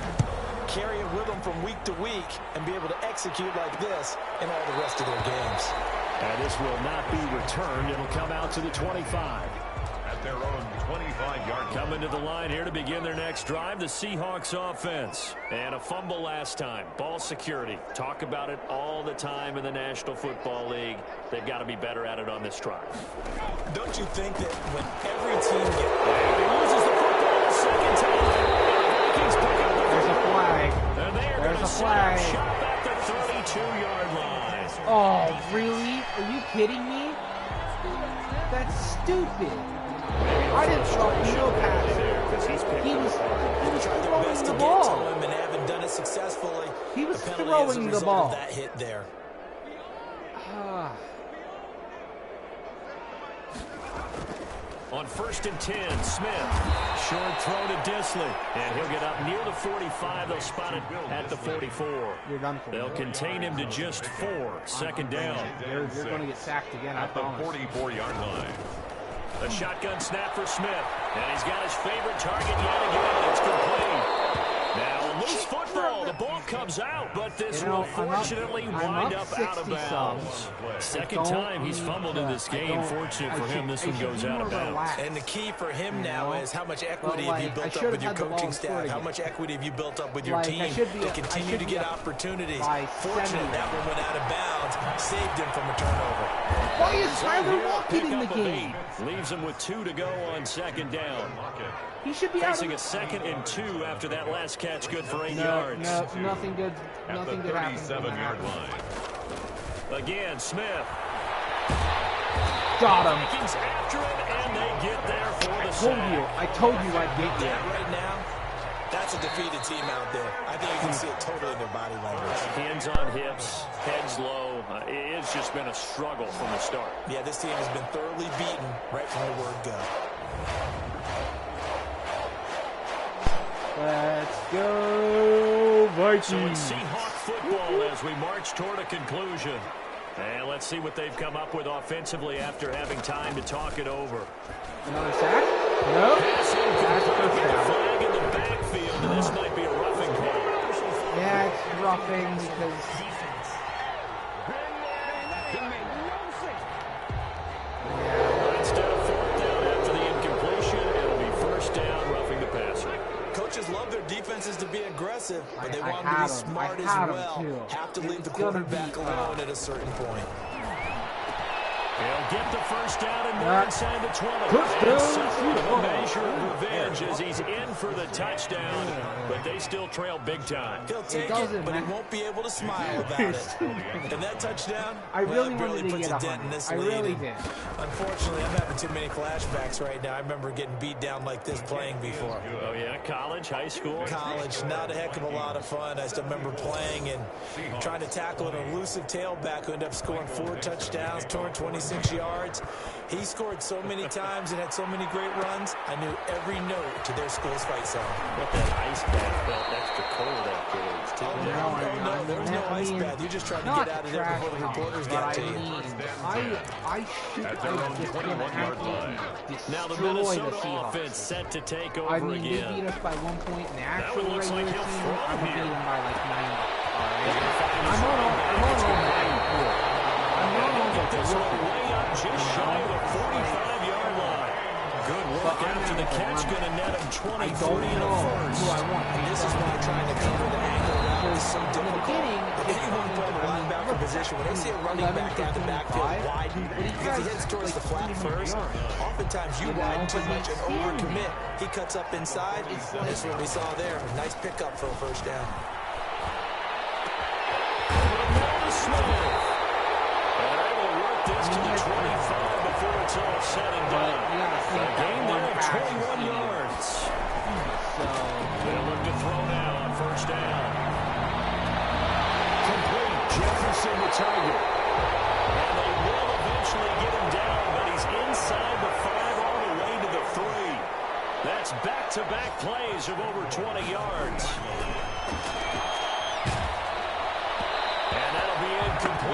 carry it with them from week to week, and be able to execute like this in all the rest of their games. And this will not be returned. It'll come out to the 25. At their own 25-yard line. Coming to the line here to begin their next drive, the Seahawks offense. And a fumble last time. Ball security. Talk about it all the time in the National Football League. They've got to be better at it on this drive. Don't you think that when every team He loses the football the second time. Vikings pick up the There's a flag. And they are There's going to a set flag. up shop at the 32-yard line. Oh, really? Are you kidding me? That's stupid. I didn't throw no pass. He was throwing the ball. and haven't done it successfully. He was The penalty throwing as a the result ball. of that hit there. On 1st and 10, Smith. Short throw to Disley. And he'll get up near the 45. They'll spot it at the 44. You're done for. They'll contain him to just 4. Second down. You're going to get sacked again, I At the promise. 44-yard line. A shotgun snap for Smith. And he's got his favorite target yet again. It's complete. Now, a loose football. The ball comes out, but this You know, will fortunately wind up out of 60 bounds. subs. Second time he's fumbled in this game. Fortunate for him, this one goes out of bounds. And the key for him now is how much equity But, have you like, built I up should've with your had the ball coaching scored staff? How again. much equity have you built up with your Like, I team should be- to I continue should to be get up opportunities? by Fortunate 70. that one went out of bounds, saved him from a turnover. Why is Tyler Lockett in the Pickup of game? 8. Leaves him with 2 to go on second down. He should be out Facing a of 2nd and 2 after that last catch, good for 8 No, yards. no, nothing good. At Nothing the good happens when that 37-yard happens. line. Again, Smith. Got him. Vikings after him, and they get there for the Told you. sack. I told you I'd get you. That right now, that's a defeated team out there. I think you can see it totally in their body language. Hands on hips, heads low. It's just been a struggle from the start. Yeah, this team has been thoroughly beaten right from the word go. Let's go, Vikings. So it's Seahawk football as we march toward a conclusion. And let's see what they've come up with offensively after having time to talk it over. Another sack? Nope. Pass That's incomplete. first down. Flag in the backfield, and this might be a roughing call. Yeah, it's roughing because Defense. Instead of 4th down after the incompletion, it'll be 1st down, roughing the passer. Coaches love their defense chances to be aggressive, but they I want to be smart as well. Too. Have to leave the quarterback alone at a certain point. He'll get the first down and more inside the 20. A measure of revenge as he's in for the touchdown, but they still trail big time. He'll take it, but he won't be able to smile about it. And that touchdown, I really wanted to puts get a dent in this I lead. really did. Unfortunately, I'm having too many flashbacks right now. I remember getting beat down like this playing before. Oh, yeah? College, high school? College, not a heck of a lot of fun. I still remember playing and trying to tackle an elusive tailback who ended up scoring 4 touchdowns, 226 yards. He scored so many times and had so many great runs, I knew every note to their school's fight song. What that ice bath felt extra cold afterwards, too. No, there was no ice bath. You just tried to get out of there before the reporters got to you. I should have just been Now the destroy the Minnesota Seahawks. offense set to take over I mean, they again. beat us by 1 point in the actual one looks regular like he'll season. throw I'm here. beating them by like 90. I'm on This one way up just shy of the 45-yard line. Good work after the catch, going to net him 23 and a first. And this is why trying to cover the angle route is so difficult. Anyone playing the linebacker position, when they see a running back out the backfield widen, because he heads towards the flat first, oftentimes you widen too much and overcommit. He cuts up inside. That's what we saw there. Nice pickup for a first down. This to the 25 before it's all said and done. A gain there of 21 yards. So they'll look to throw now on first down. Complete. Jefferson the target. And they will eventually get him down, but he's inside the 5 all the way to the 3. That's back-to-back plays of over 20 yards.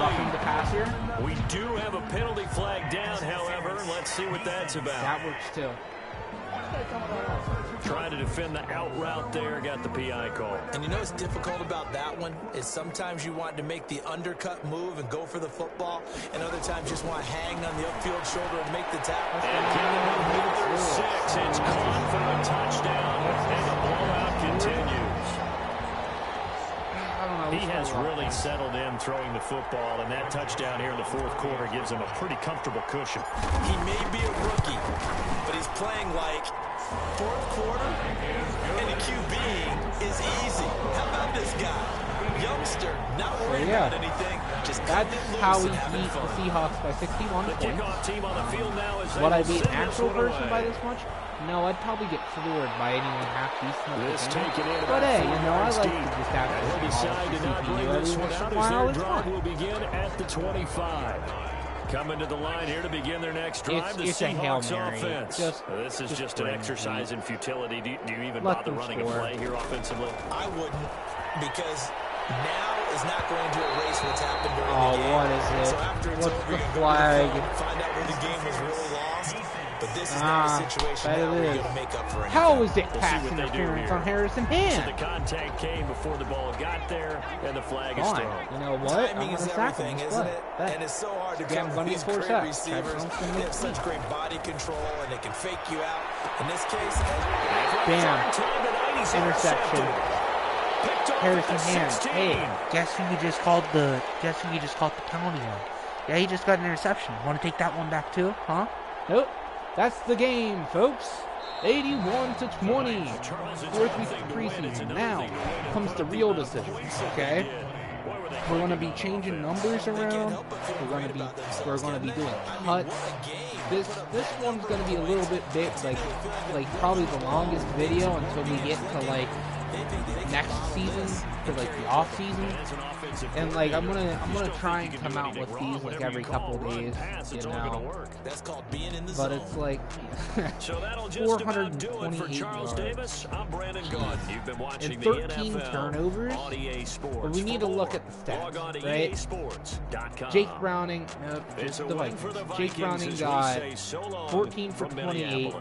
roughing the passer. We do have a penalty flag down, however. Let's see what that's about. That works too. Trying to defend the out route there, got the PI call. And you know what's difficult about that one is sometimes you want to make the undercut move and go for the football, and other times you just want to hang on the upfield shoulder and make the tackle. And give him another 6. It's caught for a touchdown, and the blowout continues. He has really settled in throwing the football, and that touchdown here in the fourth quarter gives him a pretty comfortable cushion. He may be a rookie, but he's playing like fourth quarter, and the QB is easy. How about this guy? Youngster, not worried about anything. Just that's how we beat the Seahawks by 61 the points. Kickoff team on the field now is Would I beat an actual person by this much? No, I'd probably get floored by anyone half decent. This taken in but hey, you know, I like deep. to just have He'll decide to not bring this one out as their drive will begin at the 25. Coming to the line here to begin their next drive, the Seahawks offense. This is just an exercise in futility. Do you even bother running a play here offensively? I wouldn't, because now is not going to erase what's happened during the game. What is it? So after it's over, the flag? Find out where the game was really lost. But this is not a situation now where you're going to make up for anything. How is it pass interference on Harrison Hand? So the contact came before the ball got there, and the flag is thrown. You know what? Timing is everything, isn't it? And it's so hard to cover these great receivers. They have such great body control, and they can fake you out. In this case, bam, interception. Harrison Hand. Hey, guess who you just called the penalty on? Yeah, he just got an interception. Want to take that one back too? Huh? Nope. That's the game, folks. 81-20. Fourth week of preseason. Now comes the real decision. Okay, we're going to be changing numbers around. We're going to be doing cuts. This one's going to be a little bit big, like probably the longest video until we get to like next season, to like the off season. And like I'm gonna try and come out with these like every couple of days, you know. But it's like 428 yards and 13 turnovers. But we need to look at the stats, right? Jake Browning, the Vikings. Jake Browning got 14 for 28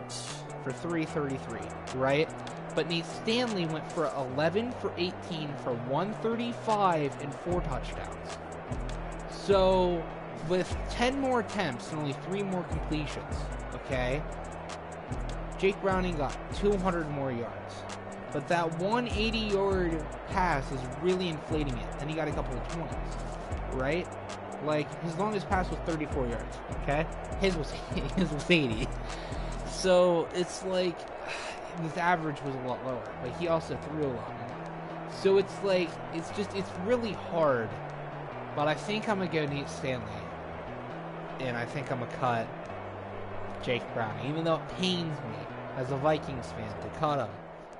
for 333, right? But Nate Stanley went for 11 for 18 for 135 and 4 touchdowns. So, with 10 more attempts and only 3 more completions, okay, Jake Browning got 200 more yards. But that 180-yard pass is really inflating it. Then he got a couple of 20s, right? Like, his longest pass was 34 yards, okay? His was 80. So, it's like, his average was a lot lower. But he also threw a lot more. So, it's like, it's really hard. But I think I'm going to go Nate Stanley. And I think I'm going to cut Jake Browning. Even though it pains me as a Vikings fan to cut him,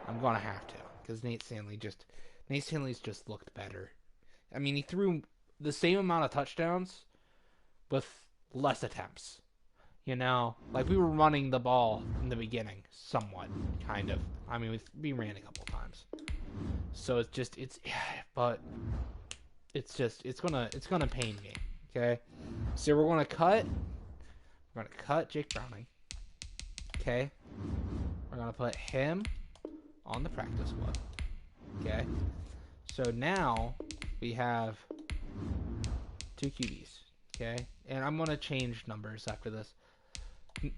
I'm going to have to. Because Nate Stanley's just looked better. I mean, he threw the same amount of touchdowns with less attempts. You know, like we were running the ball in the beginning, somewhat, kind of. I mean, we ran a couple times. So it's gonna pain me. Okay, so we're gonna cut Jake Browning. Okay, we're gonna put him on the practice squad. Okay, so now we have 2 QBs. Okay, and I'm gonna change numbers after this.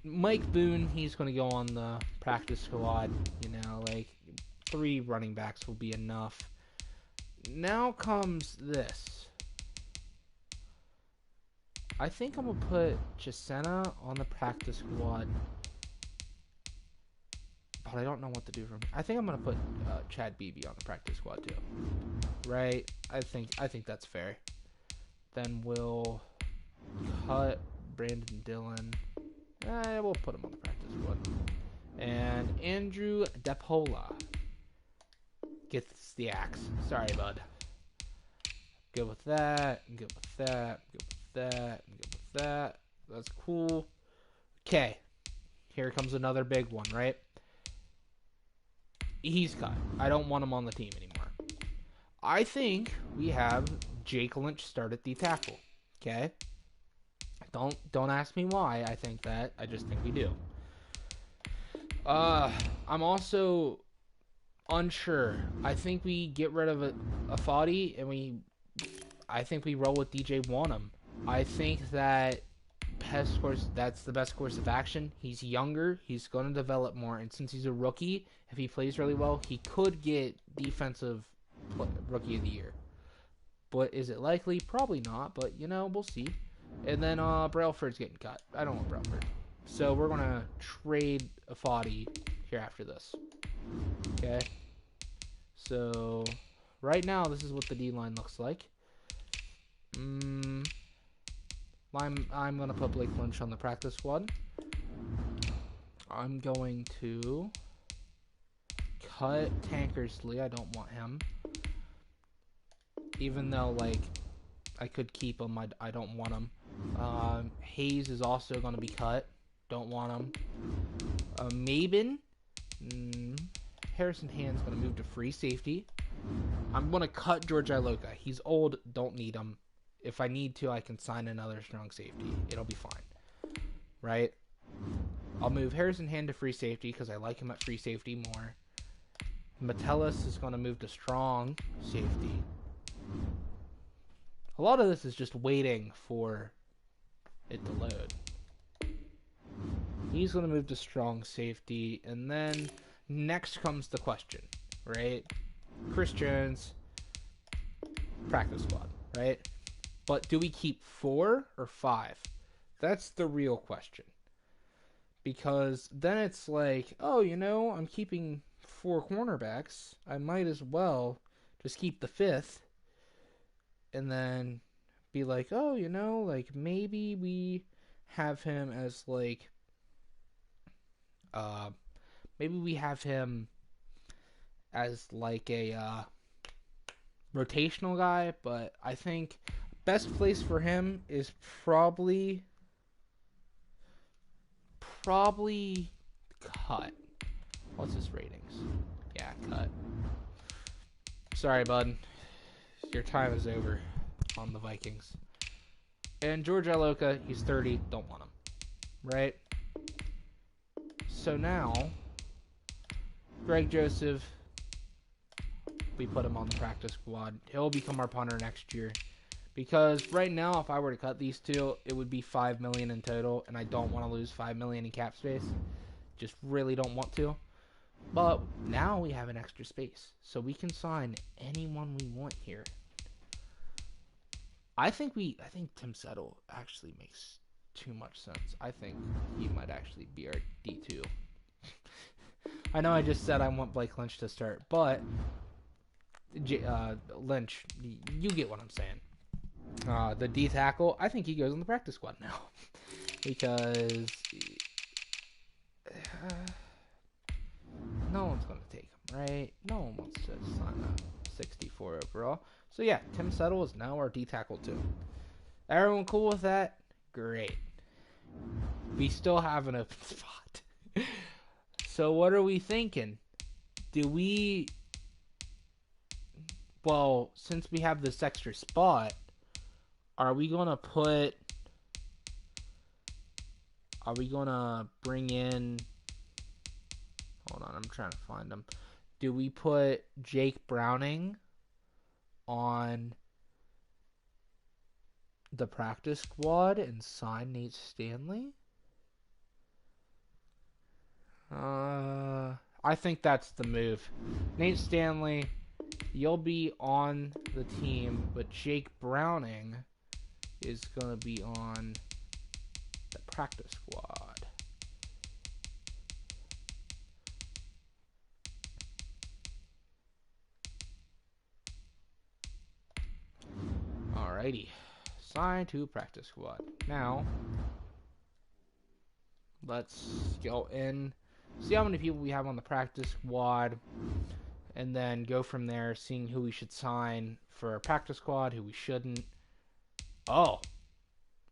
Mike Boone, he's going to go on the practice squad. You know, like 3 running backs will be enough. Now comes this. I think I'm going to put Chisena on the practice squad. But I don't know what to do from here. I think I'm going to put Chad Beebe on the practice squad too. Right? I think that's fair. Then we'll cut Brandon Dillon. We'll put him on the practice squad. And Andrew Depola gets the axe. Sorry, bud. Good with that. Good with that. Good with that. Good with that. That's cool. Okay. Here comes another big one, right? He's cut. I don't want him on the team anymore. I think we have Jake Lynch start at the tackle. Okay? Don't ask me why I think that. I just think we do. I'm also unsure. I think we get rid of a Foddy and I think we roll with DJ Wanham. I think that that's the best course of action. He's younger. He's going to develop more. And since he's a rookie, if he plays really well, he could get defensive rookie of the year. But is it likely? Probably not. But, we'll see. And then Brailford's getting cut. I don't want Brailford. So we're going to trade a Foddy here after this. Okay. So right now, this is what the D-line looks like. I'm going to put Blake Lynch on the practice squad. I'm going to cut Tankersley. I don't want him. Even though, I could keep him. I don't want him. Hayes is also going to be cut. Don't want him. Mabin. Harrison Hand's going to move to free safety. I'm going to cut George Iloka. He's old. Don't need him. If I need to, I can sign another strong safety. It'll be fine. Right? I'll move Harrison Hand to free safety because I like him at free safety more. Metellus is going to move to strong safety. A lot of this is just waiting for it to load. He's going to move to strong safety. And then next comes the question, right? Chris Jones, practice squad, right? But do we keep 4 or 5? That's the real question. Because then it's like, I'm keeping 4 cornerbacks. I might as well just keep the 5th. And then be like, maybe we have him as maybe we have him as a rotational guy, but I think best place for him is probably cut. What's his ratings? Yeah, cut. Sorry, bud. Your time is over on the Vikings. And George Iloka, he's 30. Don't want him. Right? So now, Greg Joseph, we put him on the practice squad. He'll become our punter next year. Because right now, if I were to cut these 2, it would be $5 million in total, and I don't want to lose $5 million in cap space. Just really don't want to. But now we have an extra space, so we can sign anyone we want here. I think Tim Settle actually makes too much sense. I think he might actually be our D2. I know I just said I want Blake Lynch to start, but Lynch, you get what I'm saying. The D tackle, I think he goes on the practice squad now because no one's going to take him, right? No one wants to sign a 64 overall. So yeah, Tim Settle is now our D tackle too. Everyone cool with that? Great. We still have an open spot. So what are we thinking? Well, since we have this extra spot, are we going to bring in, hold on, I'm trying to find them. Do we put Jake Browning on the practice squad and sign Nate Stanley? I think that's the move. Nate Stanley, you'll be on the team, but Jake Browning is going to be on the practice squad. Alrighty. Sign to practice squad. Now, let's go in, see how many people we have on the practice squad, and then go from there, seeing who we should sign for our practice squad, who we shouldn't. Oh,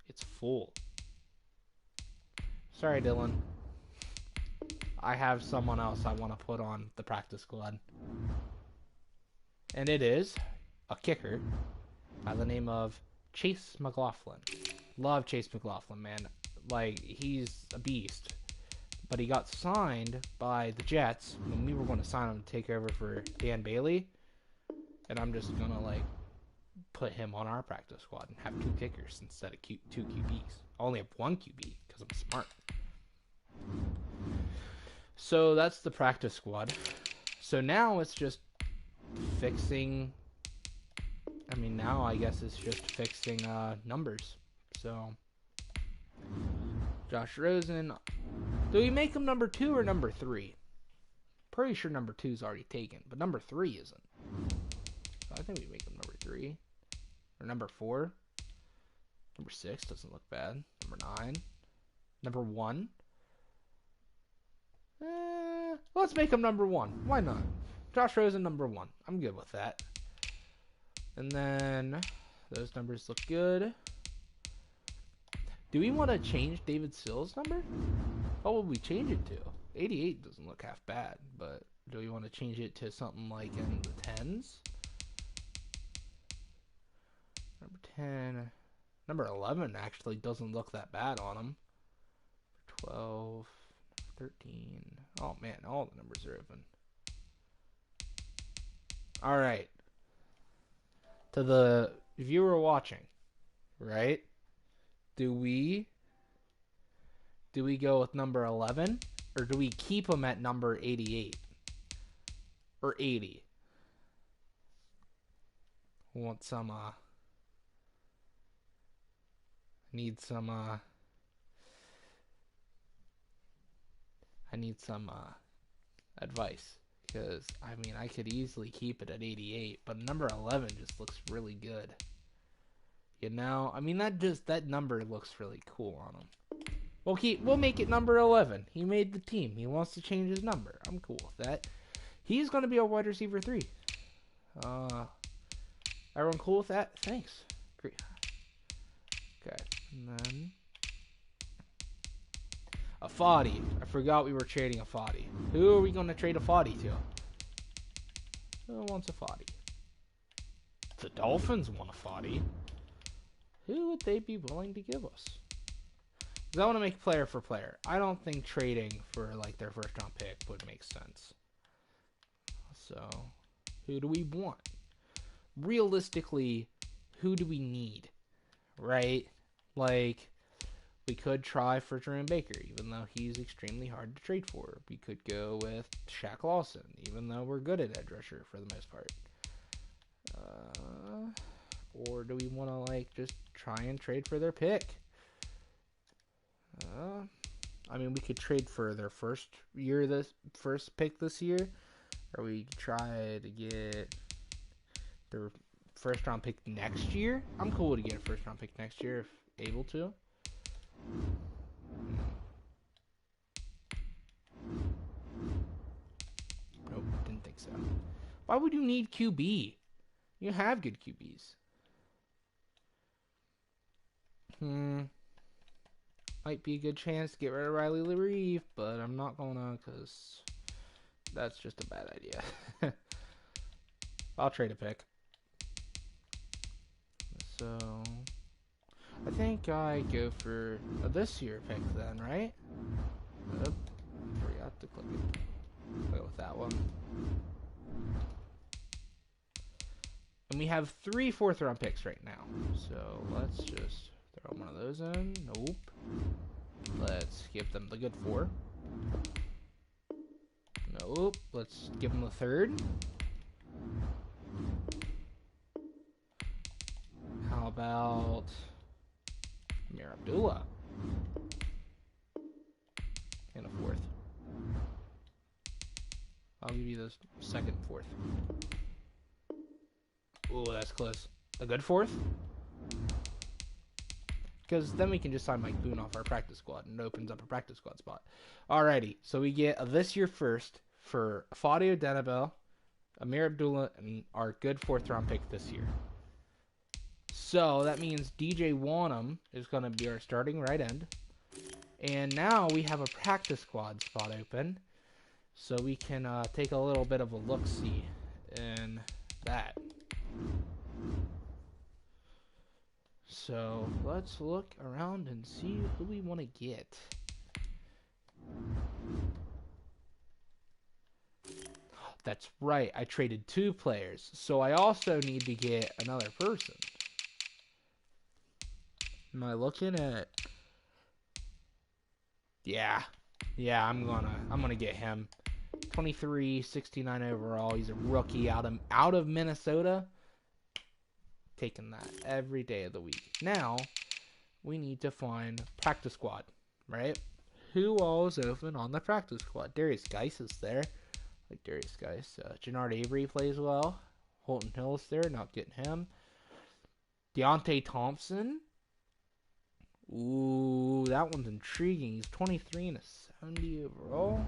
it's full. Sorry, Dylan. I have someone else I want to put on the practice squad. And it is a kicker by the name of Chase McLaughlin. Love Chase McLaughlin, man. Like, he's a beast. But he got signed by the Jets when we were going to sign him to take over for Dan Bailey. And I'm just going to, like, put him on our practice squad and have 2 kickers instead of 2 QBs. I only have 1 QB because I'm smart. So that's the practice squad. So now it's just fixing. I mean, now I guess it's just fixing numbers. So Josh Rosen. Do we make him number 2 or number 3? Pretty sure number 2 is already taken, but number 3 isn't. So I think we make him number 3. Or number 4. Number 6 doesn't look bad. Number 9. Number 1. Let's make him number 1. Why not? Josh Rosen number 1. I'm good with that. And then those numbers look good. Do we want to change David Sills' number? What would we change it to? 88 doesn't look half bad, but do we want to change it to something like in the 10s? Number 10. Number 11 actually doesn't look that bad on him. 12. 13. Oh man, all the numbers are open. Alright. To the viewer watching, right? Do we go with number 11? Or do we keep him at number 88? Or 80? Want some, need some, I need some advice, because I mean I could easily keep it at 88, but number 11 just looks really good. You know, I mean that number looks really cool on him. We'll make it number 11. He made the team. He wants to change his number. I'm cool with that. He's going to be a wide receiver 3. Everyone cool with that? Thanks. Great. Okay, and then a Foddy. I forgot we were trading a Foddy. Who are we going to trade a Foddy to? Who wants a Foddy? The Dolphins want a Foddy. Who would they be willing to give us? Because I want to make player for player. I don't think trading for like their first round pick would make sense. So, who do we want? Realistically, who do we need? Right? Like, We could try for Jerome Baker, even though he's extremely hard to trade for. We could go with Shaq Lawson, even though we're good at edge rusher for the most part. Or do we want to like just try and trade for their pick? I mean, we could trade for their first pick this year, or we could try to get their first round pick next year. I'm cool to get a first round pick next year if able to. Nope, didn't think so. Why would you need QB? You have good QBs. Might be a good chance to get rid of Riley Reeve, but I'm not gonna, because that's just a bad idea. I'll trade a pick. So I think I go for a this year pick then, right? Oop, forgot to click it. Go with that one. And we have 3 4th round picks right now. So let's just throw one of those in. Nope. Let's give them the good 4. Nope. Let's give them the 3rd. How about Amir Abdullah? And a 4th. I'll give you the 2nd, 4th. Ooh, that's close. A good 4th? Because then we can just sign Mike Boone off our practice squad, and it opens up a practice squad spot. Alrighty, so we get a this year first for Fadi Odenabel, Amir Abdullah, and our good 4th round pick this year. So that means DJ Wanham is going to be our starting right end. And now we have a practice squad spot open. So we can take a little bit of a look-see in that. So let's look around and see who we want to get. That's right, I traded 2 players. So I also need to get another person. Am I looking at... Yeah, I'm gonna get him. 23, 69 overall. He's a rookie out of Minnesota. Taking that every day of the week. Now, we need to find practice squad, right? Who all is open on the practice squad? Darius Geis is there. Like Darius Geis. Jannard Avery plays well. Holton Hill's there. Not getting him. Deontay Thompson. Ooh, that one's intriguing. He's 23 and a 70 overall.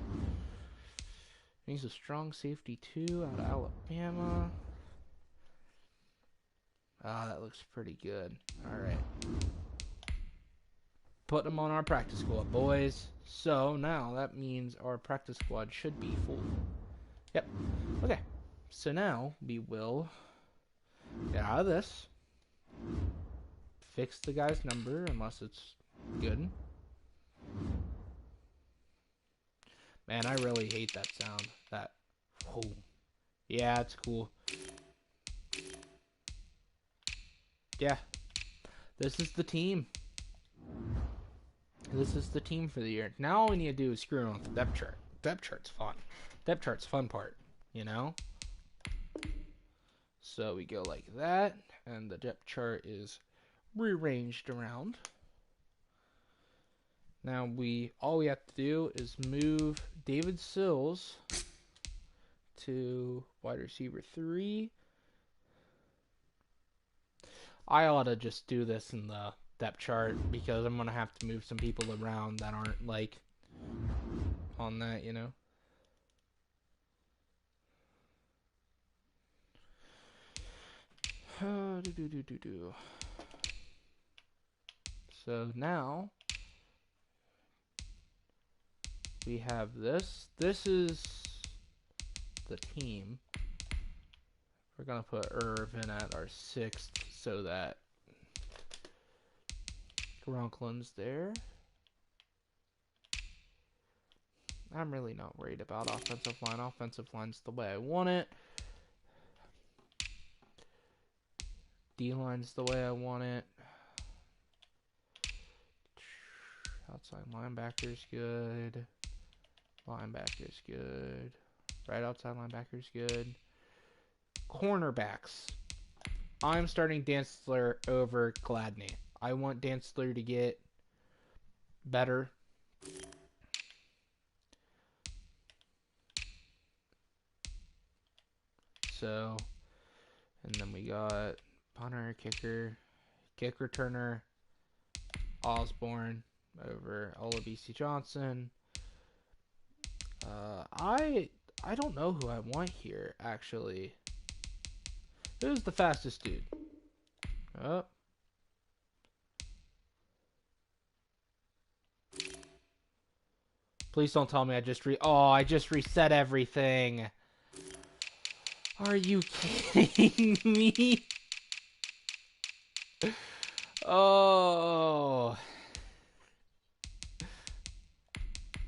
He's a strong safety too, out of Alabama. That looks pretty good. Alright. Put them on our practice squad, boys. So now that means our practice squad should be full. Yep. Okay. So now we will get out of this. Fix the guy's number unless it's good. Man, I really hate that sound. That. Oh. Yeah, it's cool. Yeah. This is the team. This is the team for the year. Now all we need to do is screw around with the depth chart. Depth chart's fun. Depth chart's fun part, you know? So we go like that, and the depth chart is rearranged around. Now all we have to do is move David Sills to wide receiver 3. I ought to just do this in the depth chart because I'm going to have to move some people around that aren't like on that, you know. So now we have this. This is the team. We're going to put Irvin at our 6th so that Gronklin's there. I'm really not worried about offensive line. Offensive line's the way I want it. D-line's the way I want it. Outside linebacker's good. Linebacker's good. Right outside linebacker's good. Cornerbacks. I'm starting Dantzler over Gladney. I want Dantzler to get better. So, and then we got punter, kicker, kick returner, Osborne over Olabisi Johnson. I don't know who I want here, actually. Who's the fastest dude? Oh. Please don't tell me I just reset everything. Are you kidding me? Oh.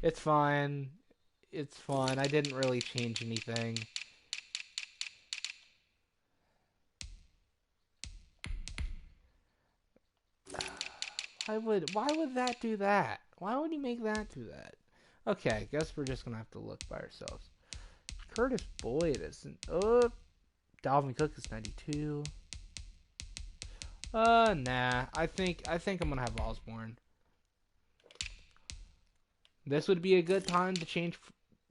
It's fine. It's fine. I didn't really change anything. Why would that do that? Why would he make that do that? Okay, guess we're just gonna have to look by ourselves. Curtis Boyd isn't. Oh, Dalvin Cook is 92. Nah. I think I'm gonna have Osborne. This would be a good time to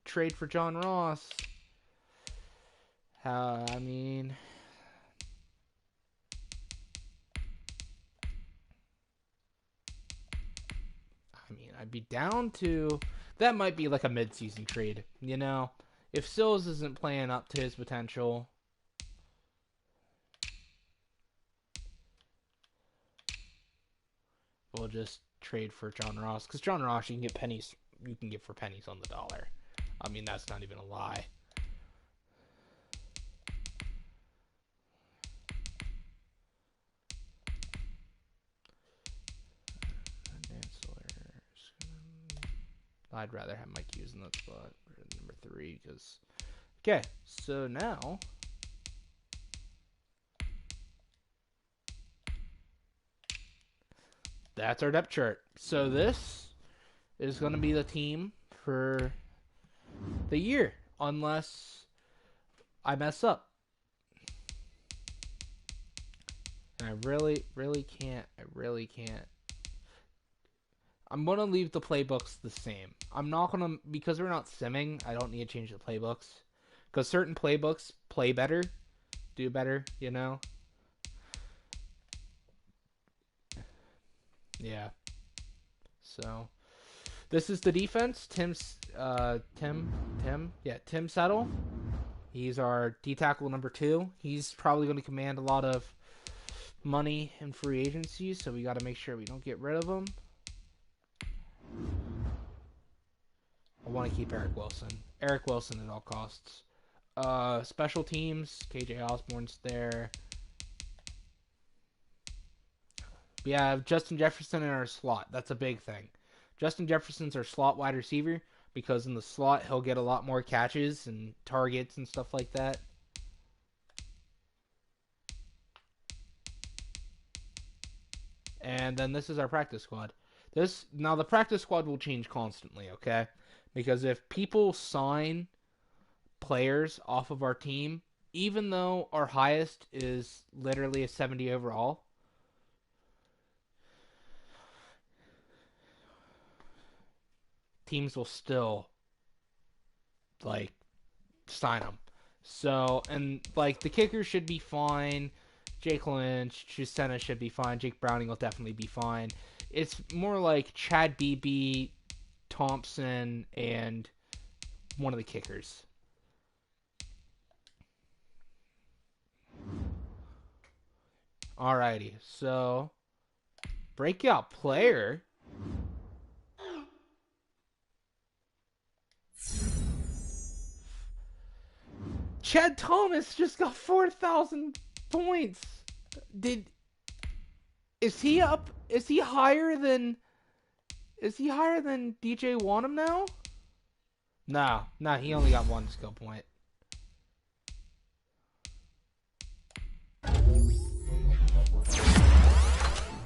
trade for John Ross. I mean, I'd be down to. That might be like a mid-season trade, you know? If Sills isn't playing up to his potential. We'll just trade for John Ross. Because John Ross, you can get for pennies on the dollar. I mean, that's not even a lie. I'd rather have Mike Hughes in that spot, number 3, because... Okay, so now... That's our depth chart. So this is going to be the team for the year, unless I mess up. And I really can't. I'm going to leave the playbooks the same. I'm not going to, because we're not simming, I don't need to change the playbooks. Because certain playbooks play better, do better, you know? Yeah. So, this is the defense. Tim Settle. He's our D-tackle number 2. He's probably going to command a lot of money in free agency, so we got to make sure we don't get rid of him. I want to keep Eric Wilson. Eric Wilson at all costs. Special teams, KJ Osborne's there. We have Justin Jefferson in our slot. That's a big thing. Justin Jefferson's our slot wide receiver because in the slot he'll get a lot more catches and targets and stuff like that. And then this is our practice squad. Now the practice squad will change constantly, okay? Because if people sign players off of our team, even though our highest is literally a 70 overall, teams will still sign them. So, and the kickers should be fine. Jake Lynch, Chisena should be fine. Jake Browning will definitely be fine. It's more like Chad Beebe, Thompson, and one of the kickers. Alrighty, so breakout player. Chad Thomas just got 4,000 points. Is he up? Is he higher than DJ Wanham now? No, he only got 1 skill point.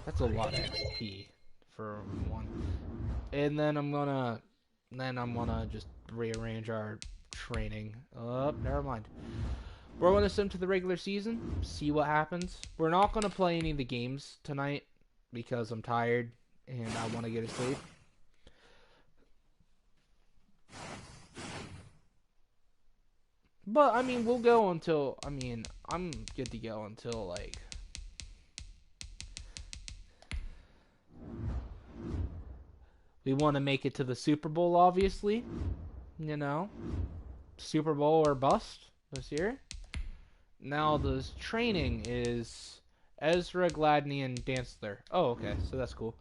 That's a lot of XP for one. And then I'm gonna just rearrange our training. Oh, never mind. We're gonna sim to the regular season, see what happens. We're not gonna play any of the games tonight because I'm tired and I want to get to sleep. But I mean, we'll go until I'm good to go until like we want to make it to the Super Bowl, obviously. You know, Super Bowl or bust this year. Now the training is Ezra, Gladney, and Dantzler. Oh, okay, so that's cool.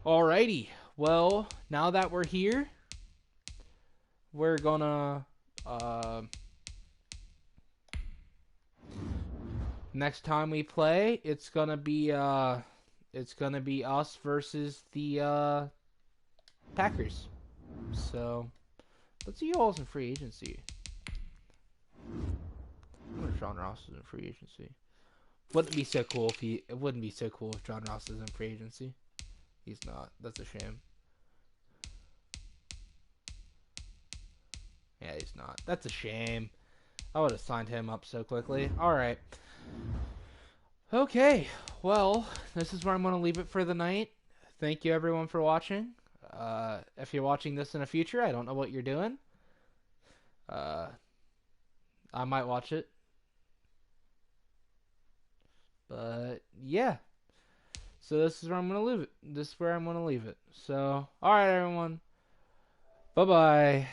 Alrighty, well, now that we're here, we're gonna next time we play, it's gonna be us versus the Packers. So let's see who else in free agency. I wonder if John Ross is in free agency. Wouldn't be so cool if it wouldn't be so cool if John Ross is in free agency. He's not. That's a shame. Yeah, he's not. That's a shame. I would have signed him up so quickly. Alright. Okay. Well, this is where I'm going to leave it for the night. Thank you, everyone, for watching. If you're watching this in the future, I don't know what you're doing. I might watch it. But, yeah. So this is where I'm going to leave it. This is where I'm going to leave it. So, alright, everyone. Bye-bye.